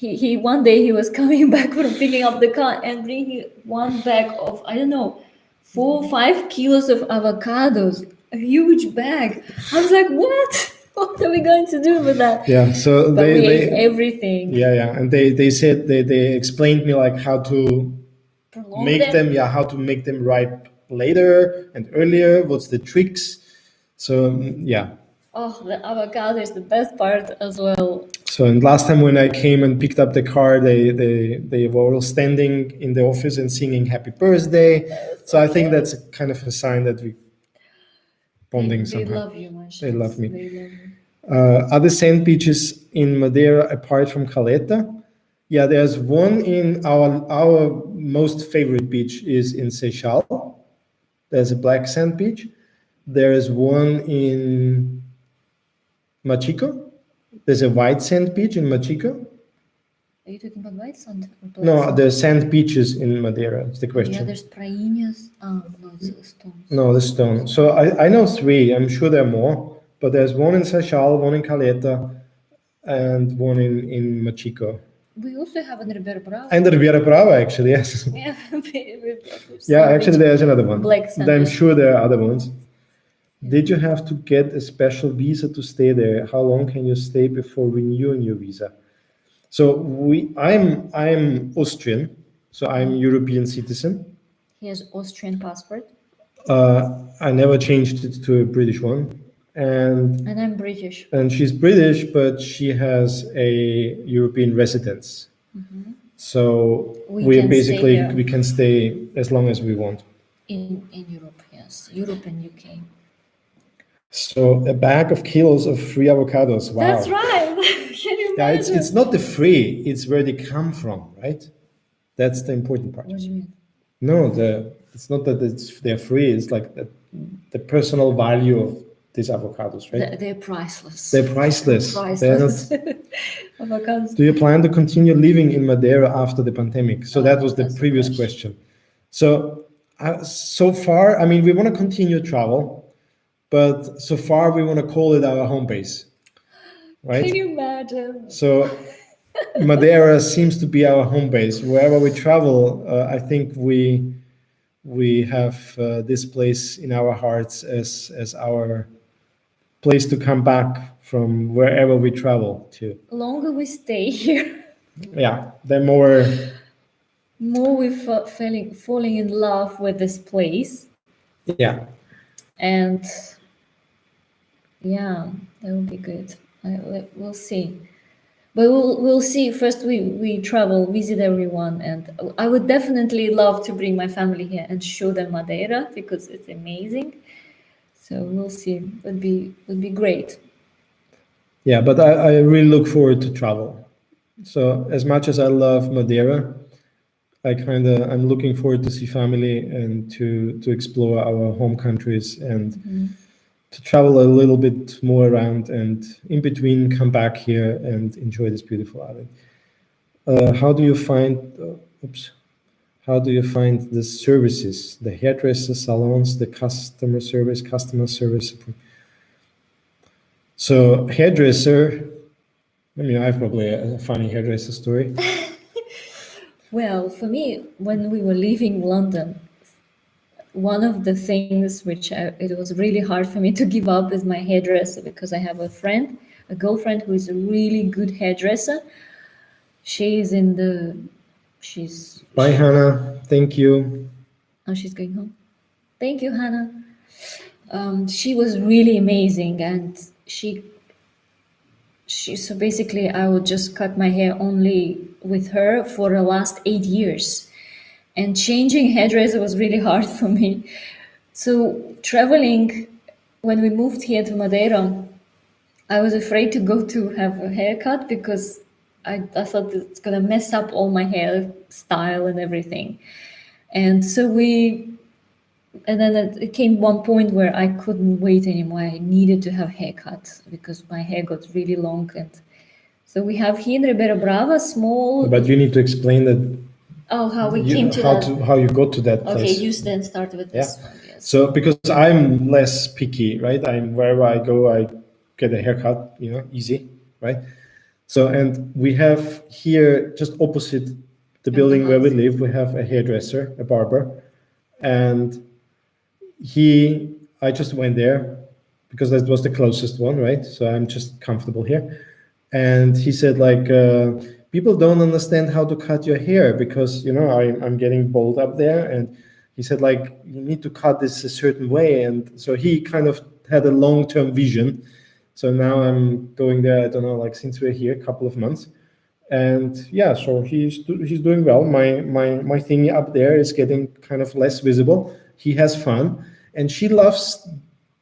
S1: he one day he was coming back from picking up the car and bringing one bag of, I don't know, 4 or 5 kilos of avocados, a huge bag. I was like, what? What are we going to do with that?
S2: Yeah, so
S1: But we ate everything.
S2: Yeah, and they said they explained me like how to make them, how to make them ripe later and earlier. What's the tricks? So yeah.
S1: Oh, the avocado is the best part as well.
S2: So and last time when I came and picked up the car, they were all standing in the office and singing "Happy Birthday." So I think that's a kind of a sign that we bonding somehow.
S1: They love you much.
S2: They love me.
S1: They love you.
S2: Other sand beaches in Madeira apart from Caleta? Yeah, there's one in our most favorite beach is in Seixal. There's a black sand beach. There is one in Machico. There's a white sand beach in Machico.
S1: Are you talking about white sand?
S2: No, there's sand beaches in Madeira. It's the question.
S1: Yeah, there's prainhas. No, it's stones.
S2: No, the stone. So I know 3. I'm sure there are more, but there's one in Seixal, one in Caleta, and one in Machico.
S1: We also have in Ribeira Brava.
S2: And Ribeira Brava, actually, yes.
S1: Yeah,
S2: yeah, actually, there's another one.
S1: Black sand.
S2: I'm sure there are other ones. Did you have to get a special visa to stay there? How long can you stay before renewing your visa? So I'm Austrian, so I'm European citizen.
S1: He has Austrian passport.
S2: I never changed it to a British one. And
S1: I'm British.
S2: And she's British, but she has a European residence. Mm-hmm. So we can stay as long as we want.
S1: In Europe, yes. Europe and UK.
S2: So a bag of kilos of free avocados. Wow.
S1: That's right. Can you imagine?
S2: It's not the free, it's where they come from, right? That's the important part.
S1: What do you mean?
S2: No, it's not that they're free, it's like the personal value of these avocados, right?
S1: They're priceless.
S2: They're priceless.
S1: Priceless. Avocados.
S2: Do you plan to continue living in Madeira after the pandemic? So that was the previous question. So so far, I mean, we want to continue travel, but so far we want to call it our home base, right?
S1: Can you imagine?
S2: So Madeira seems to be our home base. Wherever we travel, I think we have this place in our hearts as our place to come back from wherever we travel to.
S1: The longer we stay here,
S2: yeah, the more
S1: we're falling in love with this place.
S2: Yeah.
S1: And yeah, that will be good. We'll see. But we'll see. First, we travel, visit everyone, and I would definitely love to bring my family here and show them Madeira because it's amazing. So we'll see. Would be great.
S2: Yeah, but I really look forward to travel. So as much as I love Madeira, I'm looking forward to see family and to explore our home countries and to travel a little bit more around and in between come back here and enjoy this beautiful island. How do you find oops how do you find the services, the hairdresser salons, the customer service support? So hairdresser, I mean, I have probably a funny hairdresser story.
S1: Well, for me, when we were leaving London, one of the things it was really hard for me to give up is my hairdresser, because I have a girlfriend who is a really good hairdresser. She's in the, she's,
S2: Bye, Hannah. Thank you.
S1: oh, she's going home. Thank you, Hannah. She was really amazing, and so basically I would just cut my hair only with her for the last 8 years. And changing hairdresser was really hard for me. So traveling, when we moved here to Madeira, I was afraid to go to have a haircut because I thought it's gonna mess up all my hair style and everything. And so and then it came one point where I couldn't wait anymore. I needed to have a haircut because my hair got really long. And so we have here in Ribeira Brava small.
S2: But you need to explain that
S1: How we came to that.
S2: how you got to that
S1: Okay,
S2: place.
S1: you then start with this one. Yes.
S2: So because I'm less picky, right? I'm wherever I go, I get a haircut, easy, right? So and we have here just opposite the building where we live, we have a hairdresser, a barber, and I just went there because that was the closest one, right? So I'm just comfortable here. And he said, like, people don't understand how to cut your hair because, I'm getting bald up there. And he said, like, you need to cut this a certain way. And so he kind of had a long-term vision. So now I'm going there, I don't know, like since we're here, a couple of months. And yeah, so he's doing well. My thingy up there is getting kind of less visible. He has fun, and she loves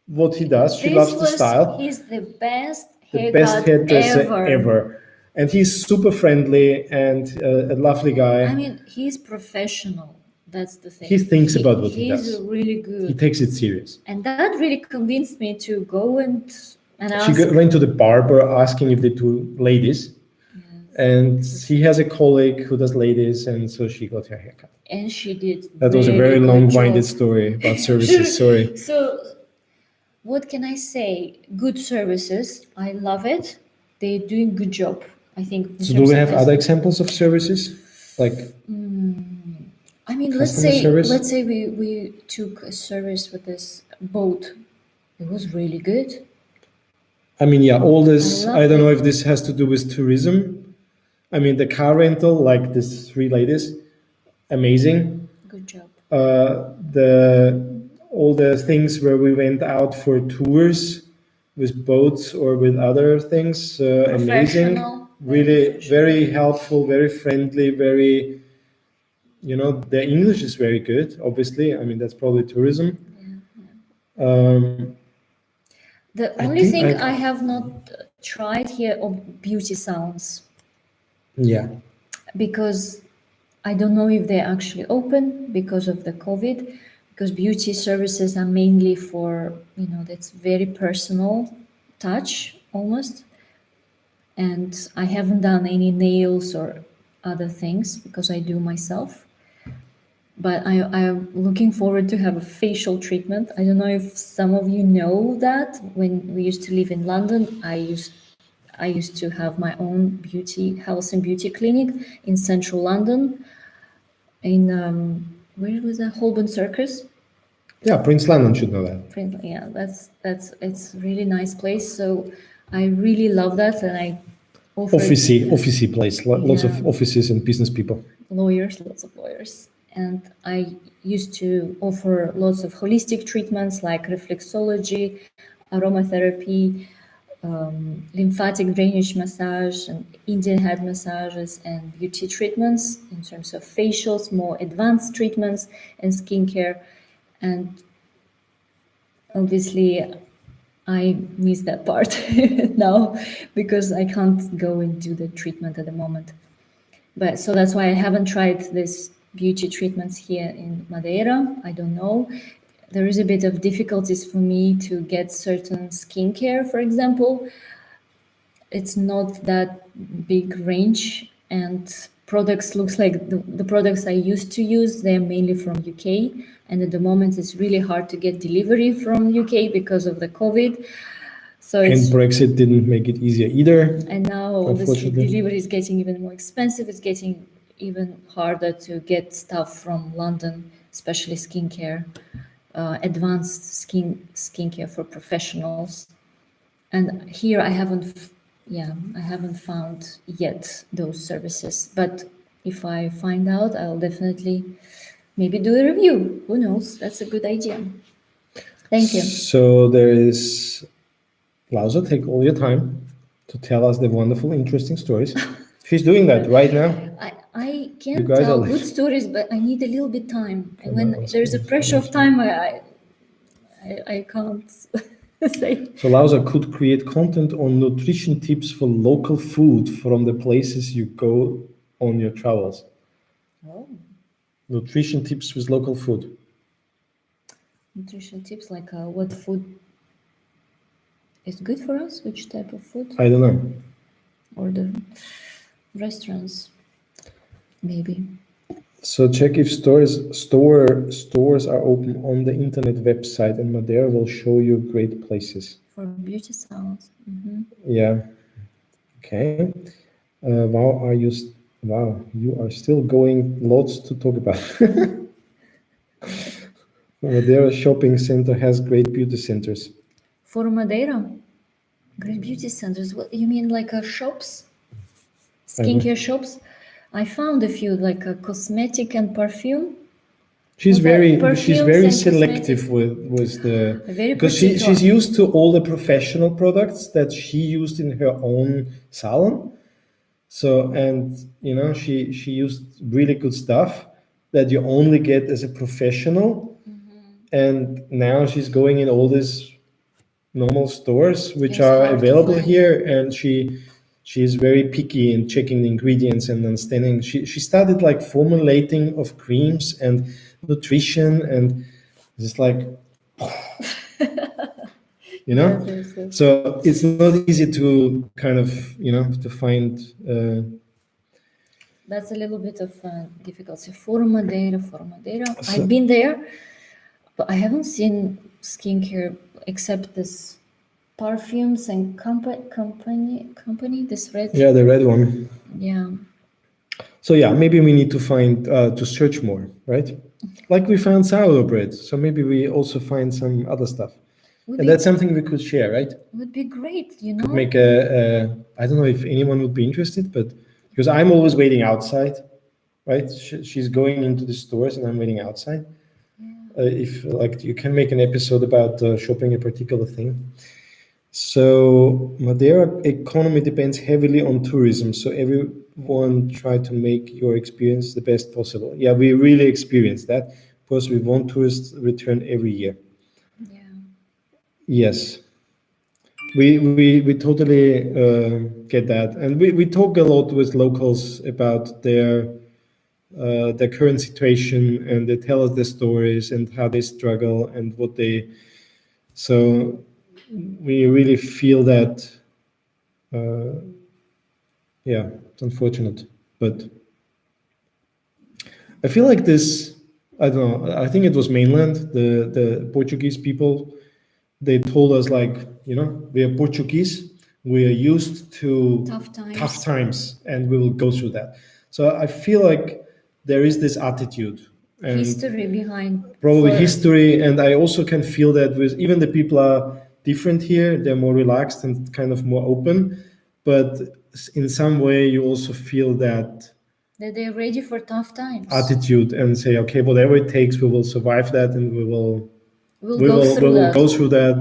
S2: what he does. She loves the style.
S1: He's the best
S2: Hairdresser ever. And he's super friendly and a lovely guy.
S1: I mean, he's professional. That's the thing.
S2: He thinks about what he does.
S1: He's really good.
S2: He takes it serious.
S1: And that really convinced me to go and
S2: ask. She went to the barber asking if they do ladies. And he has a colleague who does ladies, and so she got her haircut.
S1: And she did.
S2: That was a very long-winded story about services. Sorry.
S1: So, what can I say? Good services. I love it. They're doing good job, I think.
S2: So, do we have other examples of services, like?
S1: I mean, let's say we took a service with this boat. It was really good.
S2: I mean, yeah, all this. I don't know if this has to do with tourism. I mean, the car rental, like these three ladies, amazing.
S1: Good job.
S2: All the things where we went out for tours with boats or with other things, amazing. Really, very helpful, very friendly, very, their English is very good, obviously. I mean, that's probably tourism.
S1: The only thing I have not tried here are beauty salons.
S2: Yeah.
S1: Because I don't know if they're actually open because of the COVID, because beauty services are mainly for, that's very personal touch almost. And I haven't done any nails or other things because I do myself. But I'm looking forward to have a facial treatment. I don't know if some of you know that when we used to live in London, I used to have my own health and beauty clinic in central London, in where was that? Holborn Circus.
S2: Yeah, Prince London should know that.
S1: Yeah, it's a really nice place. So I really love that, and I
S2: officey place, lots of offices and business people.
S1: Lots of lawyers. And I used to offer lots of holistic treatments like reflexology, aromatherapy, lymphatic drainage massage, and Indian head massages, and beauty treatments in terms of facials, more advanced treatments, and skincare. And Obviously, I miss that part now because I can't go and do the treatment at the moment. But so that's why I haven't tried this beauty treatments here in Madeira. I don't know. There is a bit of difficulties for me to get certain skincare, for example. It's not that big range, and products looks like the products I used to use, they're mainly from UK, and at the moment it's really hard to get delivery from UK because of the COVID. So
S2: And
S1: it's
S2: Brexit didn't make it easier either.
S1: and now obviously
S2: Unfortunately.
S1: delivery is getting even more expensive. It's getting even harder to get stuff from London, especially skincare, advanced skincare for professionals. And here I haven't found yet those services. But if I find out, I'll definitely maybe do a review. Who knows? That's a good idea. Thank you.
S2: So there is, Lausa, take all your time to tell us the wonderful, interesting stories. She's doing that right now.
S1: I can
S2: guys
S1: tell
S2: are
S1: good
S2: like-
S1: stories, but I need a little bit time. And
S2: I
S1: when
S2: was
S1: there's a
S2: gonna
S1: pressure of
S2: finish
S1: time, I can't say.
S2: So Lausa could create content on nutrition tips for local food from the places you go on your travels.
S1: Oh,
S2: Nutrition tips with local food.
S1: nutrition tips like what food is good for us, which type of food,
S2: I don't know.
S1: or the restaurants, maybe.
S2: So check if stores are open on the internet website, and Madeira will show you great places.
S1: For beauty salons.
S2: Yeah. Okay. Wow, you are still going. Lots to talk about. Madeira shopping center has great beauty centers.
S1: For Madeira, great beauty centers. What you mean, like shops, skincare shops? I found a few, like cosmetic and perfume.
S2: She's
S1: What are
S2: very
S1: perfumes and
S2: selective
S1: cosmetics?
S2: with the
S1: Very
S2: because
S1: particular.
S2: she's used to all the professional products that she used in her own salon. So and she used really good stuff that you only get as a professional. And now she's going in all these normal stores which
S1: It's
S2: are
S1: hard to
S2: available
S1: find.
S2: here, and she's very picky in checking the ingredients and understanding. She started like formulating of creams and nutrition, and it's like
S1: Yes, yes.
S2: so it's not easy to kind of to find
S1: That's a little bit of difficulty for Madeira.
S2: So-
S1: I've been there, but I haven't seen skincare except this perfumes and company. This red.
S2: yeah, the red one.
S1: Yeah.
S2: So yeah, maybe we need to find to search more, right? Like we found sourdough bread, so maybe we also find some other stuff,
S1: Would
S2: and
S1: be,
S2: that's something we could share, right?
S1: would be great, you
S2: Could
S1: know.
S2: make I don't know if anyone would be interested, but because I'm always waiting outside, right? She's going into the stores and I'm waiting outside. If like you can make an episode about shopping a particular thing. So Madeira economy depends heavily on tourism. So everyone try to make your experience the best possible. Yeah, we really experience that because we want tourists return every year.
S1: Yeah.
S2: Yes, we totally get that, and we talk a lot with locals about their current situation, and they tell us their stories and how they struggle and what they. So we really feel that. Yeah, it's unfortunate, but I feel like this. I don't know. I think it was mainland. The Portuguese people, they told us like, we are Portuguese. We are used to
S1: Tough times.
S2: and we will go through that. So I feel like there is this attitude and
S1: History behind.
S2: probably
S1: for-
S2: history, and I also can feel that with even the people are different here. They're more relaxed and kind of more open, but in some way you also feel that
S1: That they're ready for tough times.
S2: attitude and say, okay, whatever it takes, we will survive that, and we will
S1: We'll go through that.
S2: go through that,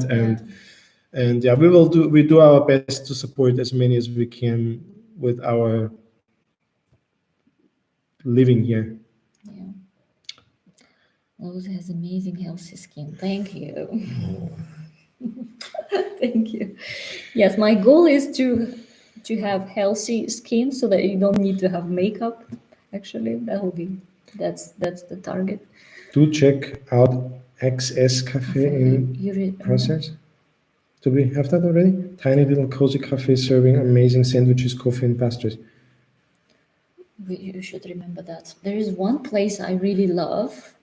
S2: and yeah, we do our best to support as many as we can with our living here.
S1: Yeah. Lowe's has amazing healthy skin. Thank you. Thank you. Yes, my goal is to have healthy skin so that you don't need to have makeup. Actually, that will be that's the target.
S2: Do check out XS Cafe in
S1: You
S2: process. Do we have that already? Tiny little cozy cafe serving amazing sandwiches, coffee, and pastries.
S1: you should remember that. There is one place I really love.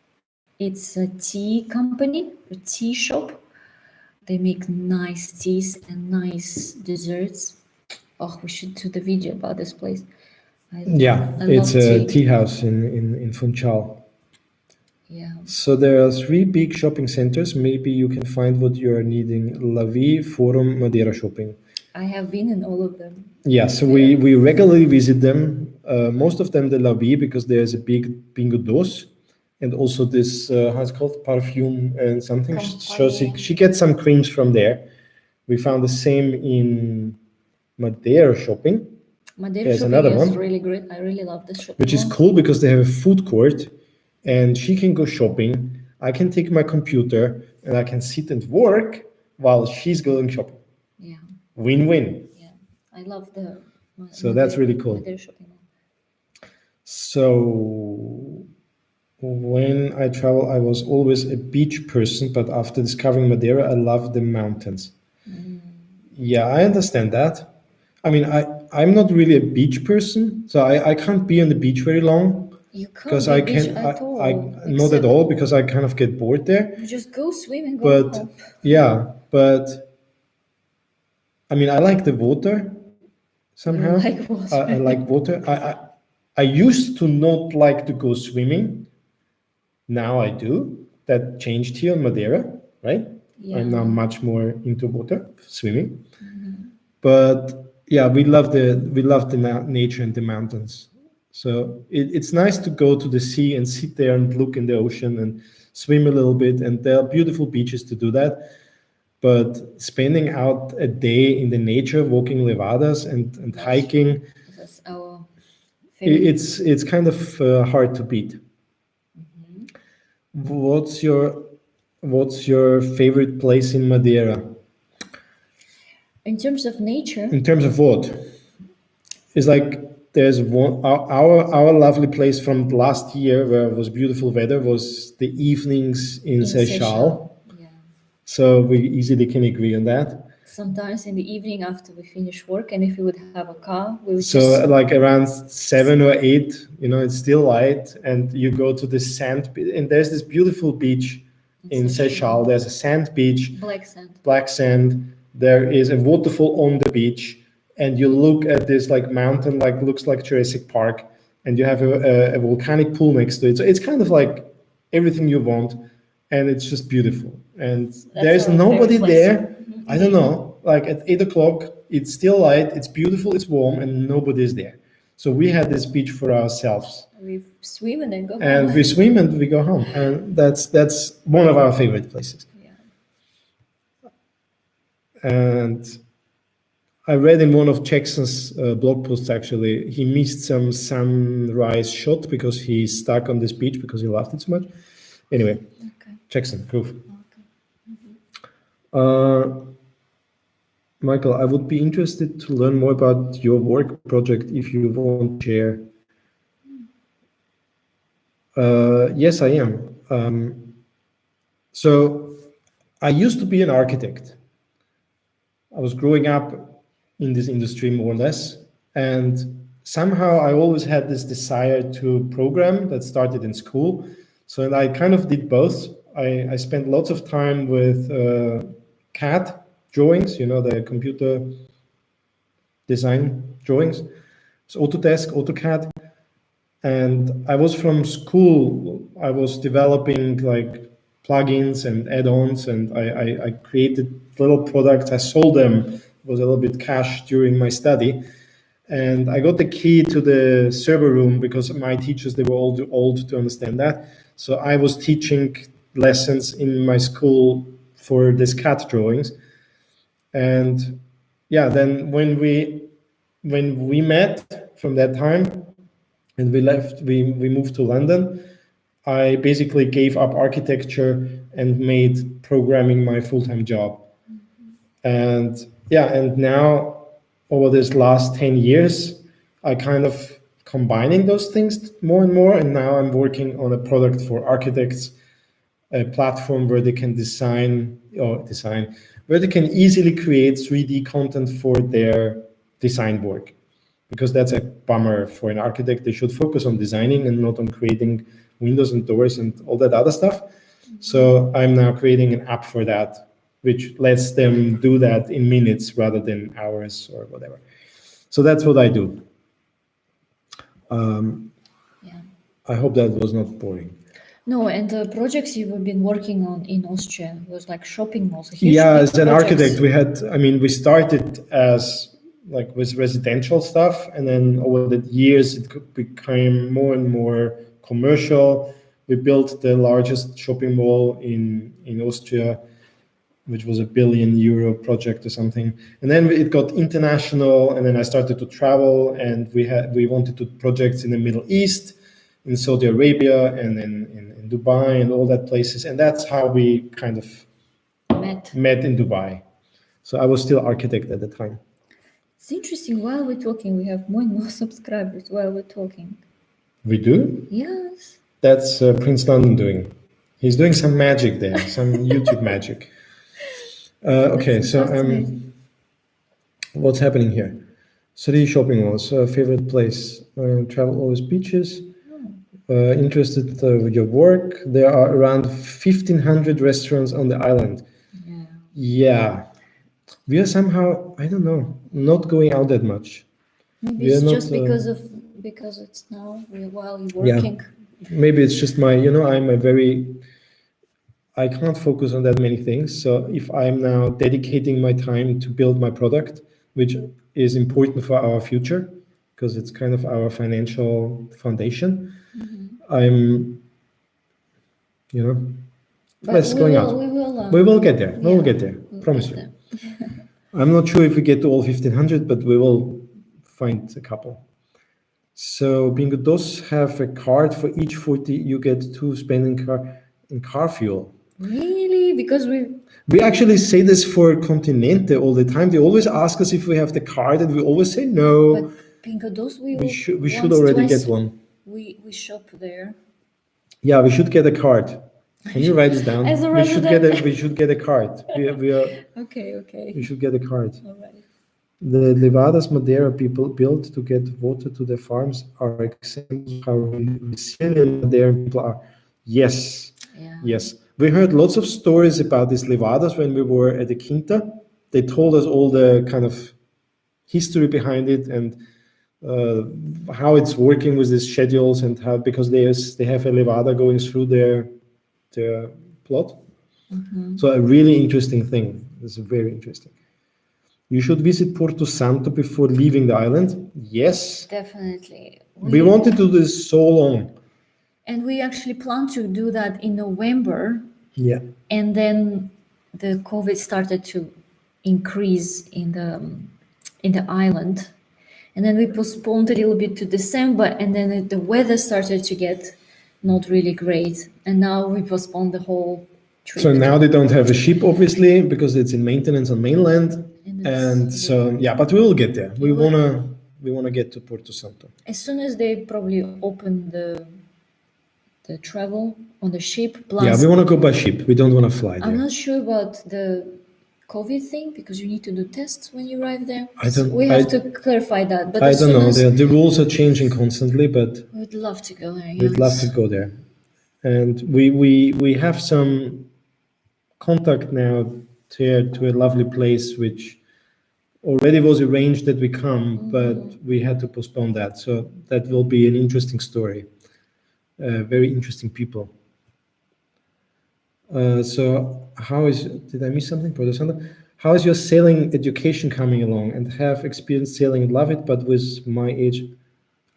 S1: It's a tea company, a tea shop. They make nice teas and nice desserts. Oh, we should do the video about this place.
S2: Yeah,
S1: I
S2: it's
S1: love
S2: a
S1: tea.
S2: tea house in Funchal.
S1: Yeah,
S2: So there are 3 big shopping centers. Maybe you can find what you are needing. La Vie, Forum, Madeira shopping.
S1: I have been in all of them.
S2: Yeah, so we regularly visit them. Most of them the La Vie because there's a big bingo dos, and also this how's it called, perfume and something. So she gets some creams from there. We found the same in Madeira shopping.
S1: Madeira
S2: There's
S1: shopping
S2: another
S1: is
S2: one,
S1: really great. I really love this shopping
S2: which is
S1: mall.
S2: cool because they have a food court, and she can go shopping. I can take my computer and I can sit and work while she's going shopping.
S1: Yeah,
S2: Win-win.
S1: yeah. I love the
S2: So that's really cool.
S1: Madeira shopping mall.
S2: So when I travel, I was always a beach person, but after discovering Madeira, I love the mountains. Yeah, I understand that. I mean, I'm not really a beach person, so I can't be on the beach very long
S1: You can't
S2: because
S1: be
S2: I
S1: beach
S2: can
S1: at all.
S2: I not at all because I kind of get bored there.
S1: You just go swim and go
S2: But
S1: home.
S2: yeah, but I mean, I like the water somehow.
S1: You like water.
S2: I like water. I used to not like to go swimming. Now I do. That changed here in Madeira, right?
S1: Yeah.
S2: I'm now much more into water, swimming. But yeah, we love the nature and the mountains. So it's nice to go to the sea and sit there and look in the ocean and swim a little bit. And there are beautiful beaches to do that. But spending out a day in the nature, walking levadas and hiking,
S1: That's our favorite.
S2: it's kind of hard to beat. What's your favorite place in Madeira?
S1: In terms of nature,
S2: In terms of what? It's like there's one our lovely place from last year where it was beautiful weather was the evenings in Seychelles.
S1: yeah.
S2: So we easily can agree on that.
S1: Sometimes in the evening after we finish work, and if we would have a car, we would
S2: So
S1: just
S2: like around 7 or 8, it's still light, and you go to the sand, and there's this beautiful beach in Seychelles. There's a sand beach, black sand. There is a waterfall on the beach, and you look at this like mountain, like looks like Jurassic Park, and you have a volcanic pool next to it. So it's kind of like everything you want, and it's just beautiful. And there's nobody there. I don't know. Like at 8 o'clock, it's still light, it's beautiful, it's warm, and nobody's there. So we had this beach for ourselves.
S1: We swim and then go home.
S2: And we swim and we go home, and that's one of our favorite places.
S1: Yeah.
S2: And I read in one of Jackson's blog posts, actually, he missed some sunrise shot because he's stuck on this beach because he loved it so much. Anyway, Jackson, proof. Michael, I would be interested to learn more about your work project if you want to share. Yes, I am. So I used to be an architect. I was growing up in this industry more or less, and somehow I always had this desire to program that started in school. So I kind of did both. I spent lots of time with CAD drawings, the computer design drawings. So Autodesk, AutoCAD. And I was from school, I was developing like plugins and add-ons, and I created little products. I sold them. It was a little bit cash during my study. And I got the key to the server room because my teachers, they were all too old to understand that. So I was teaching lessons in my school for this CAD drawings. And yeah, then when we met from that time and we moved to London, I basically gave up architecture and made programming my full-time job. And yeah, and now over this last 10 years, I kind of combining those things more and more. And now I'm working on a product for architects, a platform where they can where they can easily create 3D content for their design work. Because that's a bummer for an architect. They should focus on designing and not on creating windows and doors and all that other stuff. So I'm now creating an app for that, which lets them do that in minutes rather than hours or whatever. So that's what I do.
S1: Yeah.
S2: I hope that was not boring.
S1: No, and the projects you've been working on in Austria was like shopping malls. Huge
S2: Yeah,
S1: big
S2: as an
S1: projects.
S2: architect, we started as like with residential stuff, and then over the years it became more and more commercial. We built the largest shopping mall in Austria, which was €1 billion project or something. And then it got international, and then I started to travel, and we wanted to projects in the Middle East, in Saudi Arabia, and in Dubai, and all that places. And that's how we kind of met in Dubai. So I was still architect at the time.
S1: It's interesting. While we're talking, we have more and more subscribers while we're talking.
S2: We do?
S1: Yes.
S2: That's Prince London doing. He's doing some magic there, some YouTube magic. Okay, so what's happening here? City shopping malls, favorite place, travel always beaches. Interested with your work. There are around 1,500 restaurants on the island. Yeah. We are somehow, I don't know, not going out that much.
S1: Maybe it's just because it's now while you're working.
S2: Yeah. Maybe it's just I can't focus on that many things. So if I'm now dedicating my time to build my product, which is important for our future, because it's kind of our financial foundation, I'm, less going out. We will get there. We will get there. Promise you. I'm not sure if we get to all 1,500, but we will find a couple. So Bingo does have a card for each 40 you get to spend in car fuel.
S1: Really? Because
S2: we actually say this for Continente all the time. They always ask us if we have the card, and we always say no.
S1: But Bingo does
S2: we should already get one.
S1: We shop there.
S2: Yeah, we should get a card. Can you write this down? We should get a card. We are
S1: okay.
S2: We should get a card.
S1: All right.
S2: The Levadas Madeira people built to get water to their farms are examples of how resilient Madeiran people are. Yes.
S1: Yeah.
S2: Yes. We heard lots of stories about these Levadas when we were at the Quinta. They told us all the kind of history behind it and how it's working with these schedules and how, because they have a Levada going through their plot. So a really interesting thing. It's very interesting. You should visit Porto Santo before leaving the island. Yes.
S1: Definitely.
S2: We wanted to do this so long.
S1: And we actually plan to do that in November.
S2: Yeah.
S1: And then the COVID started to increase in the island. And then we postponed a little bit to December, and then the weather started to get not really great. And now we postponed the whole trip.
S2: So now they don't have a ship, obviously, because it's in maintenance on mainland. And so, yeah, but we will get there. We wanna get to Porto Santo.
S1: As soon as they probably open the travel on the ship. Plus,
S2: yeah, we want to go by ship. We don't want to fly there.
S1: I'm not sure about the COVID thing because you need to do tests when you arrive there. We have to clarify that. But
S2: I don't know. The rules are changing constantly, but
S1: we'd love to go there.
S2: We'd love to go there, and we have some contact now to a lovely place which already was arranged that we come, but we had to postpone that. So that will be an interesting story. Very interesting people. So did I miss something? How is your sailing education coming along? And have experienced sailing and love it, but with my age,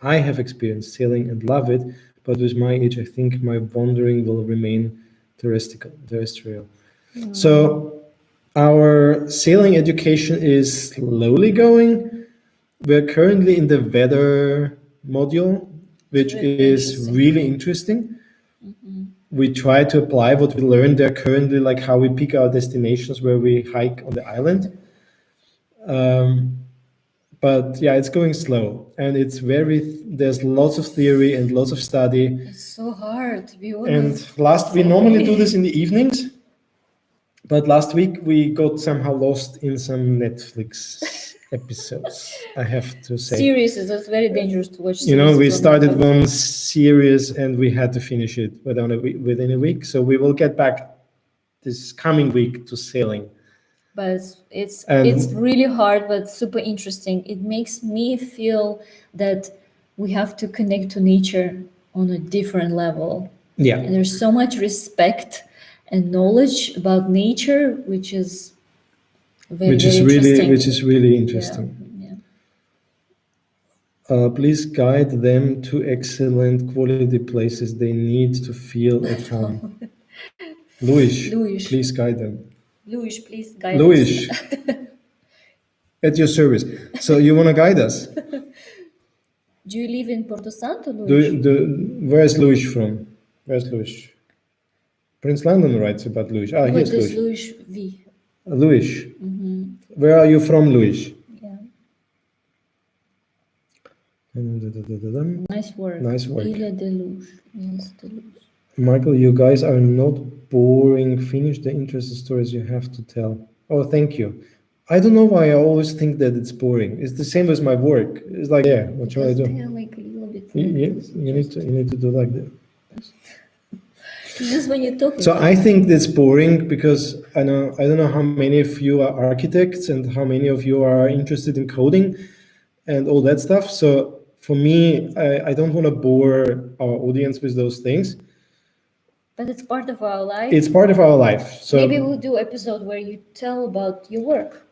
S2: I have experienced sailing and love it, but with my age, I think my wandering will remain terrestrial. So our sailing education is slowly going. We're currently in the weather module, which is really interesting. we try to apply what we learned there currently, like how we pick our destinations where we hike on the island. But yeah, it's going slow, and there's lots of theory and lots of study.
S1: It's so hard to be
S2: And
S1: honest.
S2: we normally do this in the evenings, but last week we got somehow lost in some Netflix episodes, I have to say.
S1: Series is very dangerous to watch.
S2: You know, we
S1: series on
S2: started
S1: Netflix.
S2: one series and we had to finish it within a week. So we will get back this coming week to sailing.
S1: But it's
S2: And-
S1: really hard, but super interesting. It makes me feel that we have to connect to nature on a different level.
S2: Yeah.
S1: And there's so much respect and knowledge about nature, which is very,
S2: Which is really interesting.
S1: Yeah.
S2: Please guide them to excellent quality places they need to feel at home. Luis, please guide them.
S1: Luis, please guide us.
S2: Luis, at your service. So you want to guide us?
S1: Do you live in Porto Santo, Luis?
S2: Where's Luis from? Where's Luis? Prince Landon writes about Luis. Ah, here's Luis.
S1: Luis V.
S2: Luis. Where are you from, Luis?
S1: Yeah.
S2: Nice work.
S1: Ilha de Luz. Yes, de Luz.
S2: Michael, you guys are not boring. Finish the interesting stories you have to tell. Oh, thank you. I don't know why I always think that it's boring. It's the same as my work. It's like, yeah, what shall I do?
S1: Like a little bit.
S2: You need to do like that.
S1: Just when you're talking.
S2: So I think that's boring because I don't know how many of you are architects and how many of you are interested in coding and all that stuff. So for me, I don't want to bore our audience with those things.
S1: But it's part of our life.
S2: It's part of our life. So
S1: maybe we'll do an episode where you tell about your work.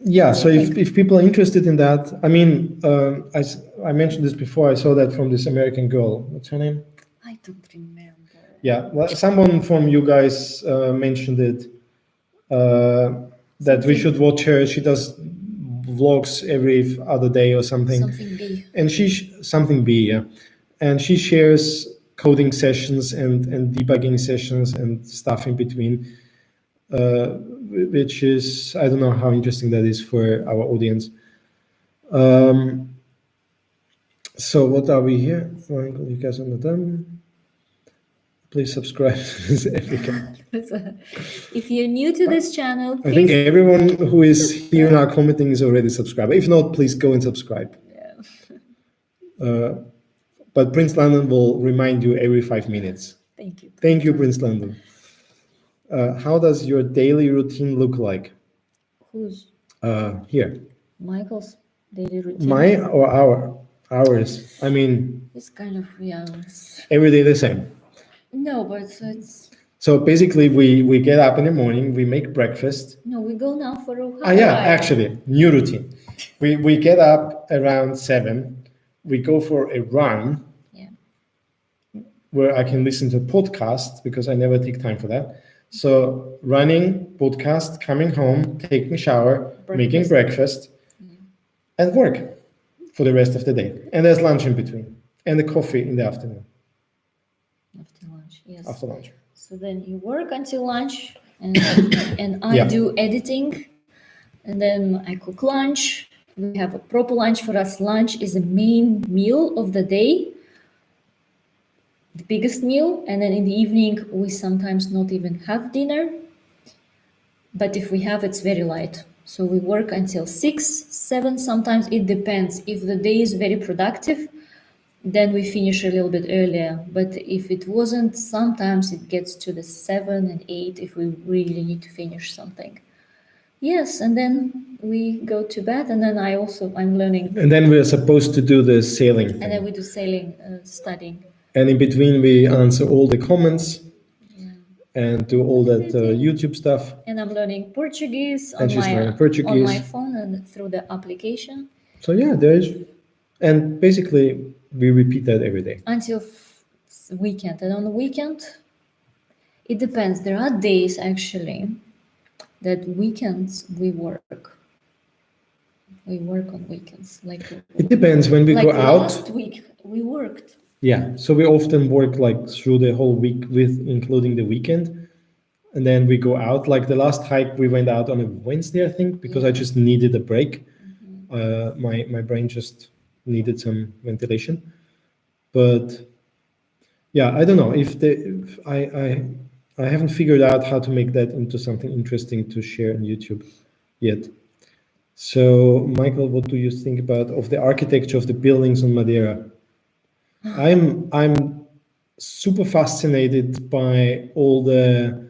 S2: Yeah, so if people are interested in that, I mean, I mentioned this before, I saw that from this American girl. What's her name?
S1: I don't remember.
S2: Yeah, well, someone from you guys mentioned it, that we should watch her. She does vlogs every other day or something.
S1: Something B.
S2: And something B, yeah. And she shares coding sessions and debugging sessions and stuff in between. Which is, I don't know how interesting that is for our audience. So what are we here? You guys on the done? Please subscribe to this Africa.
S1: If you're new to this channel, please.
S2: I think everyone who is here now commenting is already subscribed. If not, please go and subscribe.
S1: Yeah.
S2: But Prince Landon will remind you every 5 minutes.
S1: Thank you.
S2: Thank you, Prince Landon. How does your daily routine look like?
S1: Whose?
S2: Here.
S1: Michael's daily routine.
S2: My or ours? I mean,
S1: it's kind of, yeah.
S2: Every day the same.
S1: No, but it's.
S2: So basically, we get up in the morning, we make breakfast.
S1: No, we go now for a
S2: hike. Yeah, actually, new routine. We get up around 7. We go for a run.
S1: Yeah.
S2: Where I can listen to a podcast because I never take time for that. So running, podcast, coming home, taking a shower, making breakfast, and work for the rest of the day. And there's lunch in between, and the coffee in the afternoon.
S1: After lunch, yes.
S2: After lunch.
S1: So then you work until lunch, and I do editing, and then I cook lunch. We have a proper lunch. For us, lunch is the main meal of the day. The biggest meal, and then in the evening we sometimes not even have dinner, but if we have, it's very light. So we work until 6, 7, sometimes it depends. If the day is very productive, then we finish a little bit earlier, but if it wasn't, sometimes it gets to the 7 and 8 if we really need to finish something. Yes, and then we go to bed, and then I'm learning.
S2: And then we're supposed to do the sailing thing.
S1: And then we do sailing, studying.
S2: And in between, we answer all the comments and do all that YouTube stuff.
S1: And I'm learning Portuguese on my phone and through the application.
S2: So yeah, and basically we repeat that every day.
S1: Until weekend. And on the weekend, it depends. There are days actually that weekends we work. We work on weekends.
S2: It depends when we go out.
S1: Last week we worked.
S2: Yeah, so we often work like through the whole week with including the weekend, and then we go out. Like the last hike, we went out on a Wednesday, I think, because I just needed a break. My brain just needed some ventilation. But yeah, I don't know if I haven't figured out how to make that into something interesting to share on YouTube yet. So, Michael, what do you think about of the architecture of the buildings on Madeira? I'm super fascinated by all the,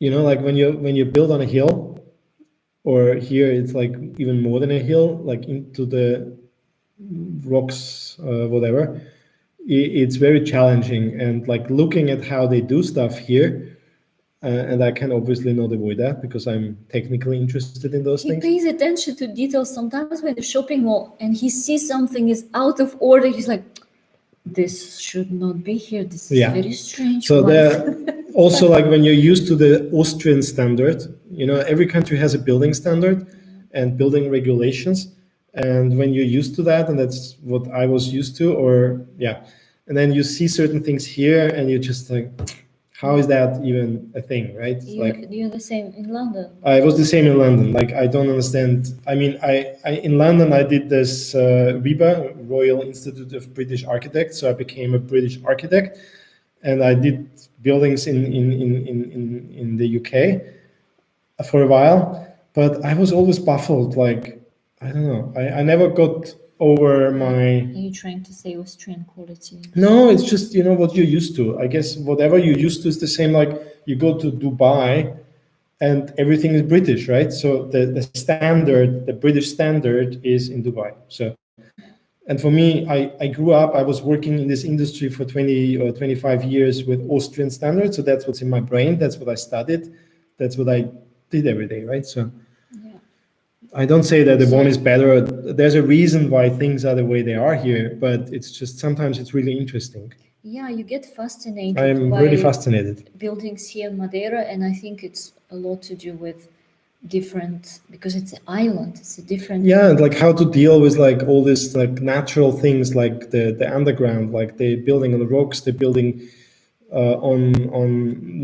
S2: like when you build on a hill, or here it's like even more than a hill, like into the rocks, whatever. It's very challenging, and like looking at how they do stuff here, and I can obviously not avoid that because I'm technically interested in those
S1: He
S2: things.
S1: pays attention to details sometimes when the shopping mall and he sees something is out of order. He's like, this should not be here. This is
S2: Yeah.
S1: very strange.
S2: So
S1: Why?
S2: there also, like when you're used to the Austrian standard, every country has a building standard and building regulations. And when you're used to that, and that's what I was used to, or yeah, and then you see certain things here and you're just like, how is that even a thing, right? It's like
S1: You're the same in London.
S2: I was the same in London. Like I don't understand. I mean, I in London I did this RIBA, Royal Institute of British Architects. So I became a British architect, and I did buildings in the UK for a while. But I was always baffled. Like I don't know. I never got over my.
S1: Are you trying to say Austrian quality?
S2: No, it's just what you're used to. I guess whatever you're used to is the same. Like you go to Dubai and everything is British, right? So the standard, the British standard is in Dubai. So, and for me, I grew up, I was working in this industry for 20 or 25 years with Austrian standards. So that's what's in my brain. That's what I studied. That's what I did every day, right? So I don't say that the one is better. There's a reason why things are the way they are here, but it's just sometimes it's really interesting.
S1: Yeah, you get fascinated
S2: I'm
S1: by
S2: really fascinated.
S1: buildings here in Madeira, and I think it's a lot to do with different, because it's an island, it's a different.
S2: Yeah, and like how to deal with like all this like natural things, like the underground, like they're building on the rocks, they're building on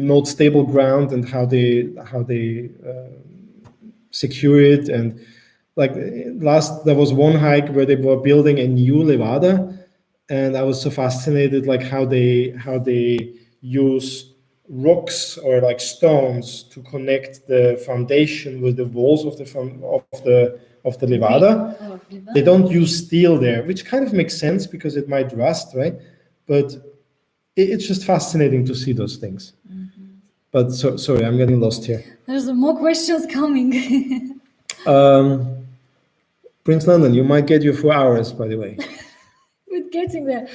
S2: not stable ground, and how they secure it. And like last there was one hike where they were building a new levada, and I was so fascinated like how they use rocks or like stones to connect the foundation with the walls of the levada. They don't use steel there, which kind of makes sense because it might rust, right? But it's just fascinating to see those things. But sorry, I'm getting lost here.
S1: There's more questions coming.
S2: Prince London, you might get your 4 hours, by the way.
S1: We're getting there.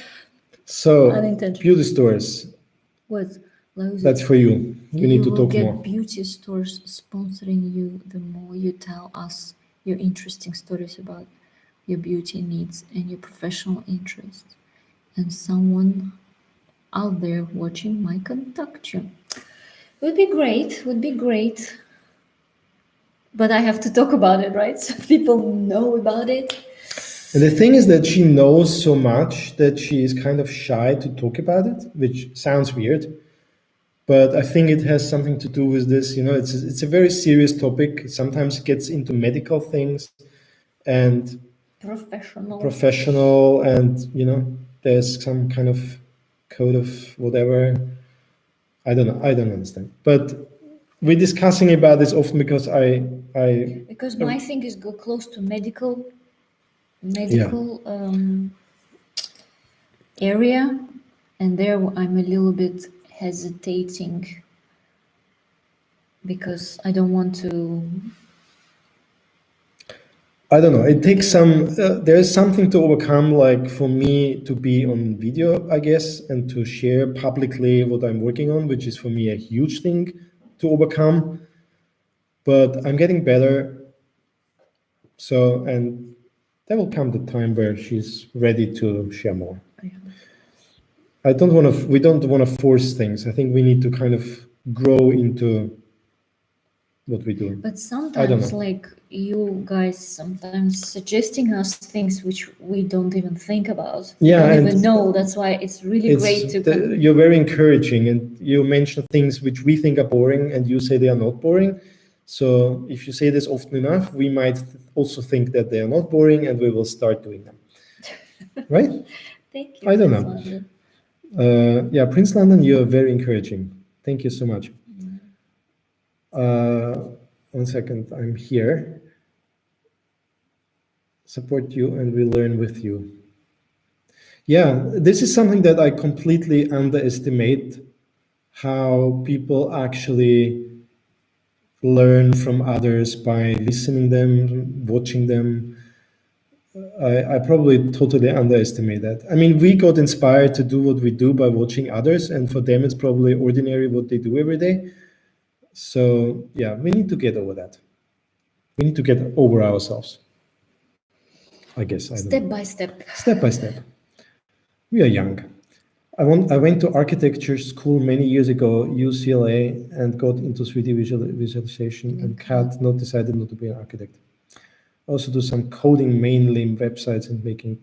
S2: So,
S1: Unintentional.
S2: beauty stores,
S1: What?
S2: that's for you. You need to
S1: will
S2: talk
S1: get
S2: more.
S1: beauty stores sponsoring you the more you tell us your interesting stories about your beauty needs and your professional interests. And someone out there watching might contact you. Would be great. But I have to talk about it, right? So people know about it.
S2: And the thing is that she knows so much that she is kind of shy to talk about it, which sounds weird. But I think it has something to do with this. It's a very serious topic. Sometimes it gets into medical things and professional, and there's some kind of code of whatever. I don't know. I don't understand. But we're discussing about this often because
S1: because my thing is go close to medical area, and there I'm a little bit hesitating because I don't want to.
S2: I don't know. It takes some. There's something to overcome, like for me to be on video, I guess, and to share publicly what I'm working on, which is for me a huge thing to overcome. But I'm getting better. So, and there will come the time where she's ready to share more. I don't want to. We don't want to force things. I think we need to kind of grow into what we do.
S1: But
S2: I don't
S1: sometimes,
S2: know.
S1: like you guys, sometimes suggesting us things which we don't even think about. We
S2: Yeah,
S1: don't even
S2: and
S1: know. That's why it's really great to come.
S2: you're very encouraging, and you mention things which we think are boring, and you say they are not boring. So if you say this often enough, we might also think that they are not boring, and we will start doing them. Right?
S1: Thank you,
S2: I don't
S1: Prince
S2: know.
S1: London.
S2: Yeah, Prince London, you're very encouraging. Thank you so much. One second, I'm here. Support you, and we learn with you. Yeah, this is something that I completely underestimate, how people actually learn from others by listening them, watching them. I probably totally underestimate that. I mean, we got inspired to do what we do by watching others, and for them, it's probably ordinary what they do every day. So, yeah, we need to get over that. We need to get over ourselves. I guess. I don't
S1: Step
S2: know.
S1: by step.
S2: Step by step. We are young. I went to architecture school many years ago, UCLA, and got into 3D visualization, and CAD, not decided not to be an architect. Also do some coding, mainly in websites, and making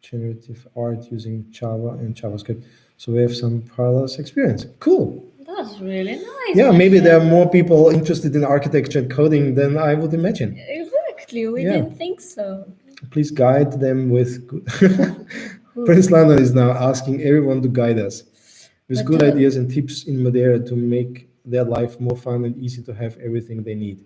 S2: generative art using Java and JavaScript. So we have some parallels experience. Cool.
S1: That's really nice.
S2: Yeah,
S1: my
S2: maybe there are
S1: friend.
S2: more people interested in architecture and coding than I would imagine.
S1: Exactly. We
S2: Yeah.
S1: didn't think so.
S2: Please guide them with good. Prince London is now asking everyone to guide us with
S1: But
S2: good
S1: tell-
S2: ideas and tips in Madeira to make their life more fun and easy to have everything they need.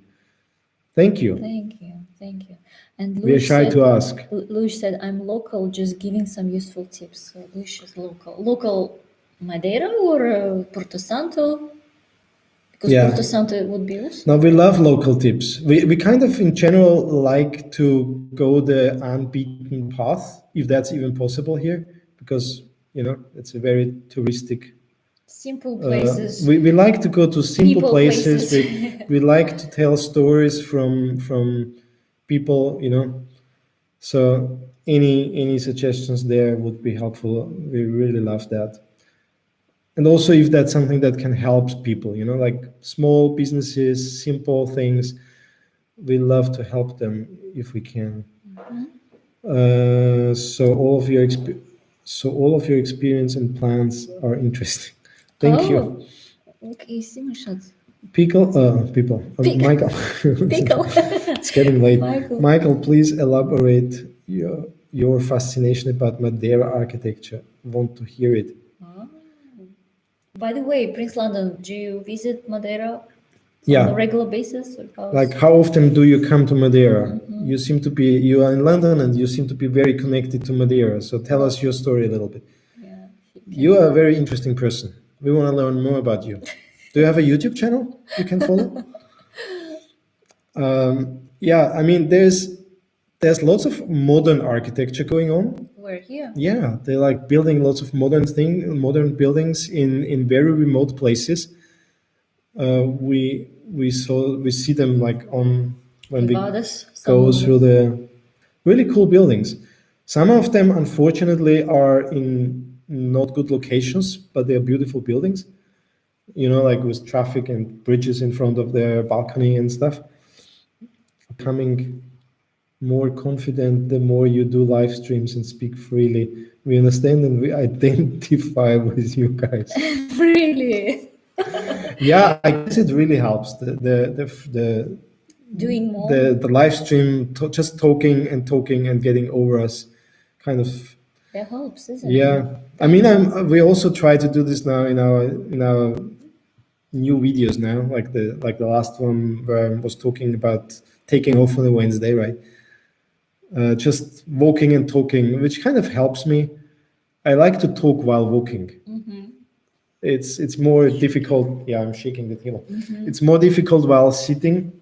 S2: Thank you.
S1: Thank you. Thank you. And
S2: We are
S1: Luis
S2: shy
S1: said,
S2: to ask.
S1: Luis said, I'm local, just giving some useful tips. So Luis is local. Local Madeira or Porto Santo? Because
S2: Yeah.
S1: Porto Santo would be also.
S2: Now, we love local tips. We kind of, in general, like to go the unbeaten path, if that's even possible here, because, it's a very touristic.
S1: Simple places.
S2: We like to go to simple
S1: People,
S2: places.
S1: places.
S2: We like to tell stories from people, So any suggestions there would be helpful. We really love that. And also if that's something that can help people, like small businesses, simple things, we love to help them if we can. So all of your experience and plans are interesting. Thank you.
S1: Okay, Simon.
S2: People. Michael.
S1: Pickle.
S2: It's getting late.
S1: Michael.
S2: Michael, please elaborate your fascination about Madeira architecture. Want to hear it.
S1: By the way, Prince London, do you visit Madeira
S2: Yeah.
S1: on a regular basis? Or
S2: Like, how often do you come to Madeira? You are in London and you seem to be very connected to Madeira. So tell us your story a little bit.
S1: Yeah.
S2: You are a very interesting person. We want to learn more about you. Do you have a YouTube channel we can follow? Yeah, I mean, there's lots of modern architecture going on.
S1: We're here.
S2: Yeah, they like building lots of modern buildings in very remote places. We see them like on when
S1: Nevadas,
S2: we
S1: some
S2: go
S1: of
S2: through the really cool buildings. Some of them, unfortunately, are in not good locations, but they are beautiful buildings. Like with traffic and bridges in front of their balcony and stuff. Becoming more confident the more you do live streams and speak freely. We understand and we identify with you guys.
S1: Really?
S2: Yeah, I guess it really helps. The
S1: Doing more?
S2: the live stream, just talking and getting over us, kind of.
S1: That helps, isn't it?
S2: Yeah, I mean, we also try to do this now in our new videos now, like the last one where I was talking about taking off on a Wednesday, right? Just walking and talking, which kind of helps me. I like to talk while walking. It's more difficult. Yeah, I'm shaking the table. It's more difficult while sitting.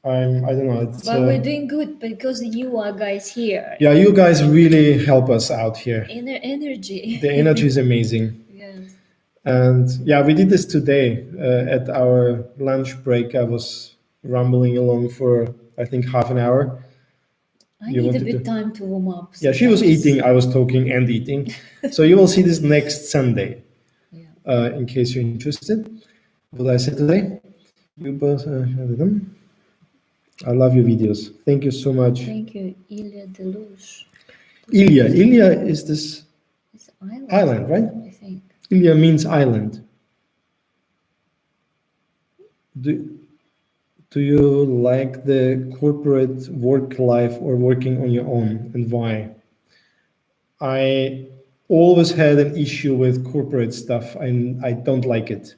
S2: I don't know.
S1: But we're doing good because you are guys here.
S2: Yeah, you guys really help us out here.
S1: Energy.
S2: The energy is amazing.
S1: Yes.
S2: And yeah, we did this today at our lunch break. I was rumbling along for, I think, half an hour.
S1: I need a bit time to warm up.
S2: Yeah, she was eating, I was talking and eating. So you will see this next Sunday, in case you're interested. What I said today. You both, I love your videos. Thank you so much.
S1: Thank you, Ilya Deluge.
S2: Ilya is this
S1: It's island.
S2: island, right?
S1: I think.
S2: Ilya means island. Do you like the corporate work life or working on your own, and why? I always had an issue with corporate stuff, and I don't like it.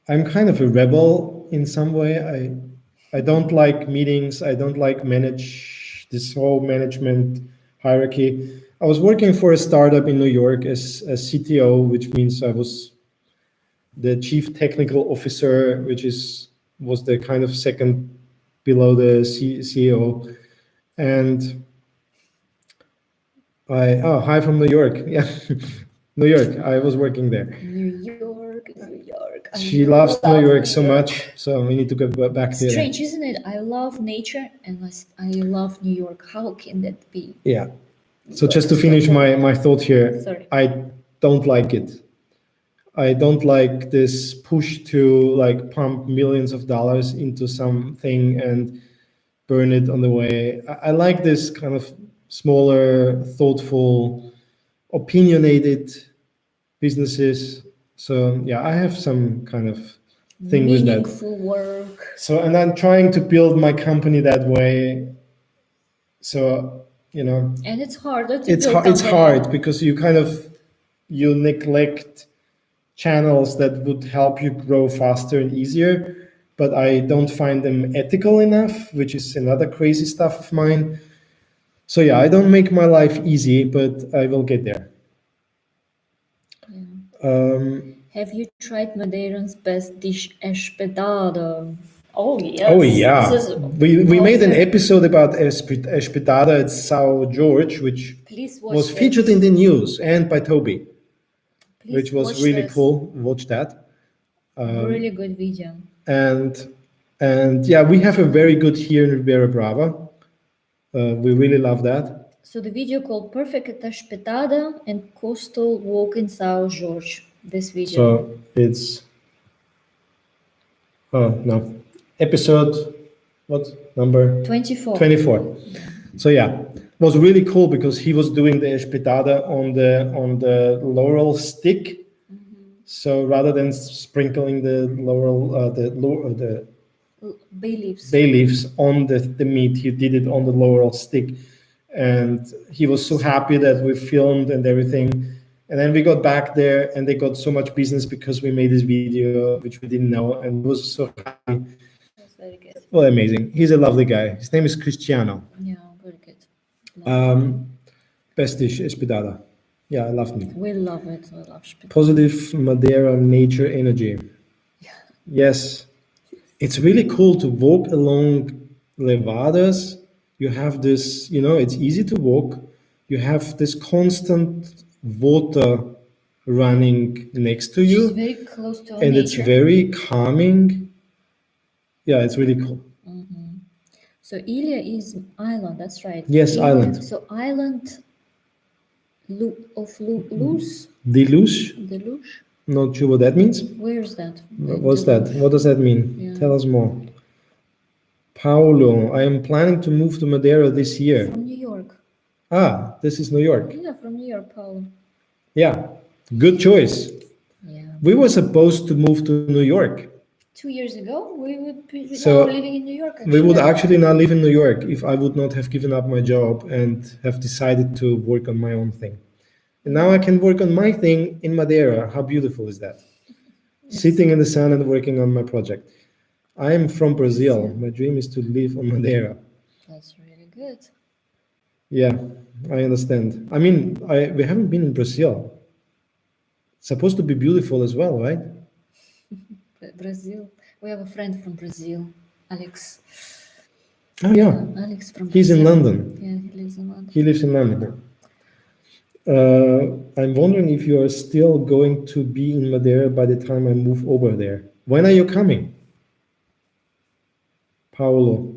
S2: I'm kind of a rebel in some way. I don't like meetings. I don't like manage this whole management hierarchy. I was working for a startup in New York as a CTO, which means I was the chief technical officer, which was the kind of second below the CEO. And hi from New York. Yeah, New York. I was working there.
S1: New York, New York.
S2: She loves New York so much, so we need to go back there.
S1: Strange, isn't it? I love nature and I love New York. How can that be?
S2: Yeah. So just to finish my thought here,
S1: Sorry.
S2: I don't like it. I don't like this push to like pump millions of dollars into something and burn it on the way. I like this kind of smaller, thoughtful, opinionated businesses. So yeah, I have some kind of thing with that.
S1: Meaningful work.
S2: So, and I'm trying to build my company that way. So,
S1: and it's harder to
S2: it's hard because you neglect channels that would help you grow faster and easier, but I don't find them ethical enough, which is another crazy stuff of mine. So yeah, I don't make my life easy, but I will get there.
S1: Yeah. Have you tried Madeira's best dish, espetada? Oh yes.
S2: Oh yeah. We made an episode about espetada at São Jorge, which was featured in the news and by Toby. Which was really cool. Watch that.
S1: Really good video.
S2: And yeah, we have a very good here in Ribeira Brava. We really love that.
S1: So the video called Perfect Espetada and Coastal Walk in São Jorge. This video.
S2: So it's episode what number?
S1: 24.
S2: 24. So yeah, it was really cool because he was doing the espetada on the laurel stick. So rather than sprinkling the laurel, the bay leaves on the meat, he did it on the laurel stick, and he was so happy that we filmed and everything. And then we got back there, and they got so much business because we made this video, which we didn't know, and it was so happy. That's very good. Well, amazing. He's a lovely guy. His name is Cristiano.
S1: Yeah, very good.
S2: Best dish, espetada. Yeah, I love it.
S1: We love it. We love espetada.
S2: Positive Madeira nature energy. Yeah. Yes. It's really cool to walk along levadas. You have this, it's easy to walk. You have this constant water running next to you.
S1: It's very close to
S2: and
S1: nature.
S2: It's very calming. Yeah, it's really cool.
S1: Mm-hmm. So Ilya is island, that's right.
S2: Yes, island.
S1: So island of Luz?
S2: Deluge? Not sure what that means.
S1: Where is that?
S2: What's that? What does that mean? Yeah. Tell us more. Paulo, I am planning to move to Madeira this year.
S1: From New York.
S2: Ah, this is New York.
S1: Yeah, from New York, Paulo.
S2: Yeah, good choice.
S1: Yeah.
S2: We were supposed to move to New York.
S1: 2 years ago, we would be now living in New York.
S2: Actually. We would actually now live in New York if I would not have given up my job and have decided to work on my own thing. And now I can work on my thing in Madeira. How beautiful is that? Yes. Sitting in the sun and working on my project. I am from Brazil. My dream is to live on Madeira.
S1: That's really good.
S2: Yeah, I understand. I mean, we haven't been in Brazil. It's supposed to be beautiful as well, right?
S1: Brazil. We have a friend from Brazil, Alex.
S2: Oh yeah,
S1: Alex from Brazil.
S2: He's in London.
S1: Yeah, he lives in London.
S2: He lives in London. I'm wondering if you are still going to be in Madeira by the time I move over there. When are you coming? Paulo.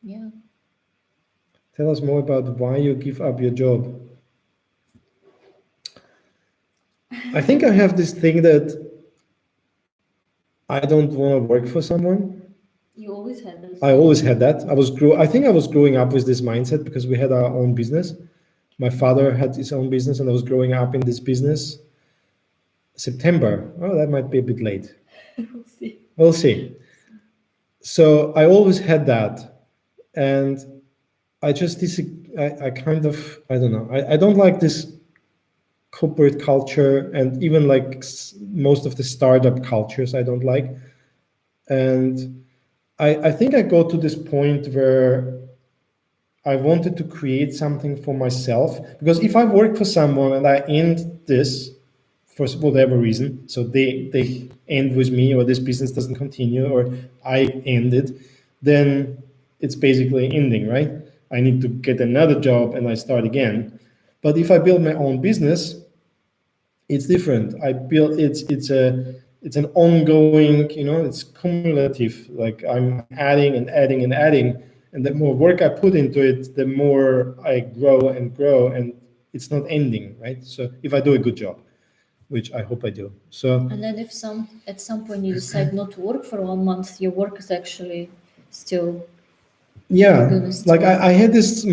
S1: Yeah.
S2: Tell us more about why you give up your job. I think I have this thing that I don't want to work for someone.
S1: You always had this.
S2: I always had that. I think I was growing up with this mindset because we had our own business. My father had his own business, and I was growing up in this business. September. Oh, that might be a bit late.
S1: We'll see.
S2: We'll see. So I always had that, and I just I kind of I don't know. I don't like this corporate culture, and even like most of the startup cultures I don't like. And I think I go to this point where I wanted to create something for myself, because if I work for someone and I end this for whatever reason, so they end with me, or this business doesn't continue, or I end it, then it's basically ending, right? I need to get another job and I start again. But if I build my own business, it's different. I build it's an ongoing, it's cumulative. Like I'm adding and adding and adding, and the more work I put into it, the more I grow and grow, and it's not ending, right? So if I do a good job, which I hope I do. So
S1: And then if at some point you decide not to work for 1 month, your work is actually still
S2: yeah,
S1: gonna
S2: like
S1: stay.
S2: I had this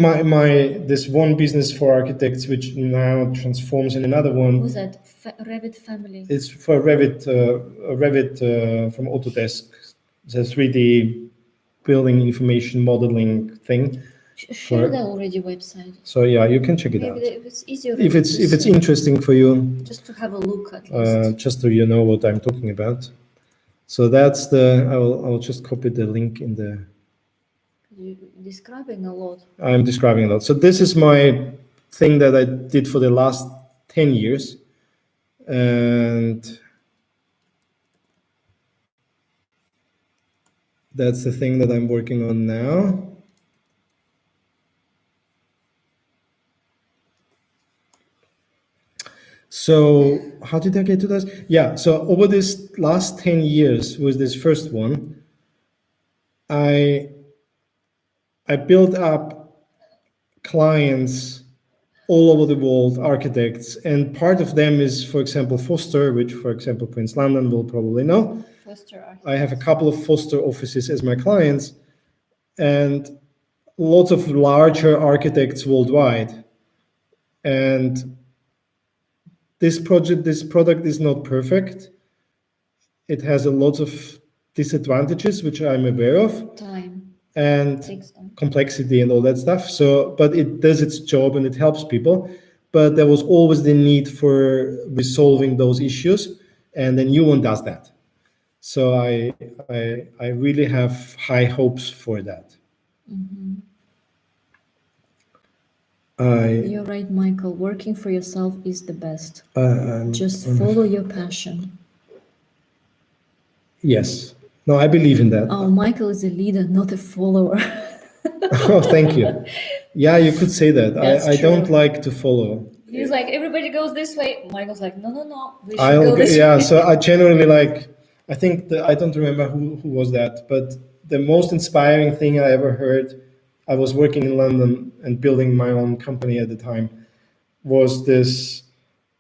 S2: one business for architects, which now transforms in another one.
S1: Who's that? Revit family.
S2: It's for Revit from Autodesk. It's a 3D building information modeling thing.
S1: Share the already website.
S2: So yeah, you can check it
S1: Maybe
S2: out.
S1: it's easier
S2: If it's
S1: to see.
S2: interesting for you,
S1: Just to have a look at least.
S2: just so you know what I'm talking about. So that's the. I'll just copy the link in the.
S1: You're describing a lot.
S2: I'm describing a lot. So this is my thing that I did for the last 10 years, and that's the thing that I'm working on now. So how did I get to this? Yeah, so over this last 10 years with this first one, I built up clients all over the world, architects, and part of them is, for example, Foster, which, for example, Prince London will probably know.
S1: Foster
S2: I have a couple of Foster offices as my clients, and lots of larger architects worldwide. And this product is not perfect. It has a lot of disadvantages, which I'm aware of,
S1: time.
S2: and
S1: Takes time.
S2: complexity and all that stuff. So, but it does its job and it helps people. But there was always the need for resolving those issues, and the new one does that. So I really have high hopes for that.
S1: You're right, Michael. Working for yourself is the best. Just follow your passion.
S2: Yes. No, I believe in that.
S1: Oh, Michael is a leader, not a follower.
S2: Oh, thank you. Yeah, you could say that.
S1: That's
S2: I don't
S1: true.
S2: like to follow.
S1: He's like, everybody goes this way. Michael's like, no, we should go this
S2: Yeah,
S1: way.
S2: so I generally like, I think I don't remember who was that, but the most inspiring thing I ever heard, I was working in London and building my own company at the time, was this: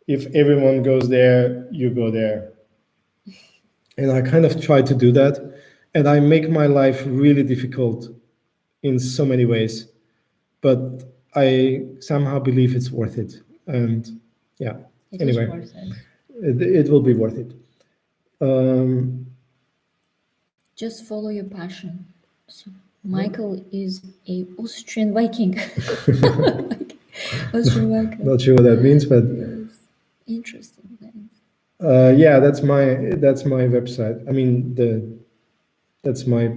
S2: if everyone goes there, you go there. And I kind of try to do that. And I make my life really difficult in so many ways, but I somehow believe it's worth it. And yeah, anyway,
S1: Is worth it.
S2: it will be worth it.
S1: Just follow your passion. So Michael is a Austrian Viking. Austrian Viking.
S2: Not sure what that means, but
S1: Yes. Interesting things.
S2: yeah, that's my website. I mean, that's my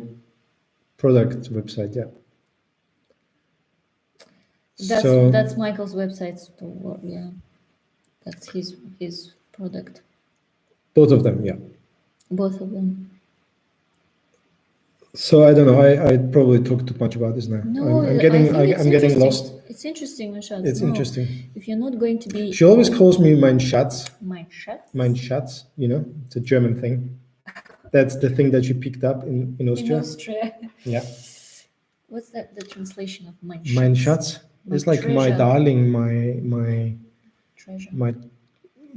S2: product website. Yeah.
S1: That's Michael's website store. Yeah, that's his product.
S2: Both of them. Yeah.
S1: Both of them.
S2: So I don't know. I probably talked too much about this now.
S1: No,
S2: I'm getting
S1: I think
S2: I'm getting lost.
S1: It's interesting, Mashad.
S2: It's interesting.
S1: If you're not going to be
S2: She always calls me mein Schatz.
S1: my Schatz.
S2: Mein Schatz. It's a German thing. That's the thing that she picked up in Austria.
S1: In Austria.
S2: Yeah.
S1: What's that? The translation of mein
S2: Mein Schatz.
S1: My
S2: It's like my
S1: treasure.
S2: darling, my
S1: treasure.
S2: my.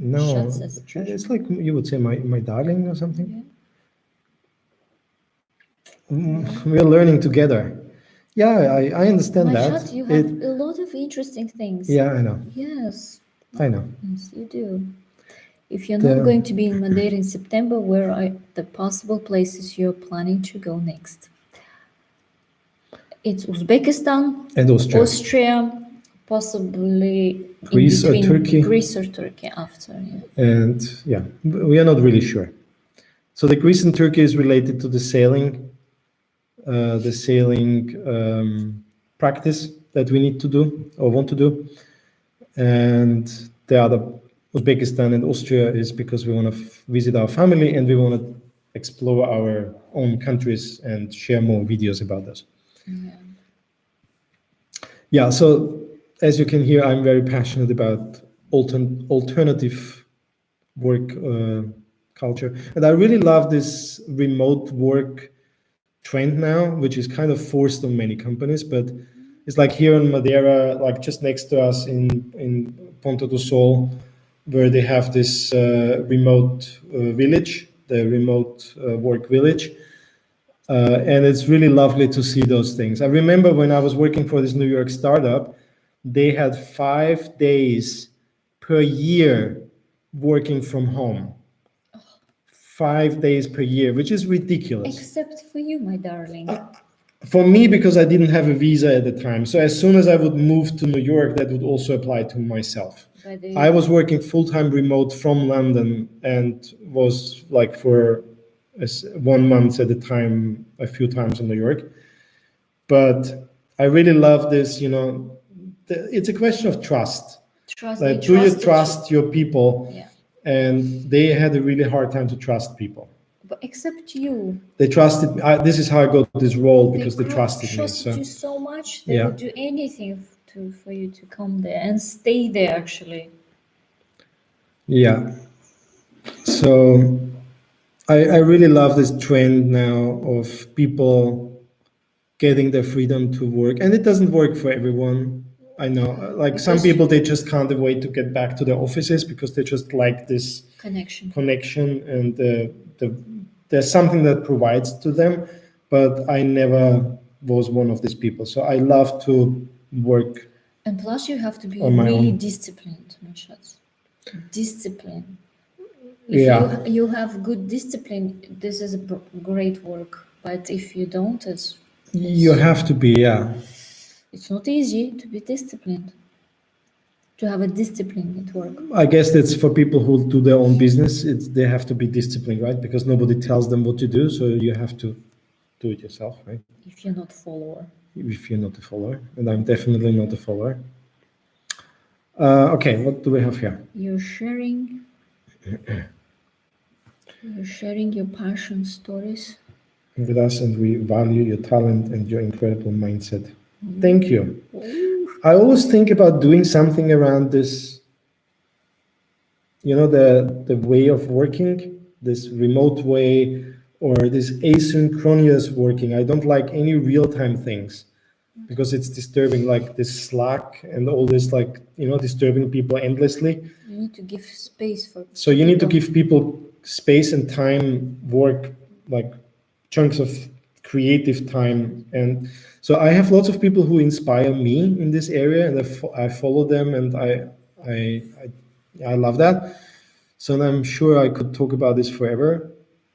S2: No,
S1: Schatz as treasure.
S2: it's like you would say my darling or something.
S1: Yeah.
S2: We are learning together. Yeah, I understand that.
S1: Mashat, you have a lot of interesting things.
S2: Yeah, I know.
S1: Yes.
S2: I know.
S1: Yes, you do. If you're
S2: The-
S1: not going to be in Madeira in September, where are the possible places you're planning to go next? It's Uzbekistan,
S2: And Austria.
S1: Austria, possibly
S2: Greece
S1: in
S2: or
S1: between
S2: Turkey.
S1: Greece or Turkey after. Yeah.
S2: And yeah, we are not really sure. So the Greece and Turkey is related to the sailing practice that we need to do or want to do. And the other, Uzbekistan and Austria, is because we want to visit our family and we want to explore our own countries and share more videos about this.
S1: Yeah.
S2: Yeah, so as you can hear, I'm very passionate about alternative work culture. And I really love this remote work trend now, which is kind of forced on many companies, but it's like here in Madeira, like just next to us in Ponta do Sol, where they have this remote village, the remote work village. And it's really lovely to see those things. I remember when I was working for this New York startup, they had 5 days per year working from home. 5 days per year, which is ridiculous.
S1: Except for you, my darling.
S2: For me, because I didn't have a visa at the time. So as soon as I would move to New York, that would also apply to myself. I was working full-time remote from London and was like for 1 month at a time, a few times in New York. But I really love this, it's a question of trust.
S1: Trust.
S2: Like, do you trust your people?
S1: Yeah.
S2: And they had a really hard time to trust people.
S1: But except you.
S2: They trusted me. This is how I got this role, because they trusted me.
S1: Trusted you so much. They
S2: Yeah.
S1: would do anything for you to come there and stay there, actually.
S2: Yeah. So I really love this trend now of people getting their freedom to work. And it doesn't work for everyone. I know. Like some people, they just can't wait to get back to their offices because they just like this
S1: Connection.
S2: And there's something that provides to them. But I never was one of these people. So I love to work.
S1: And plus, you have to be
S2: On my
S1: really
S2: own.
S1: disciplined, Mashat. Discipline.
S2: Yeah.
S1: If you have good discipline, this is a great work. But if you don't,
S2: You have to be, yeah.
S1: it's not easy to be disciplined. To have a discipline at work.
S2: I guess that's for people who do their own business. They have to be disciplined, right? Because nobody tells them what to do, so you have to do it yourself, right?
S1: If you're not a follower.
S2: If you're not a follower, and I'm definitely not a follower. Okay, what do we have here?
S1: You're sharing your passion stories
S2: with us, and we value your talent and your incredible mindset. Thank you. I always think about doing something around this, the way of working, this remote way, or this asynchronous working. I don't like any real-time things because it's disturbing, like this Slack and all this, disturbing people endlessly.
S1: You need to give space for.
S2: So you need to give people space and time, work, like chunks of creative time. And so I have lots of people who inspire me in this area, and I follow them, and I love that. So I'm sure I could talk about this forever,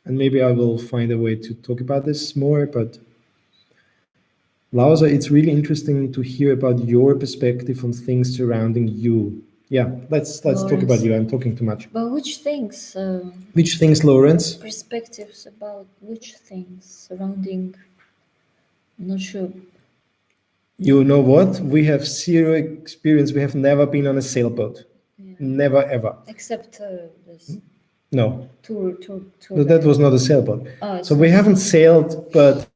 S2: and maybe I will find a way to talk about this more. But Lausa, it's really interesting to hear about your perspective on things surrounding you. Yeah, let's talk about you. I'm talking too much.
S1: But which things?
S2: Which things, Lawrence?
S1: Perspectives about which things surrounding. I'm not sure.
S2: You know what? We have zero experience. We have never been on a sailboat. Yeah. Never ever.
S1: Except this.
S2: No.
S1: Tour.
S2: No, that was not a sailboat. So we haven't sailed, but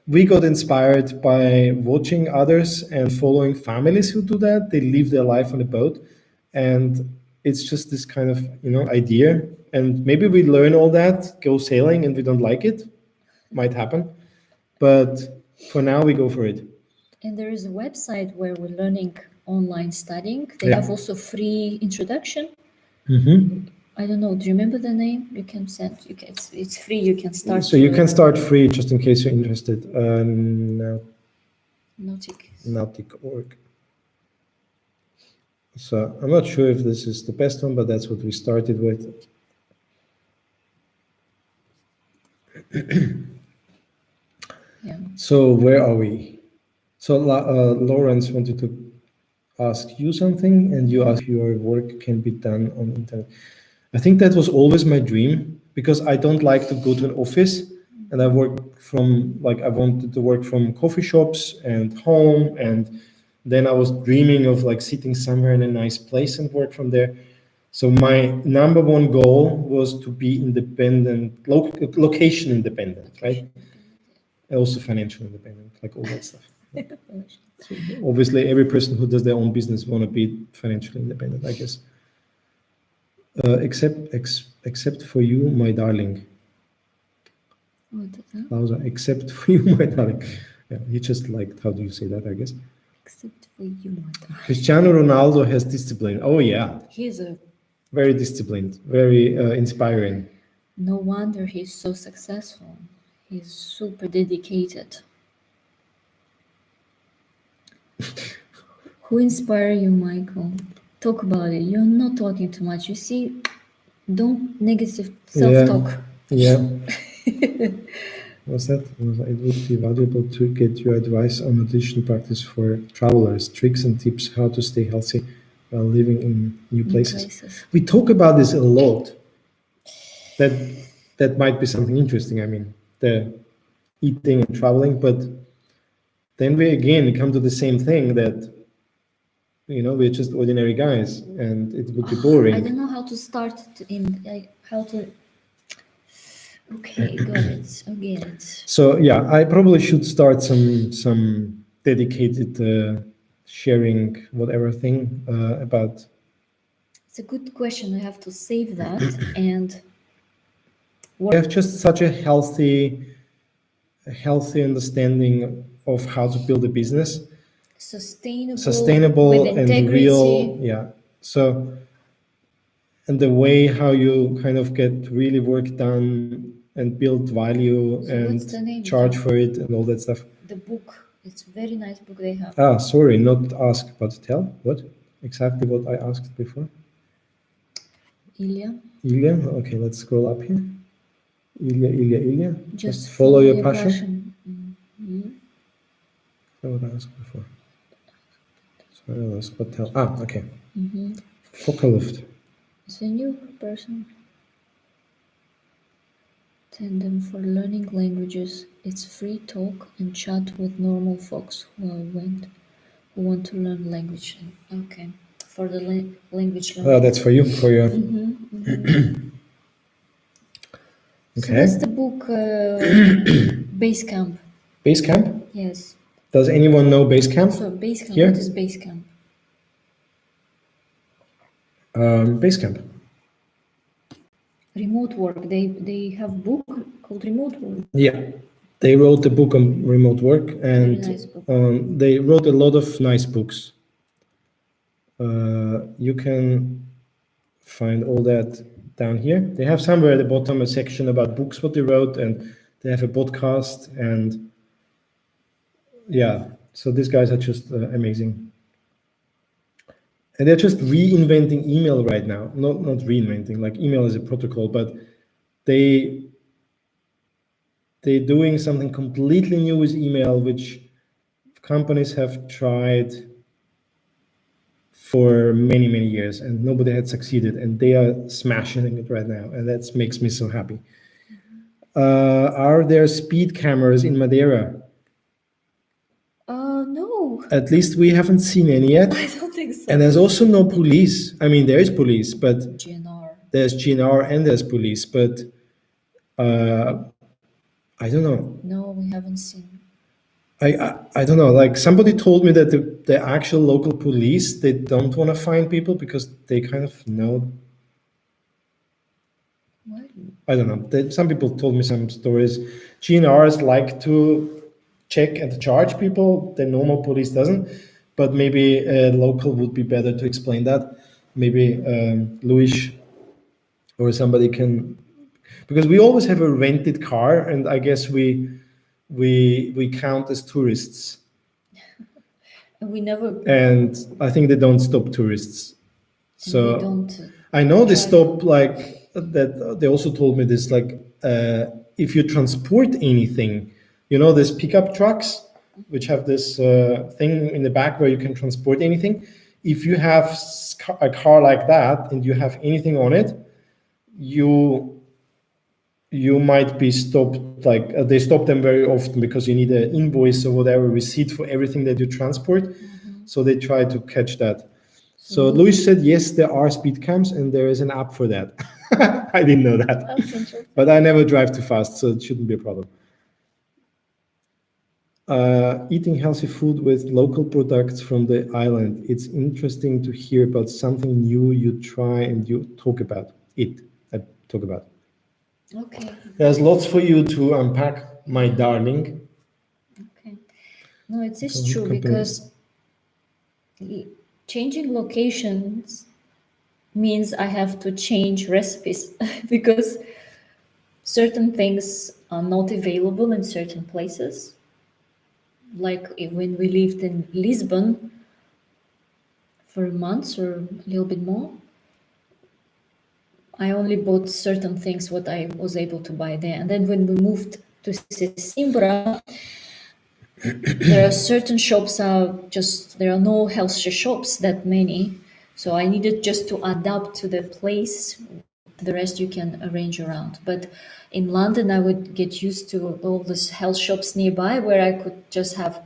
S2: we got inspired by watching others and following families who do that. They live their life on a boat, and it's just this kind of idea. And maybe we learn all that, go sailing, and we don't like it. Might happen, but for now we go for it.
S1: And there is a website where we're learning online studying. They have also free introduction.
S2: Mm-hmm.
S1: I don't know. Do you remember the name? You can send. You can. It's free. You can start.
S2: So you can start free just in case you're interested.
S1: Nautic.
S2: Nautic.org. So I'm not sure if this is the best one, but that's what we started with.
S1: Yeah.
S2: So where are we? So Lawrence wanted to ask you something, and you asked if your work can be done on internet. I think that was always my dream, because I don't like to go to an office, and I wanted to work from coffee shops and home, and then I was dreaming of like sitting somewhere in a nice place and work from there. So my number one goal was to be independent, location independent, right? And also financial independent, like all that stuff. So obviously, every person who does their own business want to be financially independent, I guess. Except for you, my darling.
S1: What is that?
S2: Lausa, except for you, my darling. Yeah, he just liked, how do you say that, I guess?
S1: Except for you, my darling.
S2: Cristiano Ronaldo has discipline. Oh, yeah.
S1: He's a.
S2: Very disciplined, very inspiring.
S1: No wonder he's so successful. He's super dedicated. Who inspired you, Michael? Talk about it. You're not talking too much. You see, don't negative self-talk.
S2: Yeah. What's that? It would be valuable to get your advice on nutrition practice for travelers, tricks and tips how to stay healthy while living in new places. We talk about this a lot. That might be something interesting. I mean, the eating and traveling, but then we again come to the same thing that, you know, we're just ordinary guys, and it would be boring.
S1: I don't know how to start how to. Okay, got it. I get it.
S2: So yeah, I probably should start some dedicated sharing whatever thing about.
S1: It's a good question. I have to save that and.
S2: We have just such a healthy understanding of how to build a business. Sustainable
S1: with integrity.
S2: And real. Yeah. So, and the way how you kind of get really work done and build value and charge for it and all that stuff.
S1: The book. It's a very nice book they have.
S2: Sorry, not ask, but tell. What? Exactly what I asked before.
S1: Ilya.
S2: Okay, let's scroll up here. Ilya.
S1: Just
S2: follow your passion.
S1: Mm-hmm.
S2: That's what I asked before. Sorry, I asked, but tell. Okay.
S1: Mm-hmm.
S2: Focalift.
S1: It's a new person. Tandem for learning languages. It's free talk and chat with normal folks who want to learn language. Okay, for the language learning.
S2: That's for you, for your.
S1: Okay. So that's the book Basecamp.
S2: Basecamp?
S1: Yes.
S2: Does anyone know Basecamp?
S1: So Basecamp,
S2: here?
S1: What is Basecamp?
S2: Basecamp.
S1: Remote work. They have a book called Remote Work.
S2: Yeah. They wrote a book on remote work, and
S1: nice book.
S2: They wrote a lot of nice books. You can find all that down here. They have somewhere at the bottom a section about books, what they wrote, and they have a podcast, and yeah, so these guys are just amazing. And they're just reinventing email right now. Not reinventing, like email is a protocol, but they're doing something completely new with email, which companies have tried for many, many years, and nobody had succeeded, and they are smashing it right now, and that makes me so happy. Are there speed cameras in Madeira?
S1: No.
S2: At least we haven't seen any yet.
S1: I don't think so.
S2: And there's also no police. I mean, there is police, but
S1: GNR.
S2: There's GNR and there's police, but I don't know.
S1: No, we haven't seen.
S2: I don't know. Like somebody told me that the actual local police, they don't want to find people because they kind of know.
S1: What?
S2: I don't know. Some people told me some stories. GNRs like to check and charge people. The normal police doesn't. But maybe local would be better to explain that. Maybe Luis or somebody can, because we always have a rented car, and I guess we count as tourists,
S1: And we never,
S2: and I think they don't stop tourists.
S1: and we
S2: So
S1: don't
S2: I know they
S1: drive.
S2: stop, like that. They also told me this, like if you transport anything, you know, there's pickup trucks which have this thing in the back where you can transport anything. If you have a car like that and you have anything on it, you might be stopped. Like they stop them very often because you need an invoice or whatever, receipt for everything that you transport. So they try to catch that. So Luis said, yes, there are speed cams and there is an app for that. I didn't know that.
S1: That's interesting.
S2: But I never drive too fast, so it shouldn't be a problem. Eating healthy food with local products from the island. It's interesting to hear about something new you try and you talk about it. I talk about.
S1: Okay.
S2: There's lots for you to unpack, my darling.
S1: Okay. No, it is
S2: So,
S1: true
S2: company-
S1: because changing locations means I have to change recipes because certain things are not available in certain places. Like when we lived in Lisbon for a month or a little bit more, I only bought certain things what I was able to buy there. And then when we moved to Sesimbra, there are certain shops there are no healthy shops that many. So I needed just to adapt to the place. The rest you can arrange around. But in London, I would get used to all these health shops nearby where I could just have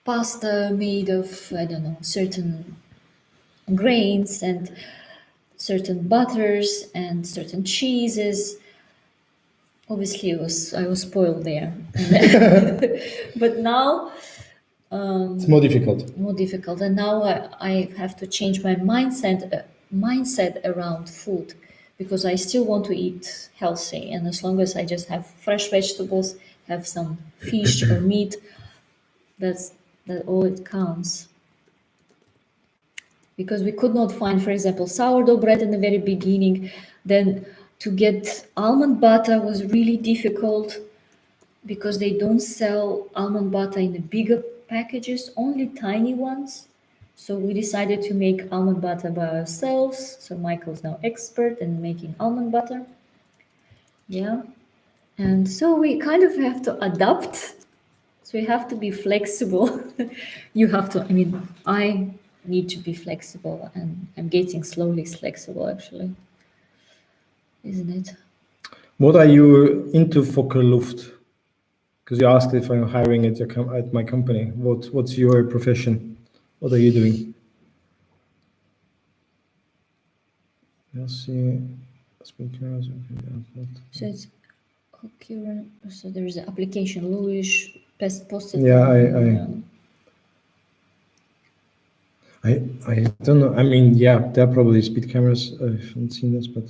S1: pasta made of, I don't know, certain grains and certain butters and certain cheeses. Obviously, I was spoiled there. But now
S2: it's more difficult.
S1: more difficult, and now I have to change my mindset around food because I still want to eat healthy, and as long as I just have fresh vegetables, have some fish or meat, that all it counts. Because we could not find, for example, sourdough bread in the very beginning. Then to get almond butter was really difficult because they don't sell almond butter in the bigger packages, only tiny ones. So we decided to make almond butter by ourselves. So Michael's now expert in making almond butter. Yeah. And so we kind of have to adapt. So you have to be flexible. You have to, I mean, I need to be flexible, and I'm getting slowly flexible actually. Isn't it?
S2: What are you into for Luft? Because you asked if I'm hiring at my company. What's your profession? What are you doing?
S1: So it's okay. So there is an application, Louis posted.
S2: Yeah, I don't know. I mean, yeah, there are probably speed cameras. I haven't seen this, but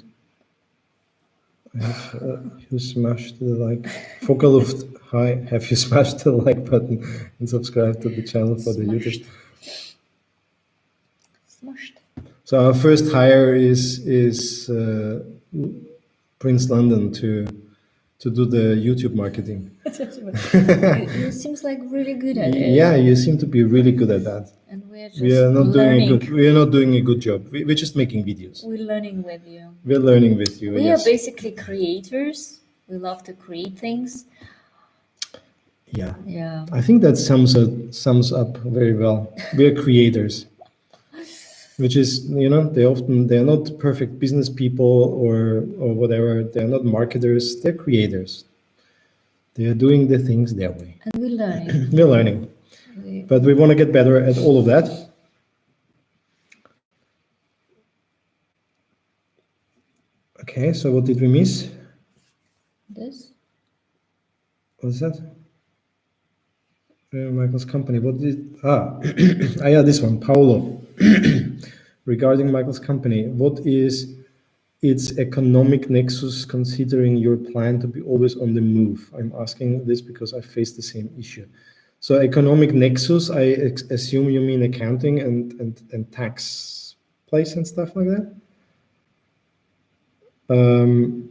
S2: I have you smashed the like. Focalluft, hi. Have you smashed the like button and subscribed to the channel for the YouTube?
S1: Smashed.
S2: So our first hire is Prince London to do the YouTube marketing.
S1: You seems like really good at it.
S2: Yeah, you seem to be really good at that.
S1: And we're just
S2: We are not
S1: learning.
S2: doing a good job. We're just making videos.
S1: We're learning with you.
S2: We're learning with you.
S1: We
S2: yes.
S1: are basically creators. We love to create things.
S2: Yeah.
S1: Yeah.
S2: I think that sums up very well. We are creators. Which is, you know, they're not perfect business people or whatever. They're not marketers. They're creators. They are doing the things their way.
S1: And we're learning.
S2: We're learning. But we want to get better at all of that. Okay, so what did we miss?
S1: This?
S2: What's that? Michael's company. What did... yeah, this one. Paolo. Regarding Michael's company, what is its economic nexus considering your plan to be always on the move? I'm asking this because I face the same issue. So economic nexus, I assume you mean accounting and tax place and stuff like that? Um,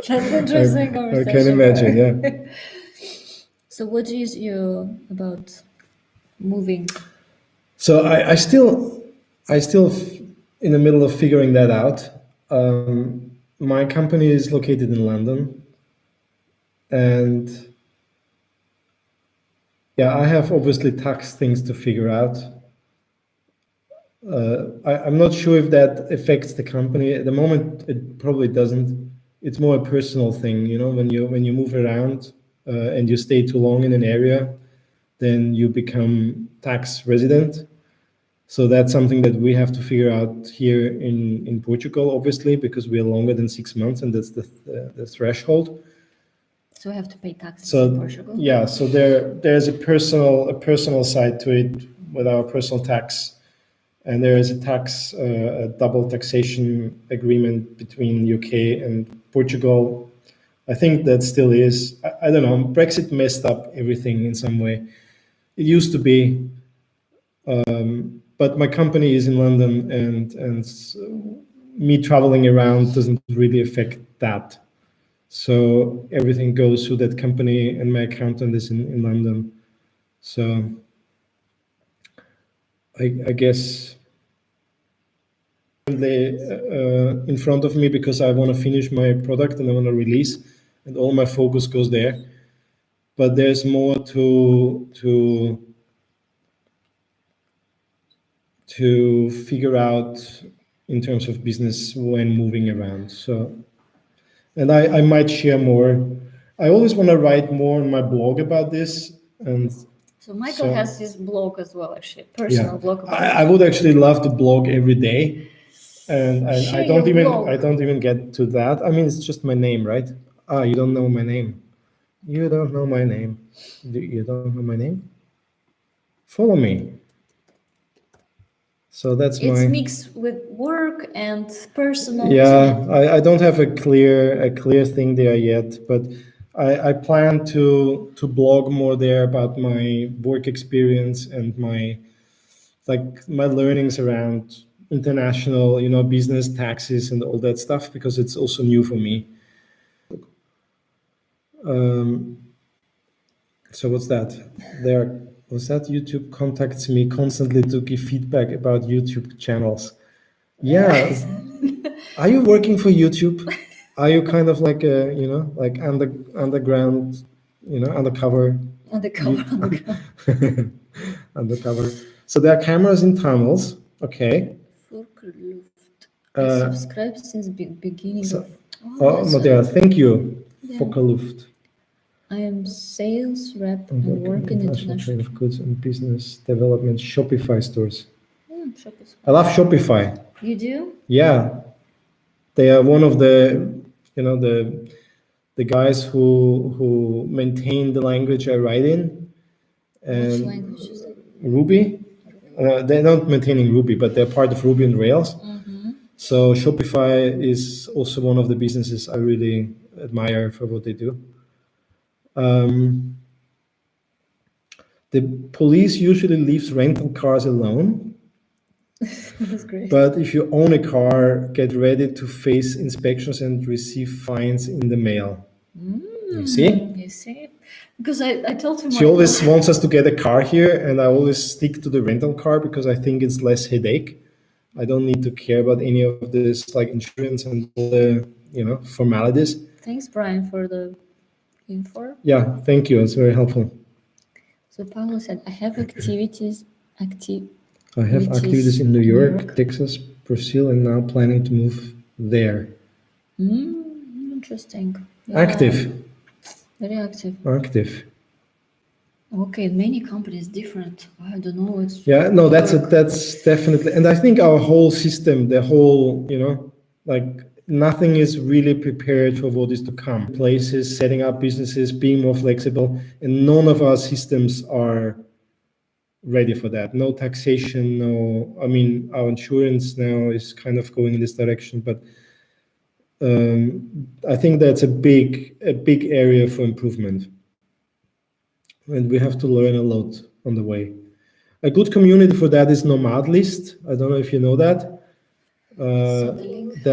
S1: That's interesting
S2: I
S1: conversation.
S2: can imagine, yeah.
S1: So what is you about moving?
S2: So I still in the middle of figuring that out. My company is located in London, and yeah, I have obviously tax things to figure out. I'm not sure if that affects the company. At the moment, it probably doesn't. It's more a personal thing, you know, when you move around and you stay too long in an area, then you become tax resident. So that's something that we have to figure out here in Portugal, obviously, because we are longer than 6 months, and that's the threshold.
S1: So we have to pay taxes in
S2: So
S1: Portugal?
S2: yeah, so there's a personal side to it with our personal tax, and there is a double taxation agreement between UK and Portugal. I think that still is. I don't know. Brexit messed up everything in some way. It used to be, but my company is in London, and me traveling around doesn't really affect that. So everything goes through that company, and my accountant is in London. So I guess they in front of me because I want to finish my product and I want to release, and all my focus goes there. But there's more to figure out in terms of business when moving around. So, and I might share more. I always want to write more on my blog about this, and
S1: So Michael
S2: so
S1: has his blog as well, actually,
S2: yeah,
S1: personal blog.
S2: I would actually love to blog every day, and I
S1: Share
S2: don't
S1: your
S2: even
S1: blog.
S2: I don't even get to that. I mean, it's just my name, right? Ah, you don't know my name. You don't know my name. You don't know my name? Follow me. So that's
S1: It's
S2: my
S1: mixed with work and personal.
S2: yeah. I don't have a clear thing there yet, but I plan to blog more there about my work experience and my learnings around international, you know, business taxes and all that stuff, because it's also new for me. So what's that? There was that YouTube contacts me constantly to give feedback about YouTube channels. Yeah. Are you working for YouTube? Are you kind of like a, you know, like underground, you know, undercover?
S1: Undercover, undercover.
S2: Undercover. So there are cameras in tunnels. Okay.
S1: Luft. I
S2: Uh,
S1: subscribed since beginning
S2: so,
S1: of.
S2: oh,
S1: That's
S2: Madeira, thank you.
S1: yeah.
S2: Luft.
S1: I am sales rep
S2: And
S1: and work in
S2: international trade
S1: international.
S2: of goods and business development Shopify stores.
S1: Shopify.
S2: I love Shopify.
S1: You do?
S2: Yeah, they are one of the, you know, the guys who maintain the language I write in.
S1: Which
S2: And
S1: language is it?
S2: Ruby. They're not maintaining Ruby, but they're part of Ruby on Rails. So Shopify is also one of the businesses I really admire for what they do. The police usually leaves rental cars alone,
S1: That's great.
S2: but if you own a car, get ready to face inspections and receive fines in the mail. You see?
S1: You see? Because I told him
S2: She always wants us to get a car here, and I always stick to the rental car because I think it's less headache. I don't need to care about any of this, like insurance and all the, you know, formalities.
S1: Thanks, Brian, for the info.
S2: Yeah, thank you. It's very helpful.
S1: So Paulo said, I have activities.
S2: I have activities in New York, Texas, Brazil, and now planning to move there.
S1: Interesting. Yeah,
S2: Active.
S1: very active.
S2: Active.
S1: Okay, many companies different. I don't know. It's
S2: Yeah, no, that's definitely, and I think our whole system, the whole, you know, like nothing is really prepared for what is to come. Places, setting up businesses, being more flexible, and none of our systems are ready for that. No taxation, no. I mean, our insurance now is kind of going in this direction, but I think that's a big area for improvement, and we have to learn a lot on the way. A good community for that is Nomad List. I don't know if you know that.
S1: Send the link.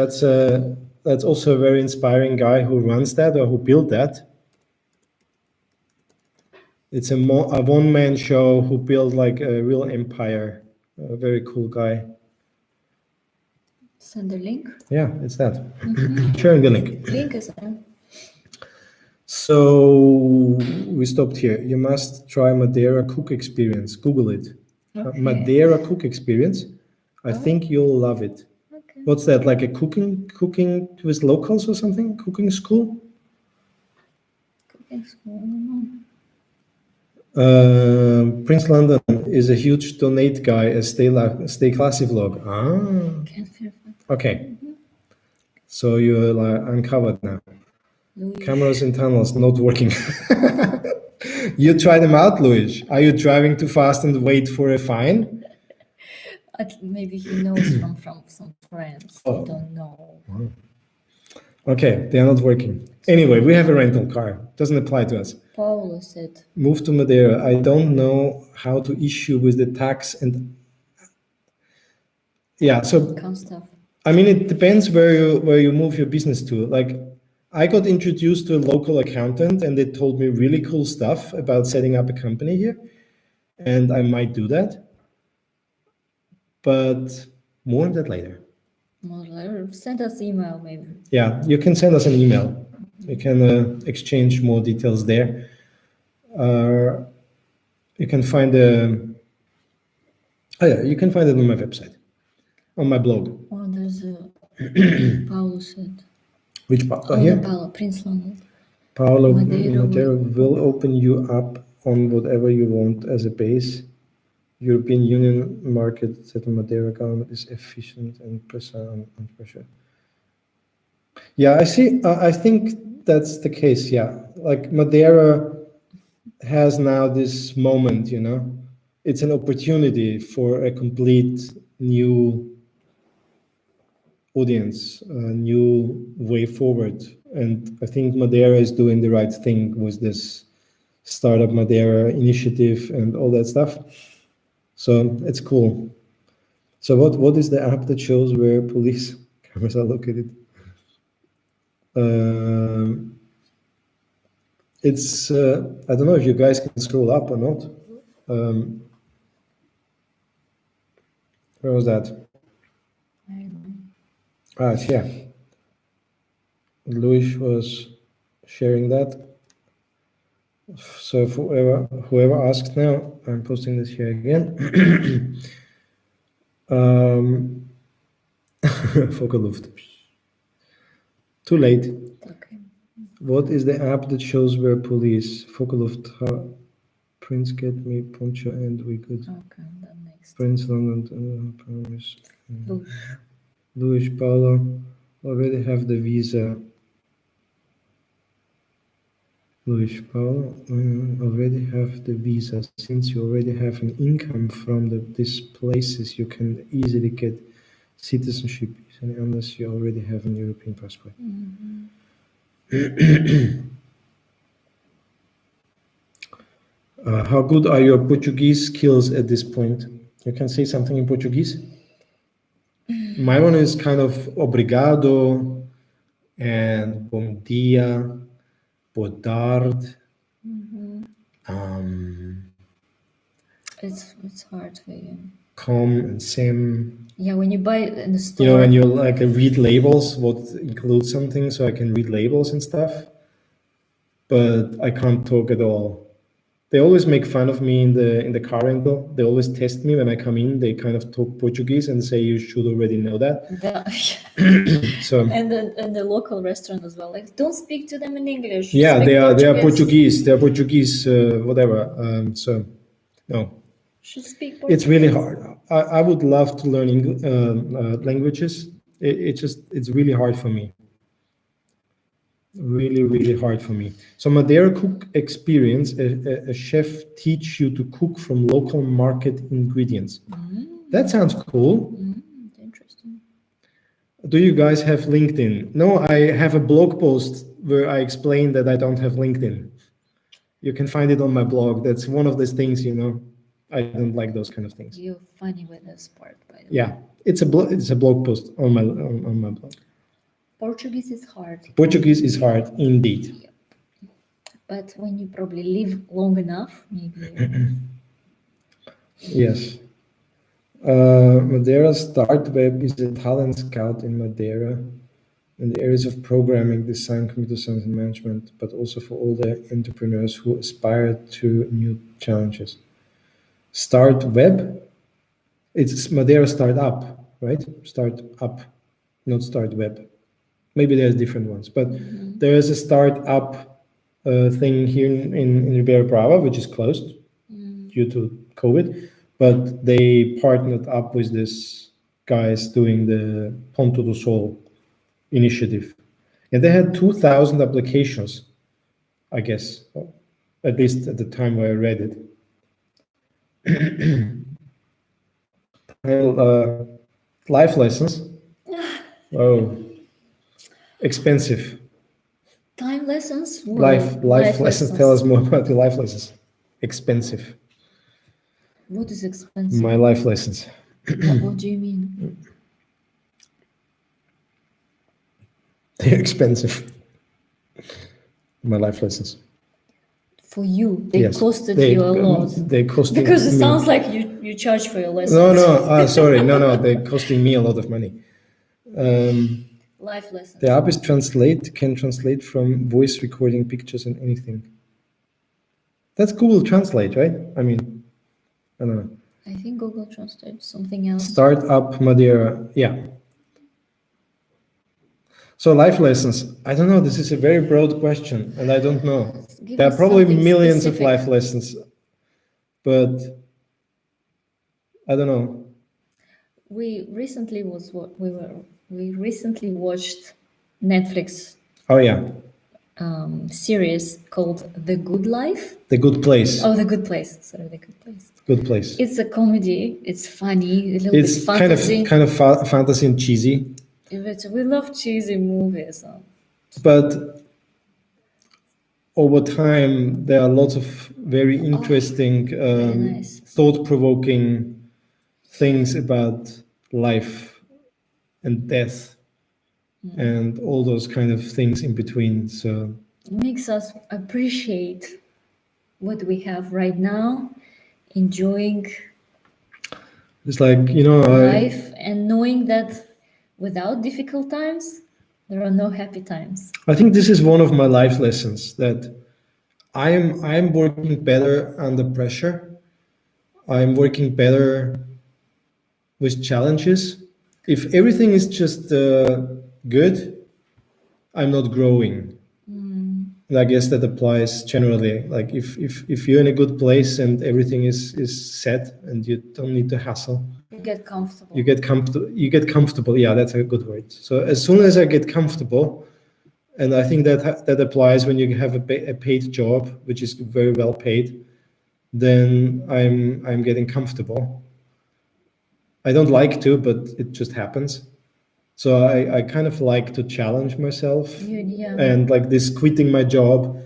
S2: That's also a very inspiring guy who runs that or who built that. It's a one-man show who built like a real empire. A very cool guy.
S1: Send the link.
S2: Yeah, it's that. Sharing the link.
S1: Link is there.
S2: So we stopped here. You must try Madeira cook experience. Google it.
S1: Okay.
S2: Madeira cook experience. I think you'll love it.
S1: Okay.
S2: What's that? Like a cooking with locals or something? Cooking school?
S1: Cooking school. I don't know.
S2: Prince London is a huge donate guy. A stay classy vlog.
S1: Can't feel it.
S2: Okay. So you're like uncovered now.
S1: Louis.
S2: Cameras in tunnels not working. You try them out, Luis. Are you driving too fast and wait for a fine?
S1: Maybe he knows from some friends. I don't know.
S2: Okay, they are not working. Anyway, we have a rental car. Doesn't apply to us.
S1: Paulo said.
S2: Move to Madeira. I don't know how to issue with the tax and yeah. So
S1: Kind stuff.
S2: I mean, it depends where you move your business to. Like, I got introduced to a local accountant, and they told me really cool stuff about setting up a company here, and I might do that. But more on that later.
S1: Well, send us email maybe.
S2: Yeah, you can send us an email. You can exchange more details there. You can find you can find it on my website, on my blog.
S1: Oh, there's a Paulo said.
S2: Which part?
S1: Oh,
S2: Here?
S1: no, Paulo, Prince London.
S2: Paolo
S1: Madeira
S2: Madeira will open you up on whatever you want as a base. European Union market that the Madeira government is efficient and present under pressure. Yeah, I see. I think that's the case. Yeah, like Madeira has now this moment. It's an opportunity for a complete new audience, a new way forward. And I think Madeira is doing the right thing with this Startup Madeira initiative and all that stuff. So it's cool. So what is the app that shows where police cameras are located? It's I don't know if you guys can scroll up or not. Where was that? It's here. Luis was sharing that. So for whoever asked now, I'm posting this here again. Fockerluft. Too late.
S1: Okay.
S2: What is the app that shows where police? Fockerluft. Prince get me poncho and we could.
S1: Okay, that makes
S2: Prince London promise.
S1: sense.
S2: Luis Paulo already have the visa. Luis Paulo already have the visa. Since you already have an income from these places, you can easily get citizenship unless you already have an European passport. How good are your Portuguese skills at this point? You can say something in Portuguese? My one is kind of obrigado and bom dia, boa tarde.
S1: It's hard for you.
S2: Com and sim.
S1: Yeah, when you buy it in the store.
S2: When you like read labels, what includes something, so I can read labels and stuff. But I can't talk at all. They always make fun of me in the car rental. They always test me when I come in. They kind of talk Portuguese and say you should already know that. So
S1: and the local restaurant as well. Like, don't speak to them in English.
S2: Yeah,
S1: Speak
S2: they are Portuguese. They are Portuguese, whatever. So no.
S1: Should speak Portuguese.
S2: It's really hard. I would love to learn languages. It's really hard for me. Really, really hard for me. So Madeira cook experience, a chef teach you to cook from local market ingredients. That sounds cool.
S1: Interesting.
S2: Do you guys have LinkedIn? No, I have a blog post where I explain that I don't have LinkedIn. You can find it on my blog. That's one of those things, I don't like those kind of things.
S1: You're funny with this part, by the way.
S2: Yeah, it's a blog post on my blog.
S1: Portuguese is hard.
S2: Portuguese is hard indeed.
S1: Yep. But when you probably live long enough, maybe.
S2: Yes. Madeira Start Web is a talent scout in Madeira in the areas of programming, design, computer science, and management, but also for all the entrepreneurs who aspire to new challenges. Start Web, it's Madeira Startup, right? Startup, not Start Web. Maybe there's different ones, but there is a startup thing here in Ribeira Brava, which is closed due to COVID, but they partnered up with this guys doing the Ponto do Sol initiative. And they had 2,000 applications, I guess, at least at the time where I read it. Life lessons. Oh, expensive.
S1: Time lessons?
S2: Life lessons. Tell us more about the life lessons. Expensive.
S1: What is expensive?
S2: My life lessons.
S1: What do you mean?
S2: They're expensive. My life lessons.
S1: For you, they
S2: Yes,
S1: costed you a lot.
S2: They costed
S1: Because it
S2: me.
S1: sounds like you charge for your lessons.
S2: No, sorry, no, they're costing me a lot of money.
S1: Life lessons.
S2: The app is can translate from voice recording, pictures, and anything. That's Google Translate, right? I mean, I don't know.
S1: I think Google Translate something else.
S2: Startup Madeira, yeah. So life lessons. I don't know. This is a very broad question, and I don't know. There are probably millions of life lessons, but I don't know.
S1: We recently watched Netflix.
S2: Oh yeah.
S1: Series called The Good Life.
S2: The Good Place.
S1: Oh, The Good Place. Sorry, The Good Place.
S2: Good Place.
S1: It's a comedy. It's funny. A little bit fantasy.
S2: Kind of fantasy and cheesy.
S1: We love cheesy movies.
S2: But over time, there are lots of very interesting,
S1: nice.
S2: thought-provoking things about life and death and all those kind of things in between. So
S1: it makes us appreciate what we have right now, enjoying
S2: it's like,
S1: life and knowing that without difficult times, there are no happy times.
S2: I think this is one of my life lessons, that I'm working better under pressure. I'm working better with challenges. If everything is just good, I'm not growing. And I guess that applies generally. Like if you're in a good place and everything is set and you don't need to hustle,
S1: You get comfortable.
S2: You get comfortable. Yeah, that's a good word. So as soon as I get comfortable, and I think that applies when you have a paid job, which is very well paid, then I'm getting comfortable. I don't like to, but it just happens. So I kind of like to challenge myself, and like this quitting my job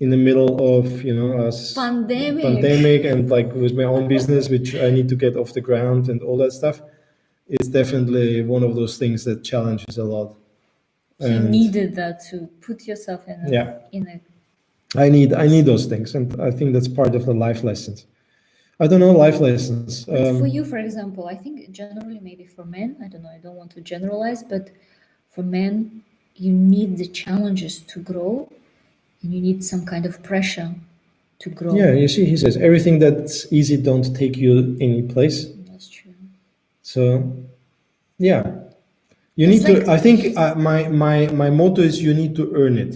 S2: in the middle of a pandemic and like with my own business, which I need to get off the ground and all that stuff. It's definitely one of those things that challenges a lot.
S1: You needed that to put yourself in a.
S2: I need those things, and I think that's part of the life lessons. I don't know, life lessons.
S1: But for you, for example, I think generally, maybe for men, I don't know, I don't want to generalize, but for men, you need the challenges to grow, and you need some kind of pressure to grow.
S2: Yeah, you see, he says, everything that's easy don't take you any place.
S1: That's true.
S2: So, yeah. You need to, I think my motto is you need to earn it.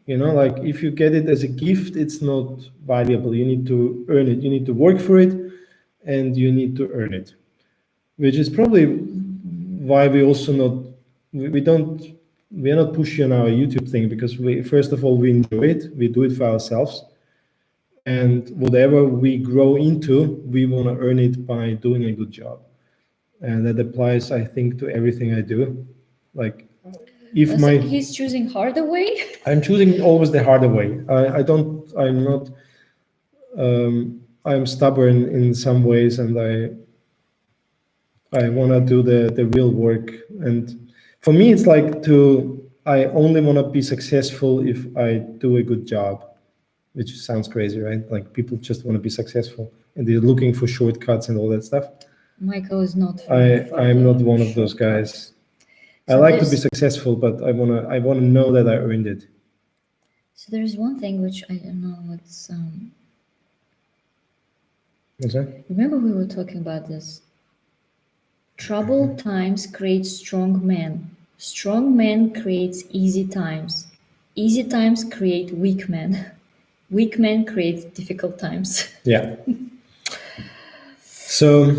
S2: Like if you get it as a gift, it's not valuable. You need to earn it. You need to work for it, and you need to earn it, which is probably why we also we are not pushy on our YouTube thing, because first of all, we enjoy it. We do it for ourselves. And whatever we grow into, we want to earn it by doing a good job. and that applies, I think, to everything I do. Like, if
S1: So he's choosing harder way.
S2: I'm choosing always the harder way. I'm not. I'm stubborn in some ways, and I want to do the real work. And for me, it's like I only want to be successful if I do a good job, which sounds crazy, right? Like, people just want to be successful and they're looking for shortcuts and all that stuff.
S1: Michael is not.
S2: I'm not one of those guys. I
S1: So
S2: like to be successful, but I wanna know that I earned it.
S1: So there's one thing which I don't know what's.
S2: What's that?
S1: Remember we were talking about this. Troubled times create strong men. Strong men creates easy times. Easy times create weak men. Weak men create difficult times.
S2: Yeah. So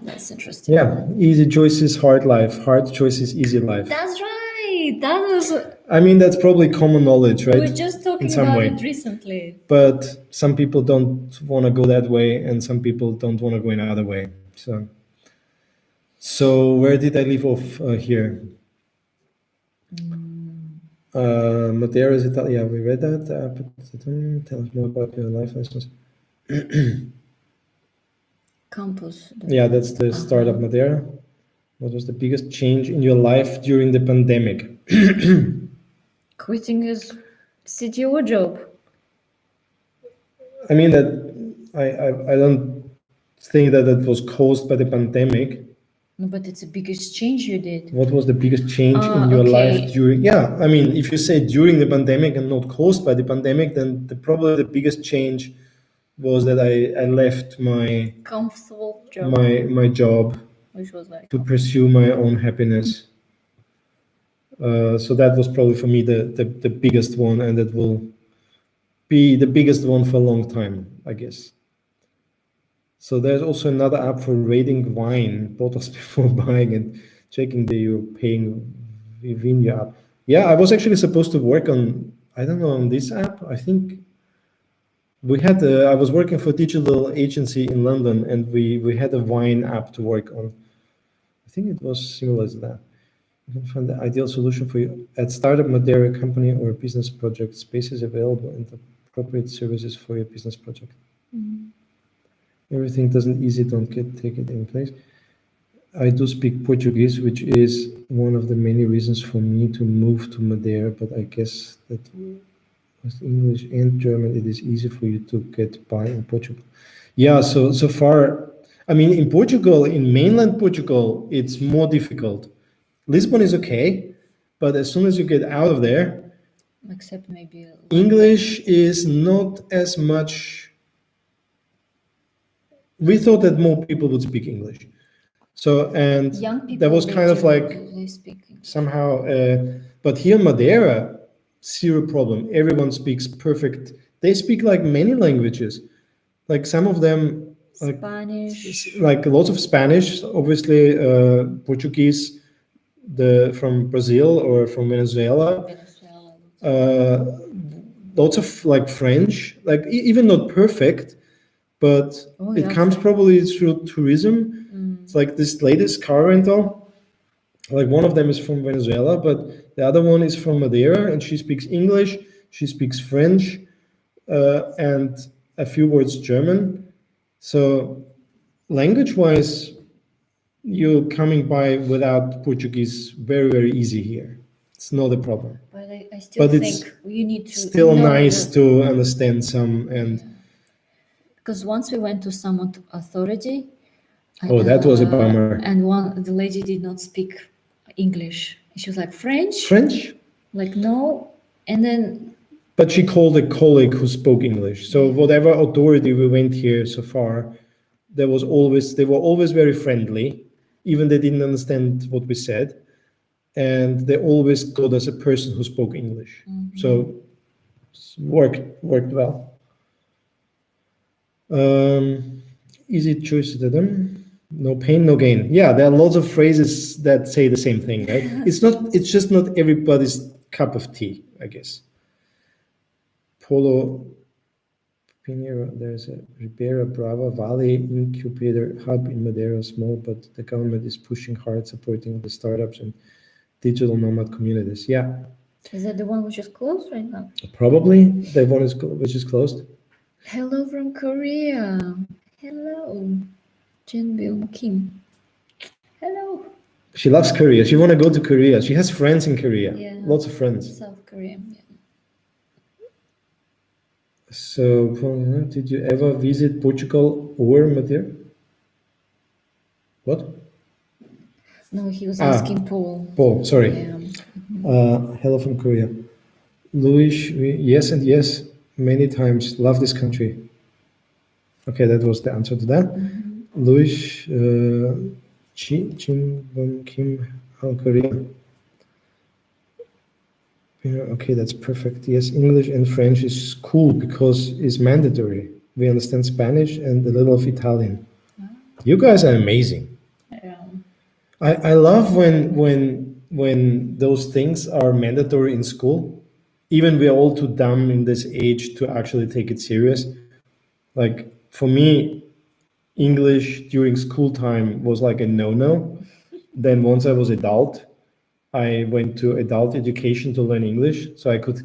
S1: That's interesting.
S2: yeah, easy choices, hard life. Hard choices, easy life.
S1: That's right. That was.
S2: I mean, that's probably common knowledge, right?
S1: We were just talking about it recently.
S2: But some people don't want to go that way, and some people don't want to go another way. So where did I leave off here? Madeira is Italy. Yeah, we read that. Tell us more about your life lessons.
S1: Campus.
S2: Yeah, that's the startup Madeira. What was the biggest change in your life during the pandemic?
S1: Quitting his CTO job.
S2: I mean, that I don't think that was caused by the pandemic.
S1: No, but it's the biggest change you did.
S2: What was the biggest change in your life during? Yeah, I mean, if you say during the pandemic and not caused by the pandemic, then probably the biggest change was that I left my
S1: comfortable job,
S2: my job,
S1: which was like
S2: to pursue my own happiness. So that was probably for me the biggest one, and that will be the biggest one for a long time, I guess. So there's also another app for rating wine bottles before buying and checking that you're paying within your app. Yeah, I was actually supposed to work on, I don't know, on this app. I think we had, I was working for a digital agency in London, and we had a wine app to work on. I think it was similar to that. You can find the ideal solution for you at startup Madeira company or business project. Spaces available and appropriate services for your business project. Everything doesn't easy, don't take it in place. I do speak Portuguese, which is one of the many reasons for me to move to Madeira, but I guess that with English and German, it is easy for you to get by in Portugal. Yeah, so far, I mean, in Portugal, in mainland Portugal, it's more difficult. Lisbon is okay, but as soon as you get out of there,
S1: except maybe
S2: English is not as much. We thought that more people would speak English. So, and that was kind of like somehow, but here in Madeira, zero problem. Everyone speaks perfect. They speak like many languages. Like some of them, like
S1: Spanish,
S2: like lots of Spanish, obviously Portuguese, from Brazil or from Venezuela. Lots of like French, like even not perfect, but it comes probably through tourism. It's like this latest car rental. Like one of them is from Venezuela, but the other one is from Madeira, and she speaks English, she speaks French, and a few words German. So language-wise, you're coming by without Portuguese very, very easy here. It's not a problem.
S1: But I still think you need to
S2: still nice to understand some, and
S1: because once we went to some authority.
S2: Oh, that was a bummer.
S1: And the lady did not speak English. She was like, French?
S2: French?
S1: Like, no. And then.
S2: But she called a colleague who spoke English. So whatever authority we went here so far, they were always very friendly, even they didn't understand what we said. And they always got us a person who spoke English. So worked well. Easy choice to them. No pain, no gain. Yeah, there are lots of phrases that say the same thing, right? It's just not everybody's cup of tea, I guess. Polo Pinheiro, there's a Ribeira Brava Valley incubator hub in Madeira, small, but the government is pushing hard, supporting the startups and digital nomad communities. Yeah,
S1: Is that the one which is closed right now?
S2: probably the one which is closed.
S1: Hello from Korea. Hello. Jinbyung Kim. Hello.
S2: She loves Korea. She want to go to Korea. She has friends in Korea.
S1: Yeah.
S2: Lots of friends.
S1: South Korea. Yeah.
S2: So, did you ever visit Portugal or Madeira? What?
S1: No, he was asking Paul.
S2: Paul, sorry.
S1: Yeah.
S2: Hello from Korea. Louis, yes and yes, many times. Love this country. Okay, that was the answer to that. Louis, Kim, Korea. Yeah, okay, that's perfect. Yes, English and French is cool because it's mandatory. We understand Spanish and a little of Italian. You guys are amazing.
S1: Yeah.
S2: I love when those things are mandatory in school. Even we're all too dumb in this age to actually take it serious. Like for me, English during school time was like a no-no. Then once I was adult, I went to adult education to learn English, so I could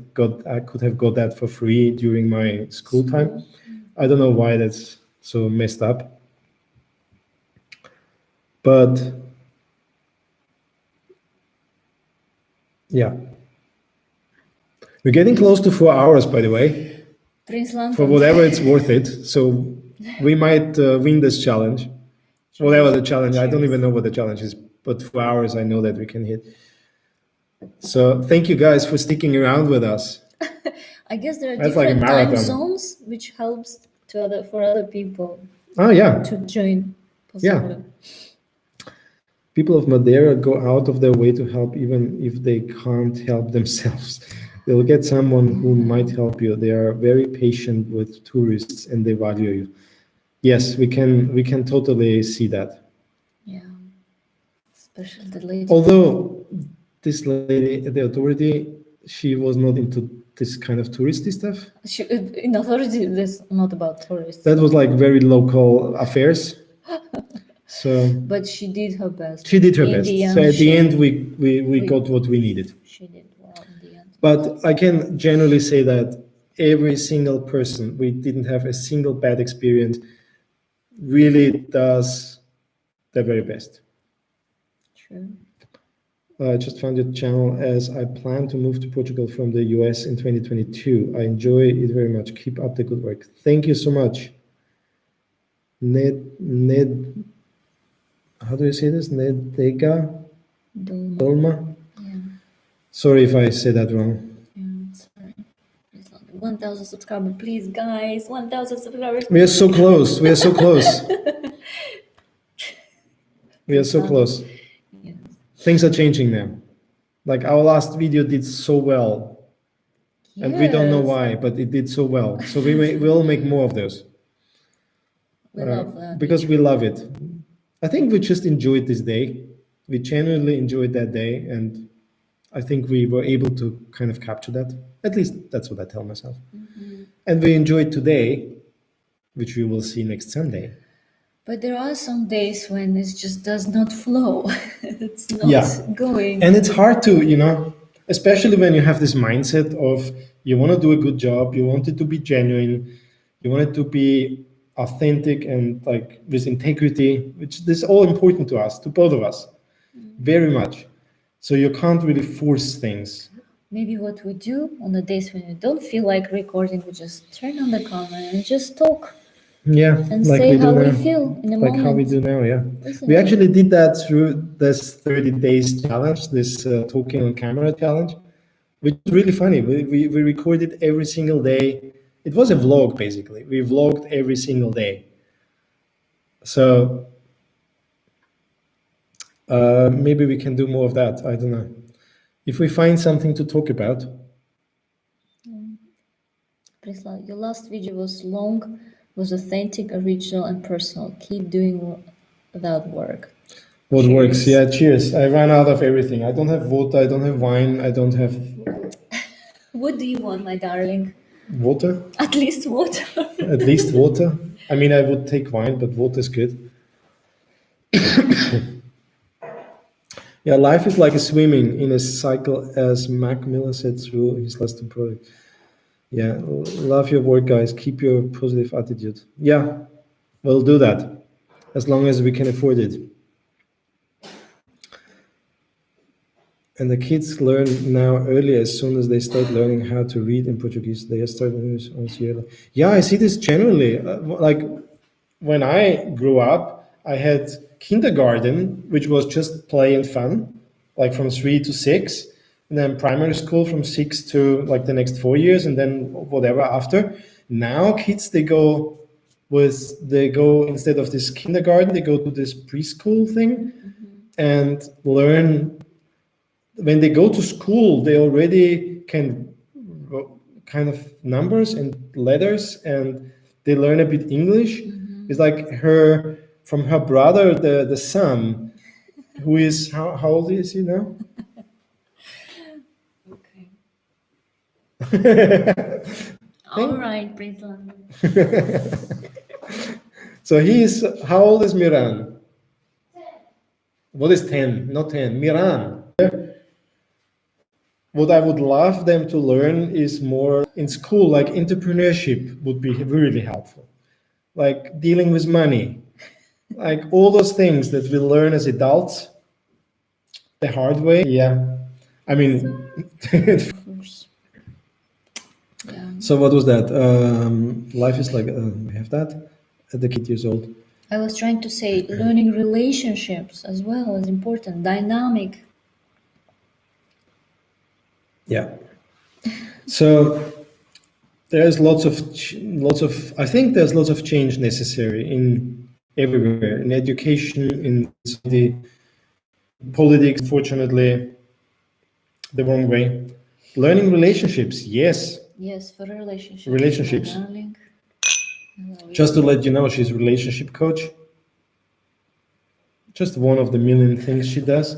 S2: have got that for free during my school time. I don't know why that's so messed up, but yeah, we're getting close to 4 hours, by the way. For whatever it's worth it, so we might win this challenge. Whatever the challenge, I don't even know what the challenge is, but 4 hours I know that we can hit. So thank you guys for sticking around with us.
S1: I guess there are
S2: That's like a
S1: different time
S2: marathon.
S1: zones, which helps for other people
S2: Oh yeah,
S1: to join.
S2: yeah.
S1: Possibly.
S2: People of Madeira go out of their way to help even if they can't help themselves. They'll get someone who might help you. They are very patient with tourists and they value you. Yes, we can totally see that.
S1: Yeah. Especially the lady.
S2: Although this lady, the authority, she was not into this kind of touristy stuff.
S1: In authority, this not about tourists.
S2: That was like very local affairs. So,
S1: but she did her best.
S2: She did her best. So at the end, we got what we needed.
S1: She did well in the end.
S2: But I can generally say that every single person, we didn't have a single bad experience, really does their very best.
S1: True.
S2: I just found your channel as I plan to move to Portugal from the US in 2022. I enjoy it very much. Keep up the good work. Thank you so much. Ned, how do you say this? Nedega? Dolma?
S1: Yeah.
S2: Sorry if I said that wrong.
S1: Yeah, sorry. 1,000 subscribers, please, guys. 1,000 subscribers.
S2: We are so close. We are so close. We are so close.
S1: Yes.
S2: Things are changing now. Like our last video did so well. Yes. And we don't know why, but it did so well. So we'll make more of those.
S1: We love that.
S2: Because we love it. I think we just enjoyed this day. We genuinely enjoyed that day. And I think we were able to kind of capture that. At least that's what I tell myself. Mm-hmm. And we enjoyed today, which we will see next Sunday.
S1: But there are some days when it just does not flow. It's not going.
S2: And it's hard to, especially when you have this mindset of you want to do a good job, you want it to be genuine, you want it to be authentic and like with integrity, which is all important to us, to both of us, very much. So you can't really force things.
S1: Maybe what we do on the days when we don't feel like recording, we just turn on the camera and just talk.
S2: Yeah,
S1: and like say how we feel in a moment.
S2: Like how we do now, yeah. We actually did that through this 30 days challenge, this talking on camera challenge, which is really funny. We recorded every single day. It was a vlog, basically. We vlogged every single day. So maybe we can do more of that. I don't know. If we find something to talk about.
S1: Prisla, your last video was long, was authentic, original, and personal. Keep doing that work.
S2: What cheers. Works? Yeah, cheers. I ran out of everything. I don't have water, I don't have wine, I don't have...
S1: What do you want, my darling?
S2: Water,
S1: At least water.
S2: at least water. I mean, I would take wine, but water is good. Yeah, life is like a swimming in a cycle, as Mac Miller said through his last two products. Yeah, love your work, guys. Keep your positive attitude. Yeah, we'll do that as long as we can afford it. And the kids learn now early as soon as they start learning how to read in Portuguese. They start on Sierra. Yeah, I see this generally. Like when I grew up, I had kindergarten, which was just play and fun, like from 3 to 6, and then primary school from 6 to like the next 4 years, and then whatever after. Now kids they go instead of this kindergarten, they go to this preschool thing and learn. When they go to school, they already can kind of numbers and letters, and they learn a bit English. It's like from her brother, the son, who is how old is he now?
S1: Okay. All
S2: Thank-
S1: right, Brisland.
S2: So how old is Miran? What is 10? Not 10. Miran. What I would love them to learn is more in school, like entrepreneurship would be really helpful. Like dealing with money, like all those things that we learn as adults the hard way. Yeah. I mean,
S1: Yeah.
S2: so what was that? Life is like, we have that at the kid years old.
S1: I was trying to say learning relationships as well is important. Dynamic.
S2: Yeah. So there's lots of, I think there's lots of change necessary in everywhere, in education, in the politics, fortunately, the wrong way. Learning relationships, yes.
S1: Yes, for relationships.
S2: Relationships.
S1: My darling. I love you.
S2: Just to let you know, she's a relationship coach. Just one of the million things she does.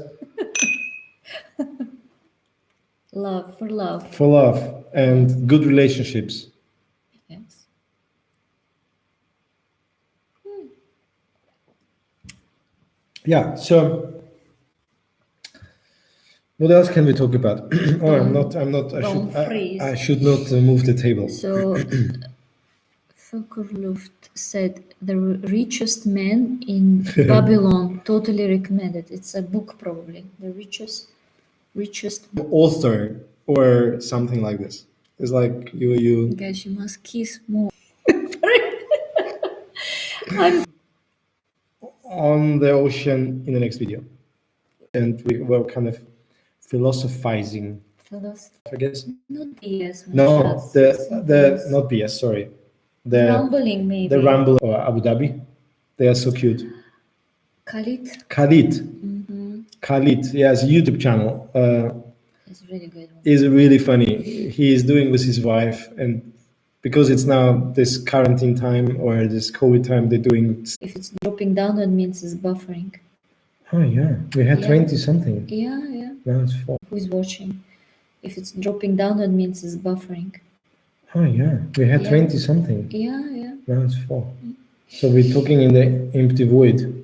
S1: Love for love.
S2: For love and good relationships.
S1: Yes.
S2: Yeah, so what else can we talk about? I should not move the table.
S1: So, Vöckerluft said the richest man in Babylon. Totally recommended. It's a book, probably. The richest.
S2: Author or something like this. It's like you.
S1: Guys, you must kiss more.
S2: On the ocean in the next video. And we were kind of philosophizing, I guess.
S1: Not BS.
S2: No,
S1: BS.
S2: not BS, sorry.
S1: Rumbling, maybe.
S2: The Rumble or Abu Dhabi. They are so cute.
S1: Khalid.
S2: Khalid, he has a YouTube channel.
S1: It's really good.
S2: Is really funny. He is doing with his wife, and because it's now this quarantine time or this COVID time, they're doing.
S1: If it's dropping down, that means it's buffering.
S2: Oh yeah, we had
S1: Yeah.
S2: 20 something.
S1: Yeah.
S2: Now it's 4.
S1: Who's watching? If it's dropping down, that means it's buffering.
S2: Oh yeah, we had
S1: Yeah.
S2: 20 something.
S1: Yeah.
S2: Now it's 4. So we're talking in the empty void.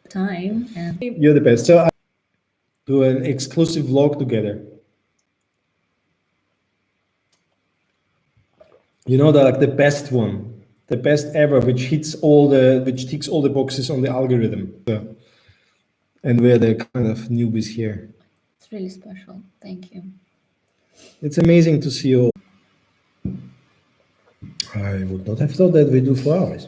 S1: Time and
S2: You're the best. So I do an exclusive vlog together. You know, the best one, the best ever, which ticks all the boxes on the algorithm. So, and we're the kind of newbies here.
S1: it's really special. Thank you.
S2: It's amazing to see you all. I would not have thought that we do 4 hours.